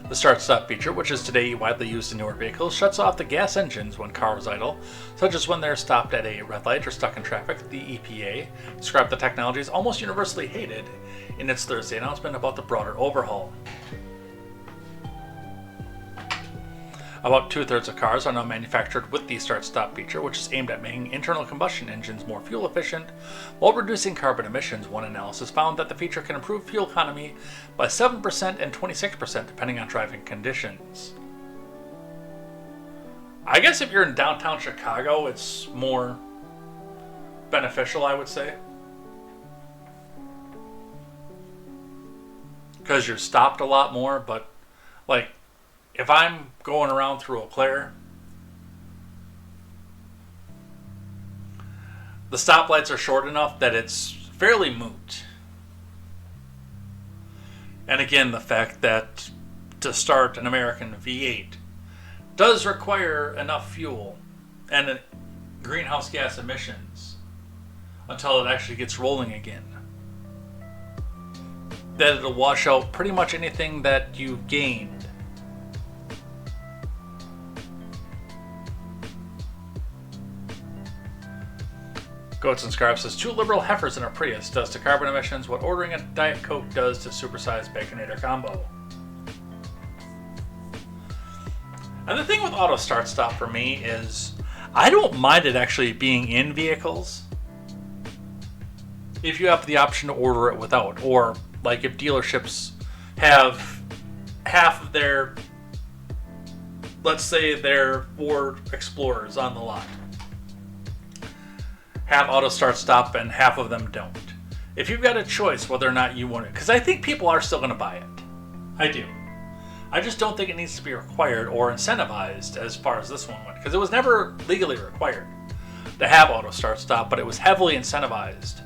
The The start-stop feature, which is today widely used in newer vehicles, shuts off the gas engines when cars idle, such as when they're stopped at a red light or stuck in traffic. The EPA described the technology as almost universally hated in its Thursday announcement about the broader overhaul. About 2/3 of cars are now manufactured with the start-stop feature, which is aimed at making internal combustion engines more fuel efficient while reducing carbon emissions. One analysis found that the feature can improve fuel economy by 7% and 26% depending on driving conditions. I guess if you're in downtown Chicago, it's more beneficial, I would say. Because you're stopped a lot more, but like, if I'm going around through Eau Claire, the stoplights are short enough that it's fairly moot. And again, the fact that to start an American V8 does require enough fuel and greenhouse gas emissions until it actually gets rolling again, that it'll wash out pretty much anything that you've gained. Goats and Scarf says, 2 liberal heifers in a Prius does to carbon emissions what ordering a Diet Coke does to supersized Baconator combo. And the thing with auto start stop for me is, I don't mind it actually being in vehicles if you have the option to order it without, or like if dealerships have half of their, let's say their Ford Explorers on the lot, have auto start stop and half of them don't. If you've got a choice whether or not you want it, because I think people are still going to buy it. I do. I just don't think it needs to be required or incentivized as far as this one went, because it was never legally required to have auto start stop, but it was heavily incentivized.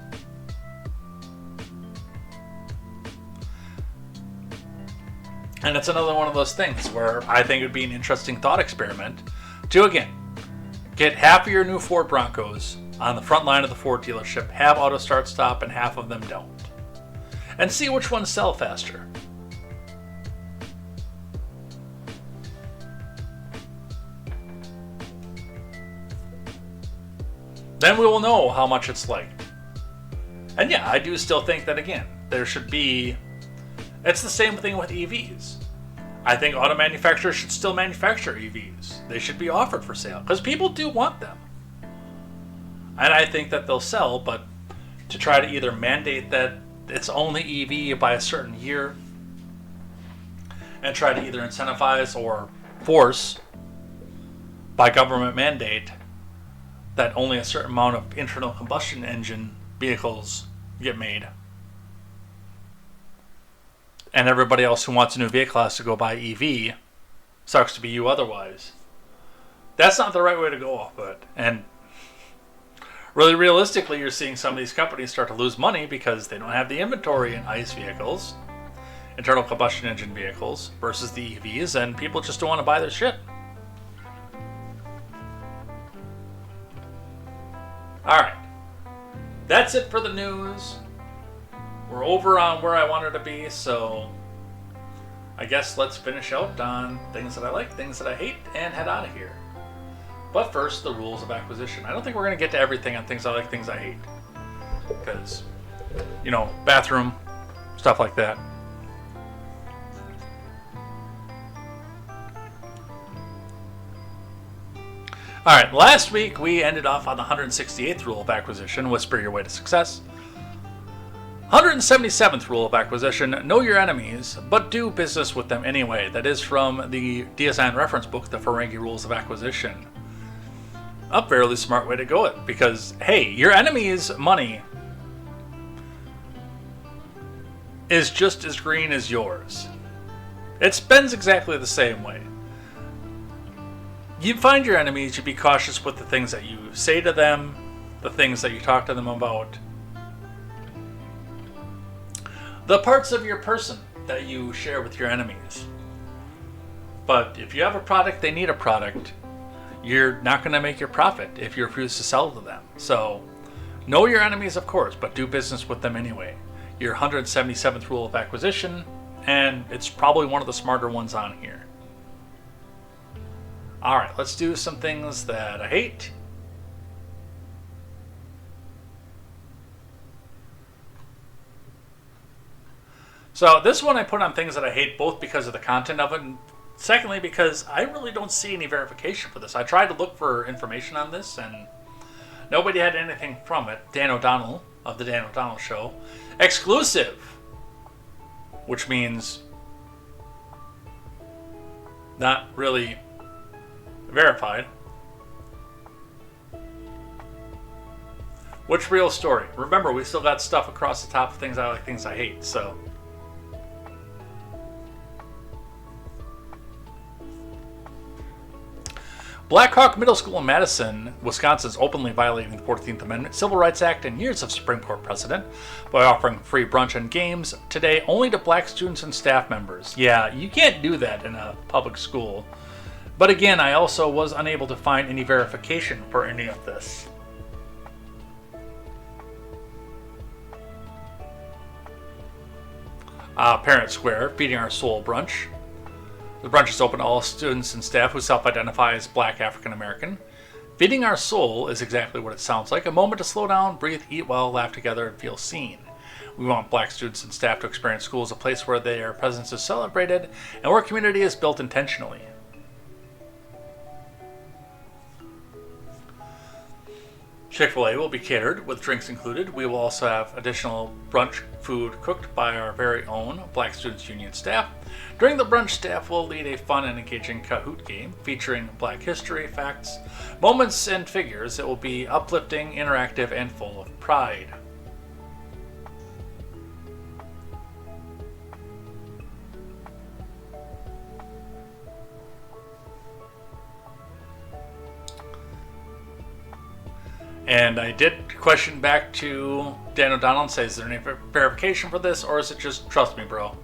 And it's another one of those things where I think it would be an interesting thought experiment to, again, get half of your new Ford Broncos on the front line of the Ford dealership, have auto start stop, and half of them don't. And see which ones sell faster. Then we will know how much it's liked. And yeah, I do still think that, again, there should be... It's the same thing with EVs. I think auto manufacturers should still manufacture EVs. They should be offered for sale, because people do want them. And I think that they'll sell, but to try to either mandate that it's only EV by a certain year and try to either incentivize or force by government mandate that only a certain amount of internal combustion engine vehicles get made, and everybody else who wants a new vehicle has to go buy EV, sucks to be you otherwise. That's not the right way to go off of it. And really realistically, you're seeing some of these companies start to lose money because they don't have the inventory in ICE vehicles, internal combustion engine vehicles, versus the EVs, and people just don't want to buy their shit. Alright. That's it for the news. We're over on where I wanted to be, so I guess let's finish out on things that I like, things that I hate, and head out of here. But first, the rules of acquisition. I don't think we're going to get to everything on things I like, things I hate. Because, you know, bathroom, stuff like that. Alright, last week we ended off on the 168th rule of acquisition, whisper your way to success. 177th rule of acquisition, know your enemies, but do business with them anyway. That is from the DSN reference book, the Ferengi Rules of Acquisition. A fairly smart way to go it, because, hey, your enemy's money is just as green as yours. It spends exactly the same way. You find your enemies, you be cautious with the things that you say to them, the things that you talk to them about, the parts of your person that you share with your enemies. But if you have a product, they need a product, you're not going to make your profit if you refuse to sell to them. So, know your enemies, of course, but do business with them anyway. Your 177th rule of acquisition, and it's probably one of the smarter ones on here. Alright, let's do some things that I hate. So this one I put on things that I hate, both because of the content of it, and secondly because I really don't see any verification for this. I tried to look for information on this, and nobody had anything from it. Dan O'Donnell of the Dan O'Donnell Show. Exclusive, which means not really verified. Which real story? Remember, we still got stuff across the top of things I like, things I hate, so... Black Hawk Middle School in Madison, Wisconsin is openly violating the 14th Amendment, Civil Rights Act, and years of Supreme Court precedent by offering free brunch and games today only to black students and staff members. Yeah, you can't do that in a public school. But again, I also was unable to find any verification for any of this. Parent Square, Feeding Our Soul brunch. The brunch is open to all students and staff who self-identify as Black African American. Feeding Our Soul is exactly what it sounds like. A moment to slow down, breathe, eat well, laugh together, and feel seen. We want black students and staff to experience school as a place where their presence is celebrated and where community is built intentionally. Chick-fil-A will be catered with drinks included. We will also have additional brunch food cooked by our very own Black Students Union staff. During the brunch, staff will lead a fun and engaging Kahoot game featuring Black history, facts, moments, and figures. It will be uplifting, interactive, and full of pride. And I did question back to Dan O'Donnell and say, is there any verification for this, or is it just trust me, bro?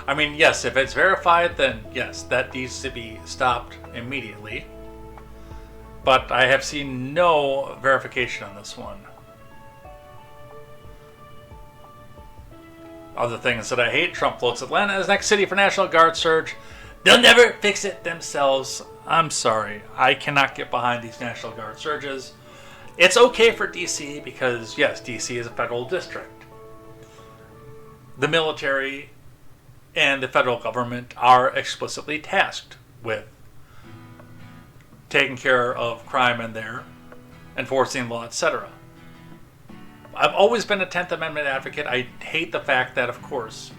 I mean, yes, if it's verified, then yes, that needs to be stopped immediately. But I have seen no verification on this one. Other things that I hate: Trump floats Atlanta as next city for National Guard surge. They'll never fix it themselves. I'm sorry, I cannot get behind these National Guard surges. It's okay for DC because, yes, DC is a federal district. The military and the federal government are explicitly tasked with taking care of crime in there, enforcing law, etc. I've always been a 10th Amendment advocate. I hate the fact that, of course,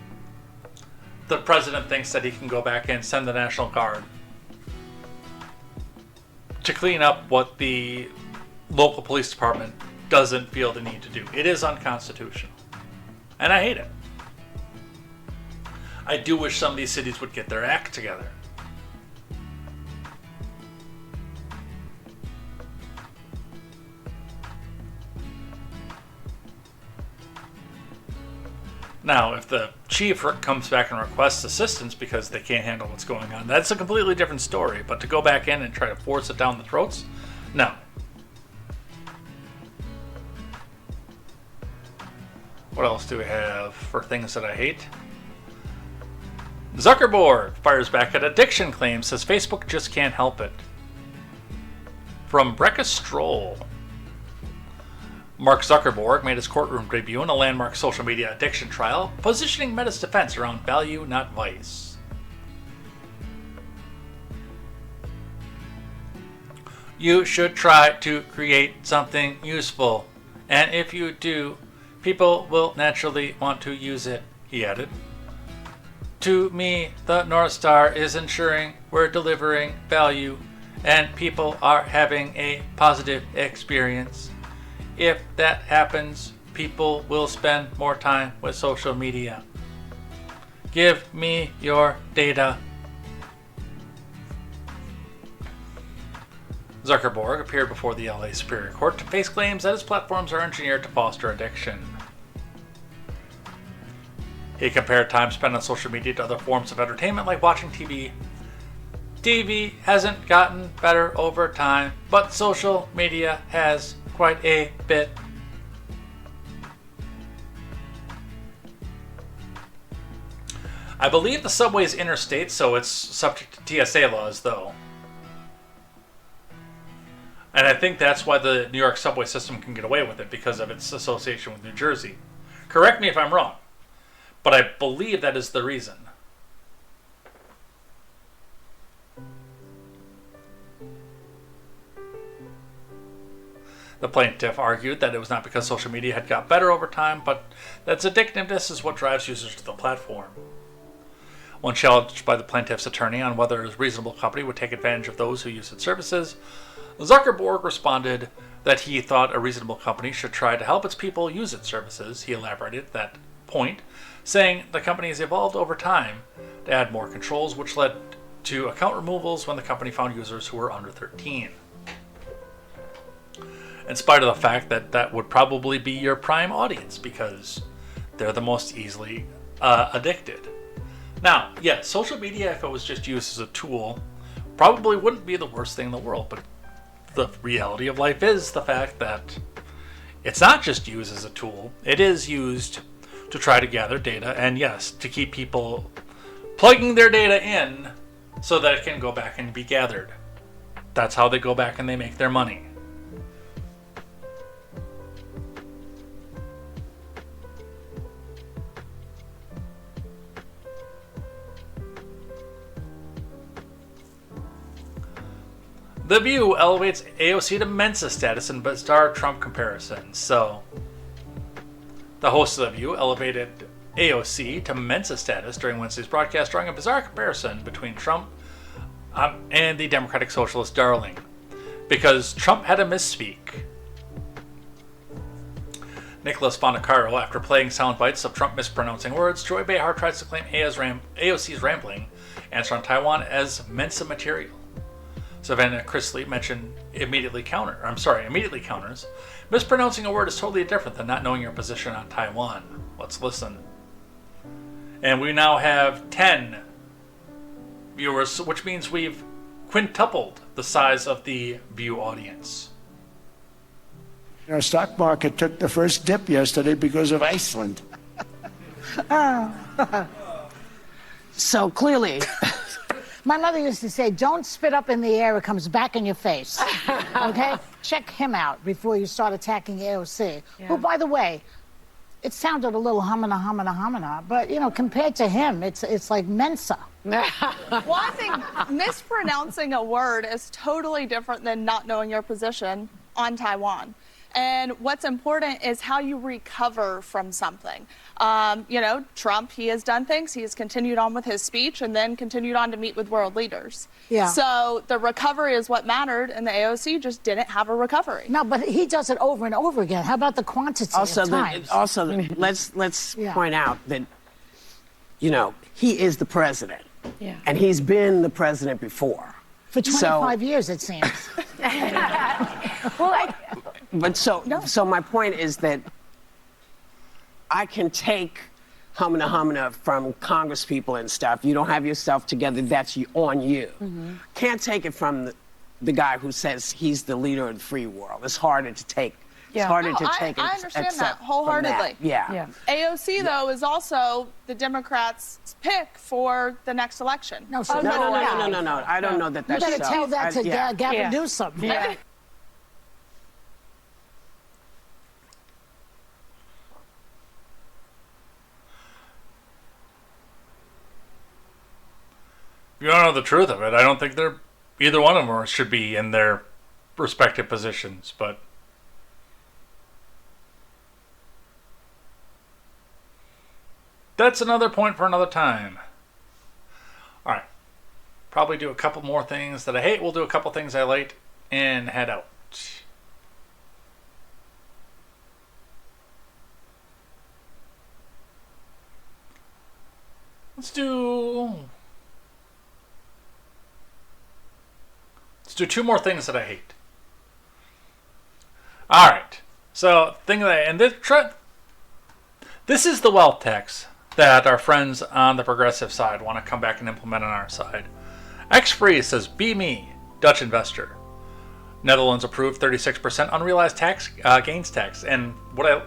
the president thinks that he can go back and send the National Guard to clean up what the local police department doesn't feel the need to do. It is unconstitutional. And I hate it. I do wish some of these cities would get their act together. Now, if the chief comes back and requests assistance because they can't handle what's going on, that's a completely different story. But to go back in and try to force it down the throats, no. What else do we have for things that I hate? Zuckerberg fires back at addiction claims, says Facebook just can't help it. From Brecca Stroll. Mark Zuckerberg made his courtroom debut in a landmark social media addiction trial, positioning Meta's defense around value, not vice. You should try to create something useful, and if you do, people will naturally want to use it, he added. To me, the North Star is ensuring we're delivering value and people are having a positive experience. If that happens, people will spend more time with social media. Give me your data. Zuckerberg appeared before the LA Superior Court to face claims that his platforms are engineered to foster addiction. He compared time spent on social media to other forms of entertainment like watching TV. TV hasn't gotten better over time, but social media has quite a bit. I believe the subway is interstate, so it's subject to TSA laws, though. And I think that's why the New York subway system can get away with it, because of its association with New Jersey. Correct me if I'm wrong, but I believe that is the reason. The plaintiff argued that it was not because social media had got better over time, but that its addictiveness is what drives users to the platform. When challenged by the plaintiff's attorney on whether a reasonable company would take advantage of those who use its services, Zuckerberg responded that he thought a reasonable company should try to help its people use its services. He elaborated that point, saying the company has evolved over time to add more controls, which led to account removals when the company found users who were under 13. In spite of the fact that that would probably be your prime audience, because they're the most easily addicted. Now, yeah, social media, if it was just used as a tool, probably wouldn't be the worst thing in the world, but the reality of life is the fact that it's not just used as a tool, it is used to try to gather data, and yes, to keep people plugging their data in so that it can go back and be gathered. That's how they go back and they make their money. The View elevates AOC to Mensa status in bizarre Trump comparisons. So, the host of The View elevated AOC to Mensa status during Wednesday's broadcast, drawing a bizarre comparison between Trump and the Democratic Socialist darling, because Trump had a misspeak. Nicholas Bonacaro, after playing sound bites of Trump mispronouncing words, Joy Behar tries to claim AOC's rambling answer on Taiwan as Mensa material. Savannah Chrisley mentioned immediately counters. Mispronouncing a word is totally different than not knowing your position on Taiwan. Let's listen. And we now have 10 viewers, which means we've quintupled the size of the View audience. Our stock market took the first dip yesterday because of Iceland. So clearly, my mother used to say, don't spit up in the air, it comes back in your face. Okay? Check him out before you start attacking AOC. Yeah. Who, by the way, it sounded a little homina, but, you know, compared to him, it's like Mensa. Well, I think mispronouncing a word is totally different than not knowing your position on Taiwan. And what's important is how you recover from something. You know, Trump, he has done things. He has continued on with his speech and then continued on to meet with world leaders. Yeah. So the recovery is what mattered, and the AOC just didn't have a recovery. No, but he does it over and over again. How about the quantity of times? Let's point out that, you know, he is the president. Yeah. And he's been the president before. For 25 years, it seems. So my point is that I can take homina from Congress people and stuff. You don't have yourself together, that's on you. Mm-hmm. Can't take it from the guy who says he's the leader of the free world. It's harder to take. Yeah. It's harder to take. I understand that wholeheartedly. Yeah. AOC though is also the Democrats' pick for the next election. No. I don't know that that's so. You better tell that to Gavin Newsom. Yeah. If you don't know the truth of it, I don't think either one of them should be in their respective positions, but that's another point for another time. Alright. Probably do a couple more things that I hate. We'll do a couple things I like and head out. Let's do two more things that I hate. Alright. So, this is the wealth tax that our friends on the progressive side want to come back and implement on our side. X-Free says, be me, Dutch investor. Netherlands approved 36% unrealized gains tax. And what I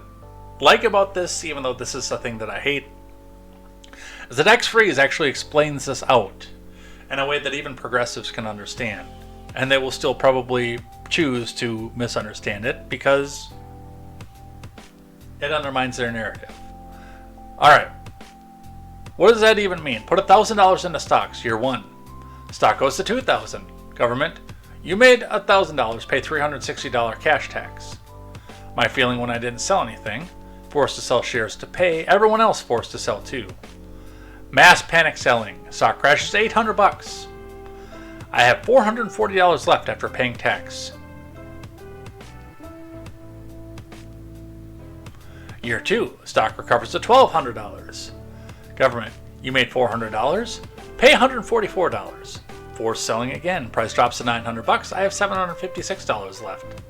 like about this, even though this is a thing that I hate, The tax freeze actually explains this out in a way that even progressives can understand. And they will still probably choose to misunderstand it because it undermines their narrative. Alright. What does that even mean? Put $1,000 into stocks, year one. Stock goes to $2,000. Government, you made $1,000, pay $360 cash tax. My feeling when I didn't sell anything, forced to sell shares to pay, everyone else forced to sell too. Mass panic selling, stock crashes to $800. I have $440 left after paying tax. Year 2, stock recovers to $1,200. Government, you made $400, pay $144. Forced selling again, price drops to $900. I have $756 left.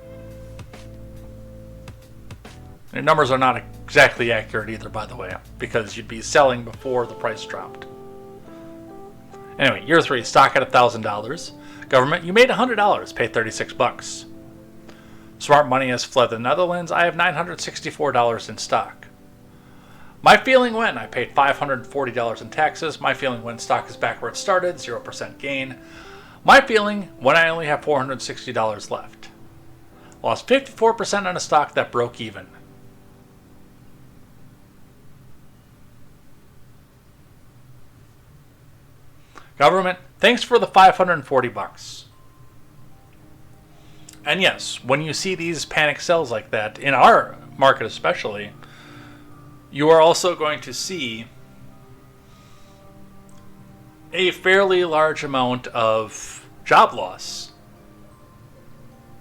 Your numbers are not exactly accurate either, by the way, because you'd be selling before the price dropped. Anyway, year 3, stock at $1,000. Government, you made $100, pay $36. Smart money has fled the Netherlands. I have $964 in stock. My feeling when I paid $540 in taxes. My feeling when stock is back where it started, 0% gain. My feeling when I only have $460 left. Lost 54% on a stock that broke even. Government, thanks for the $540. And yes, when you see these panic sells like that, in our market especially, you are also going to see a fairly large amount of job loss.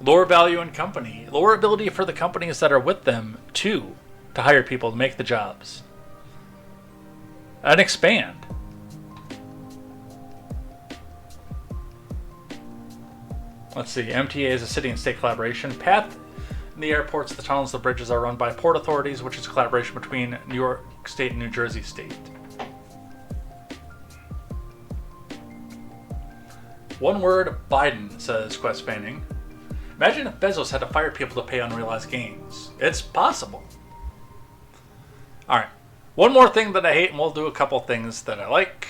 Lower value in company, lower ability for the companies that are with them to hire people to make the jobs. And expand. Let's see, MTA is a city and state collaboration. Path in the airports, the tunnels, the bridges are run by port authorities, which is a collaboration between New York State and New Jersey State. One word, Biden, says Quest Fanning. Imagine if Bezos had to fire people to pay unrealized gains. It's possible. Alright, one more thing that I hate, and we'll do a couple things that I like.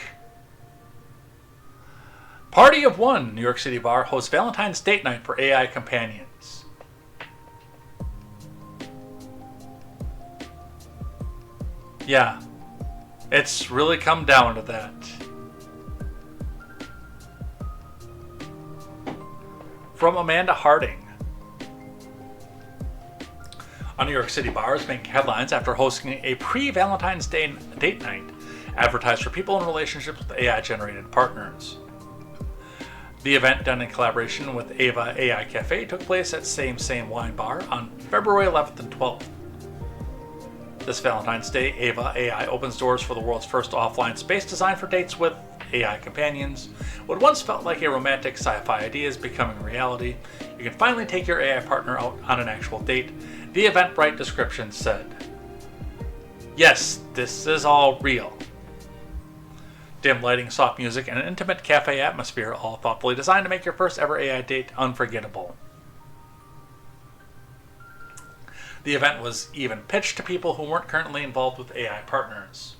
Party of One, New York City bar, hosts Valentine's date night for AI companions. Yeah, it's really come down to that. From Amanda Harding. A New York City bar is making headlines after hosting a pre-Valentine's Day date night advertised for people in relationships with AI-generated partners. The event, done in collaboration with Ava AI Cafe, took place at Same Wine Bar on February 11th and 12th. This Valentine's Day, Ava AI opens doors for the world's first offline space designed for dates with AI companions. What once felt like a romantic sci-fi idea is becoming reality. You can finally take your AI partner out on an actual date, the Eventbrite description said. Yes, this is all real. Dim lighting, soft music, and an intimate cafe atmosphere, all thoughtfully designed to make your first ever AI date unforgettable. The event was even pitched to people who weren't currently involved with AI partners.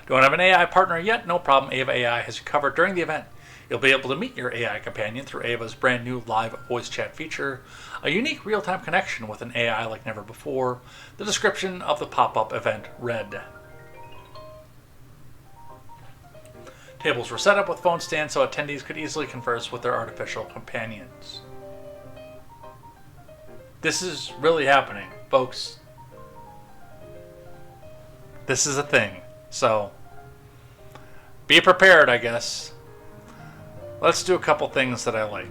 Don't have an AI partner yet? No problem, Ava AI has you covered during the event. You'll be able to meet your AI companion through Ava's brand new live voice chat feature, a unique real-time connection with an AI like never before. The description of the pop-up event read. Tables were set up with phone stands so attendees could easily converse with their artificial companions. This is really happening, folks. This is a thing. So, be prepared, I guess. Let's do a couple things that I like.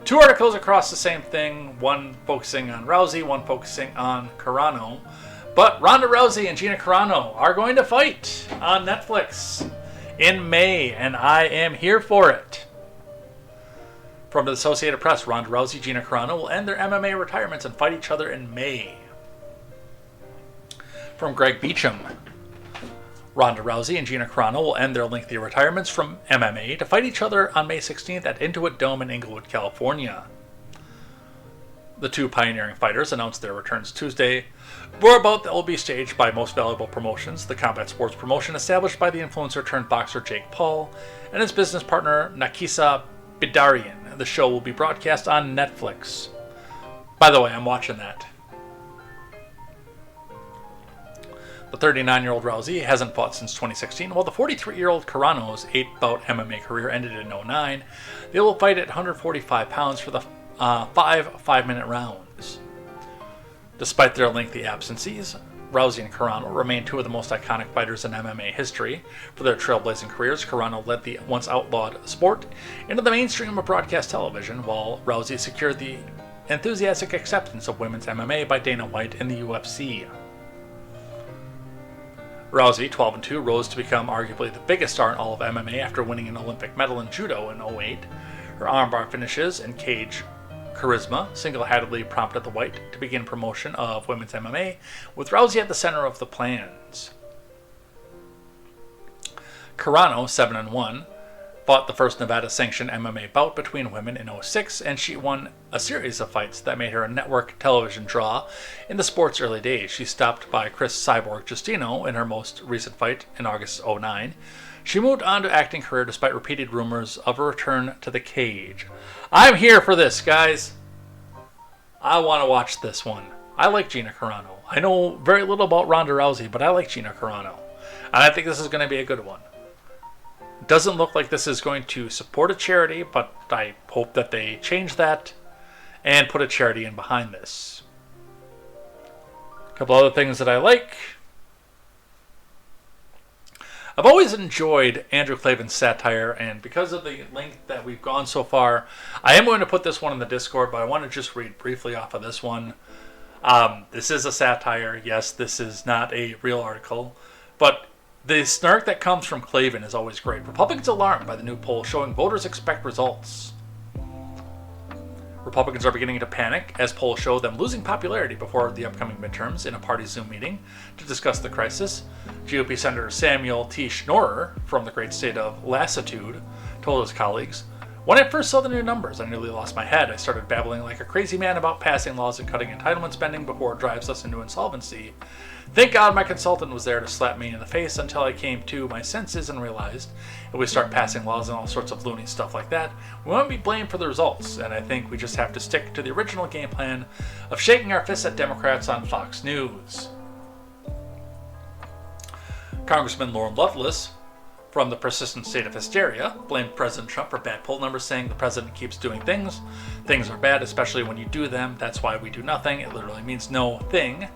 2 articles across the same thing, one focusing on Rousey, one focusing on Carano. But Ronda Rousey and Gina Carano are going to fight on Netflix in May, and I am here for it. From the Associated Press, Ronda Rousey, Gina Carano will end their MMA retirements and fight each other in May. From Greg Beecham, Ronda Rousey and Gina Carano will end their lengthy retirements from MMA to fight each other on May 16th at Intuit Dome in Inglewood, California. The two pioneering fighters announced their returns Tuesday. More about that will be staged by Most Valuable Promotions, the combat sports promotion established by the influencer turned boxer Jake Paul and his business partner Nakisa Bidarian. The show will be broadcast on Netflix. By the way, I'm watching that. The 39-year-old Rousey hasn't fought since 2016, while the 43-year-old Carano's 8-bout MMA career ended in 2009. They will fight at 145 pounds for the 5 5-minute rounds. Despite their lengthy absences, Rousey and Carano remain two of the most iconic fighters in MMA history. For their trailblazing careers, Carano led the once outlawed sport into the mainstream of broadcast television, while Rousey secured the enthusiastic acceptance of women's MMA by Dana White and the UFC. Rousey, 12-2, rose to become arguably the biggest star in all of MMA after winning an Olympic medal in judo in 2008. Her armbar finishes and cage charisma single-handedly prompted the White to begin promotion of women's MMA, with Rousey at the center of the plans. Carano, 7-1, fought the first Nevada-sanctioned MMA bout between women in 2006, and she won a series of fights that made her a network television draw in the sport's early days. She stopped by Chris Cyborg Justino in her most recent fight in August 2009. She moved on to acting career despite repeated rumors of a return to the cage. I'm here for this, guys. I want to watch this one. I like Gina Carano. I know very little about Ronda Rousey, but I like Gina Carano. And I think this is going to be a good one. Doesn't look like this is going to support a charity, but I hope that they change that and put a charity in behind this. A couple other things that I like. I've always enjoyed Andrew Klavan's satire, and because of the length that we've gone so far, I am going to put this one in the Discord, but I want to just read briefly off of this one. This is a satire. Yes, this is not a real article, but the snark that comes from Klavan is always great. Republicans alarmed by the new poll showing voters expect results. Republicans are beginning to panic as polls show them losing popularity before the upcoming midterms in a party Zoom meeting to discuss the crisis. GOP Senator Samuel T. Schnorrer from the great state of Lassitude told his colleagues, "When I first saw the new numbers, I nearly lost my head. I started babbling like a crazy man about passing laws and cutting entitlement spending before it drives us into insolvency. Thank God my consultant was there to slap me in the face until I came to my senses and realized if we start passing laws and all sorts of loony stuff like that, we won't be blamed for the results, and I think we just have to stick to the original game plan of shaking our fists at Democrats on Fox News." Congressman Lauren Loveless from the persistent state of hysteria blamed President Trump for bad poll numbers, saying the president keeps doing things. Things are bad, especially when you do them. That's why we do nothing. It literally means no thing.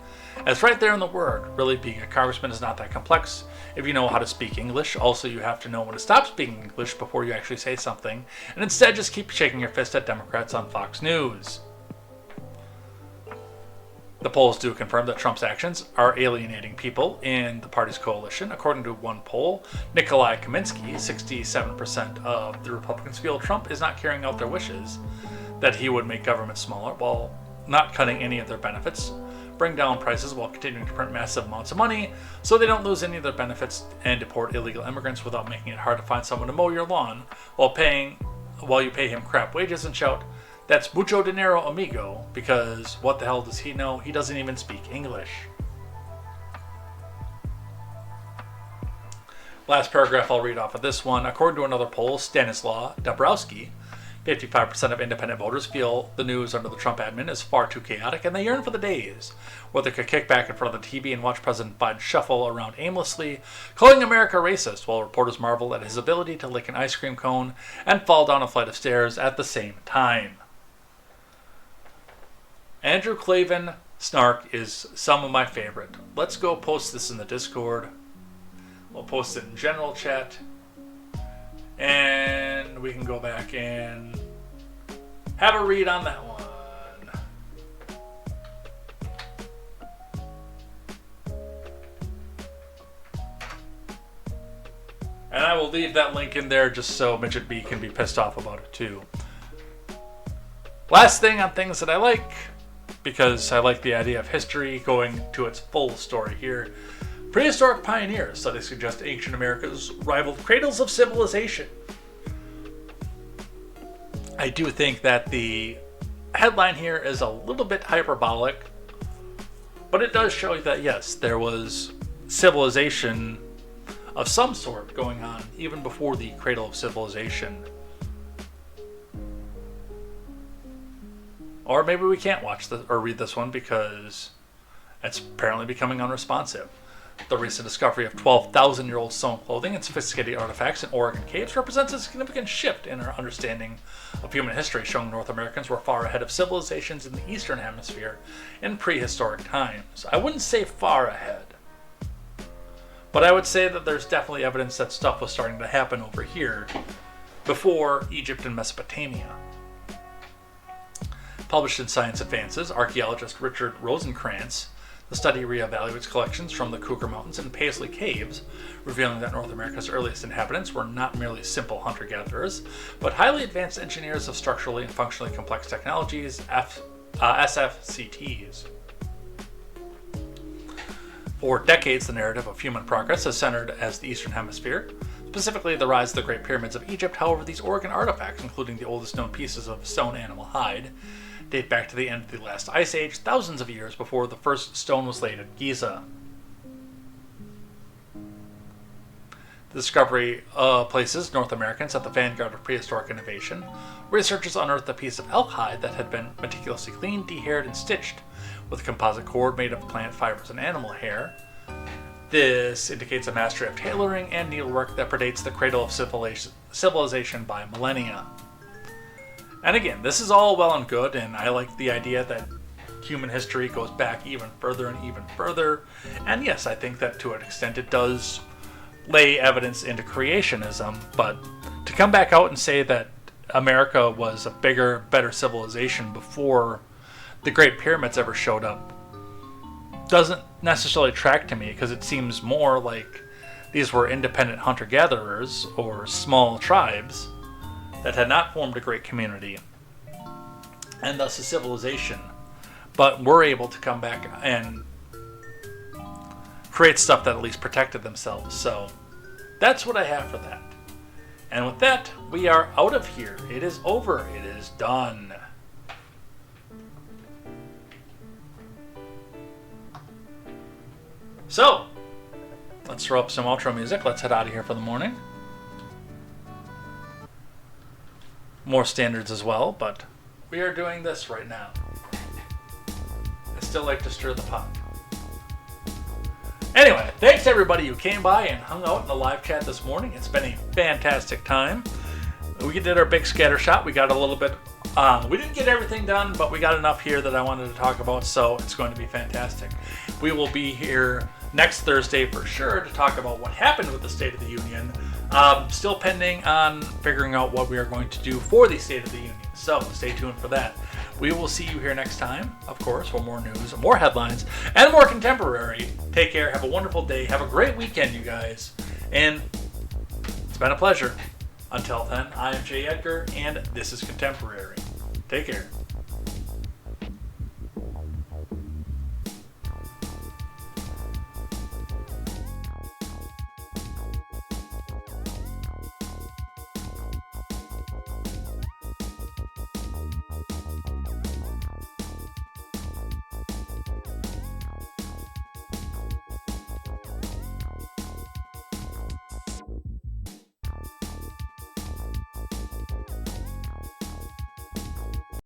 As right there in the word, really being a congressman is not that complex if you know how to speak English. Also, you have to know when to stop speaking English before you actually say something, and instead just keep shaking your fist at Democrats on Fox News. The polls do confirm that Trump's actions are alienating people in the party's coalition. According to one poll, Nikolai Kaminsky, 67% of the Republicans feel Trump is not carrying out their wishes, that he would make government smaller while not cutting any of their benefits, bring down prices while continuing to print massive amounts of money so they don't lose any of their benefits, and deport illegal immigrants without making it hard to find someone to mow your lawn while you pay him crap wages, and shout, "That's mucho dinero, amigo," because what the hell does he know? He doesn't even speak English. Last paragraph I'll read off of this one. According to another poll, Stanislaw Dabrowski, 55% of independent voters feel the news under the Trump admin is far too chaotic, and they yearn for the days where they could kick back in front of the TV and watch President Biden shuffle around aimlessly, calling America racist, while reporters marvel at his ability to lick an ice cream cone and fall down a flight of stairs at the same time. Andrew Klavan snark is some of my favorite. Let's go post this in the Discord. We'll post it in general chat. And we can go back and have a read on that one. And I will leave that link in there just so Midget B can be pissed off about it too. Last thing on things that I like, because I like the idea of history going to its full story here. Prehistoric pioneers, studies suggest ancient America's rivaled cradles of civilization. I do think that the headline here is a little bit hyperbolic, but it does show that, yes, there was civilization of some sort going on even before the cradle of civilization. Or maybe we can't watch this or read this one because it's apparently becoming unresponsive. The recent discovery of 12,000-year-old stone clothing and sophisticated artifacts in Oregon caves represents a significant shift in our understanding of human history, showing North Americans were far ahead of civilizations in the Eastern Hemisphere in prehistoric times. I wouldn't say far ahead, but I would say that there's definitely evidence that stuff was starting to happen over here before Egypt and Mesopotamia. Published in Science Advances, archaeologist Richard Rosenkrantz, the study reevaluates collections from the Cougar Mountains and Paisley Caves, revealing that North America's earliest inhabitants were not merely simple hunter-gatherers, but highly advanced engineers of structurally and functionally complex technologies, SFCTs. For decades, the narrative of human progress has centered as the Eastern Hemisphere, specifically the rise of the Great Pyramids of Egypt. However, these Oregon artifacts, including the oldest known pieces of stone animal hide, date back to the end of the last ice age, thousands of years before the first stone was laid at Giza. The discovery places North Americans at the vanguard of prehistoric innovation. Researchers unearthed a piece of elk hide that had been meticulously cleaned, dehaired, and stitched with a composite cord made of plant fibers and animal hair. This indicates a mastery of tailoring and needlework that predates the cradle of civilization by millennia. And again, this is all well and good, and I like the idea that human history goes back even further and even further. And yes, I think that to an extent it does lay evidence into creationism, but to come back out and say that America was a bigger, better civilization before the Great Pyramids ever showed up doesn't necessarily track to me, because it seems more like these were independent hunter-gatherers or small tribes that had not formed a great community and thus a civilization, but were able to come back and create stuff that at least protected themselves. So that's what I have for that. And with that, we are out of here. It is over. It is done. So, let's throw up some outro music. Let's head out of here for the morning. More standards as well, but we are doing this right now. I still like to stir the pot. Anyway, thanks to everybody who came by and hung out in the live chat this morning. It's been a fantastic time. We did our big scatter shot. We got a little bit, we didn't get everything done, but we got enough here that I wanted to talk about, so it's going to be fantastic. We will be here next Thursday for sure to talk about what happened with the State of the Union. Still pending on figuring out what we are going to do for the State of the Union. So stay tuned for that. We will see you here next time, of course, for more news, more headlines, and more contemporary. Take care. Have a wonderful day. Have a great weekend, you guys. And it's been a pleasure. Until then, I am Jay Edgar, and this is Contemporary. Take care.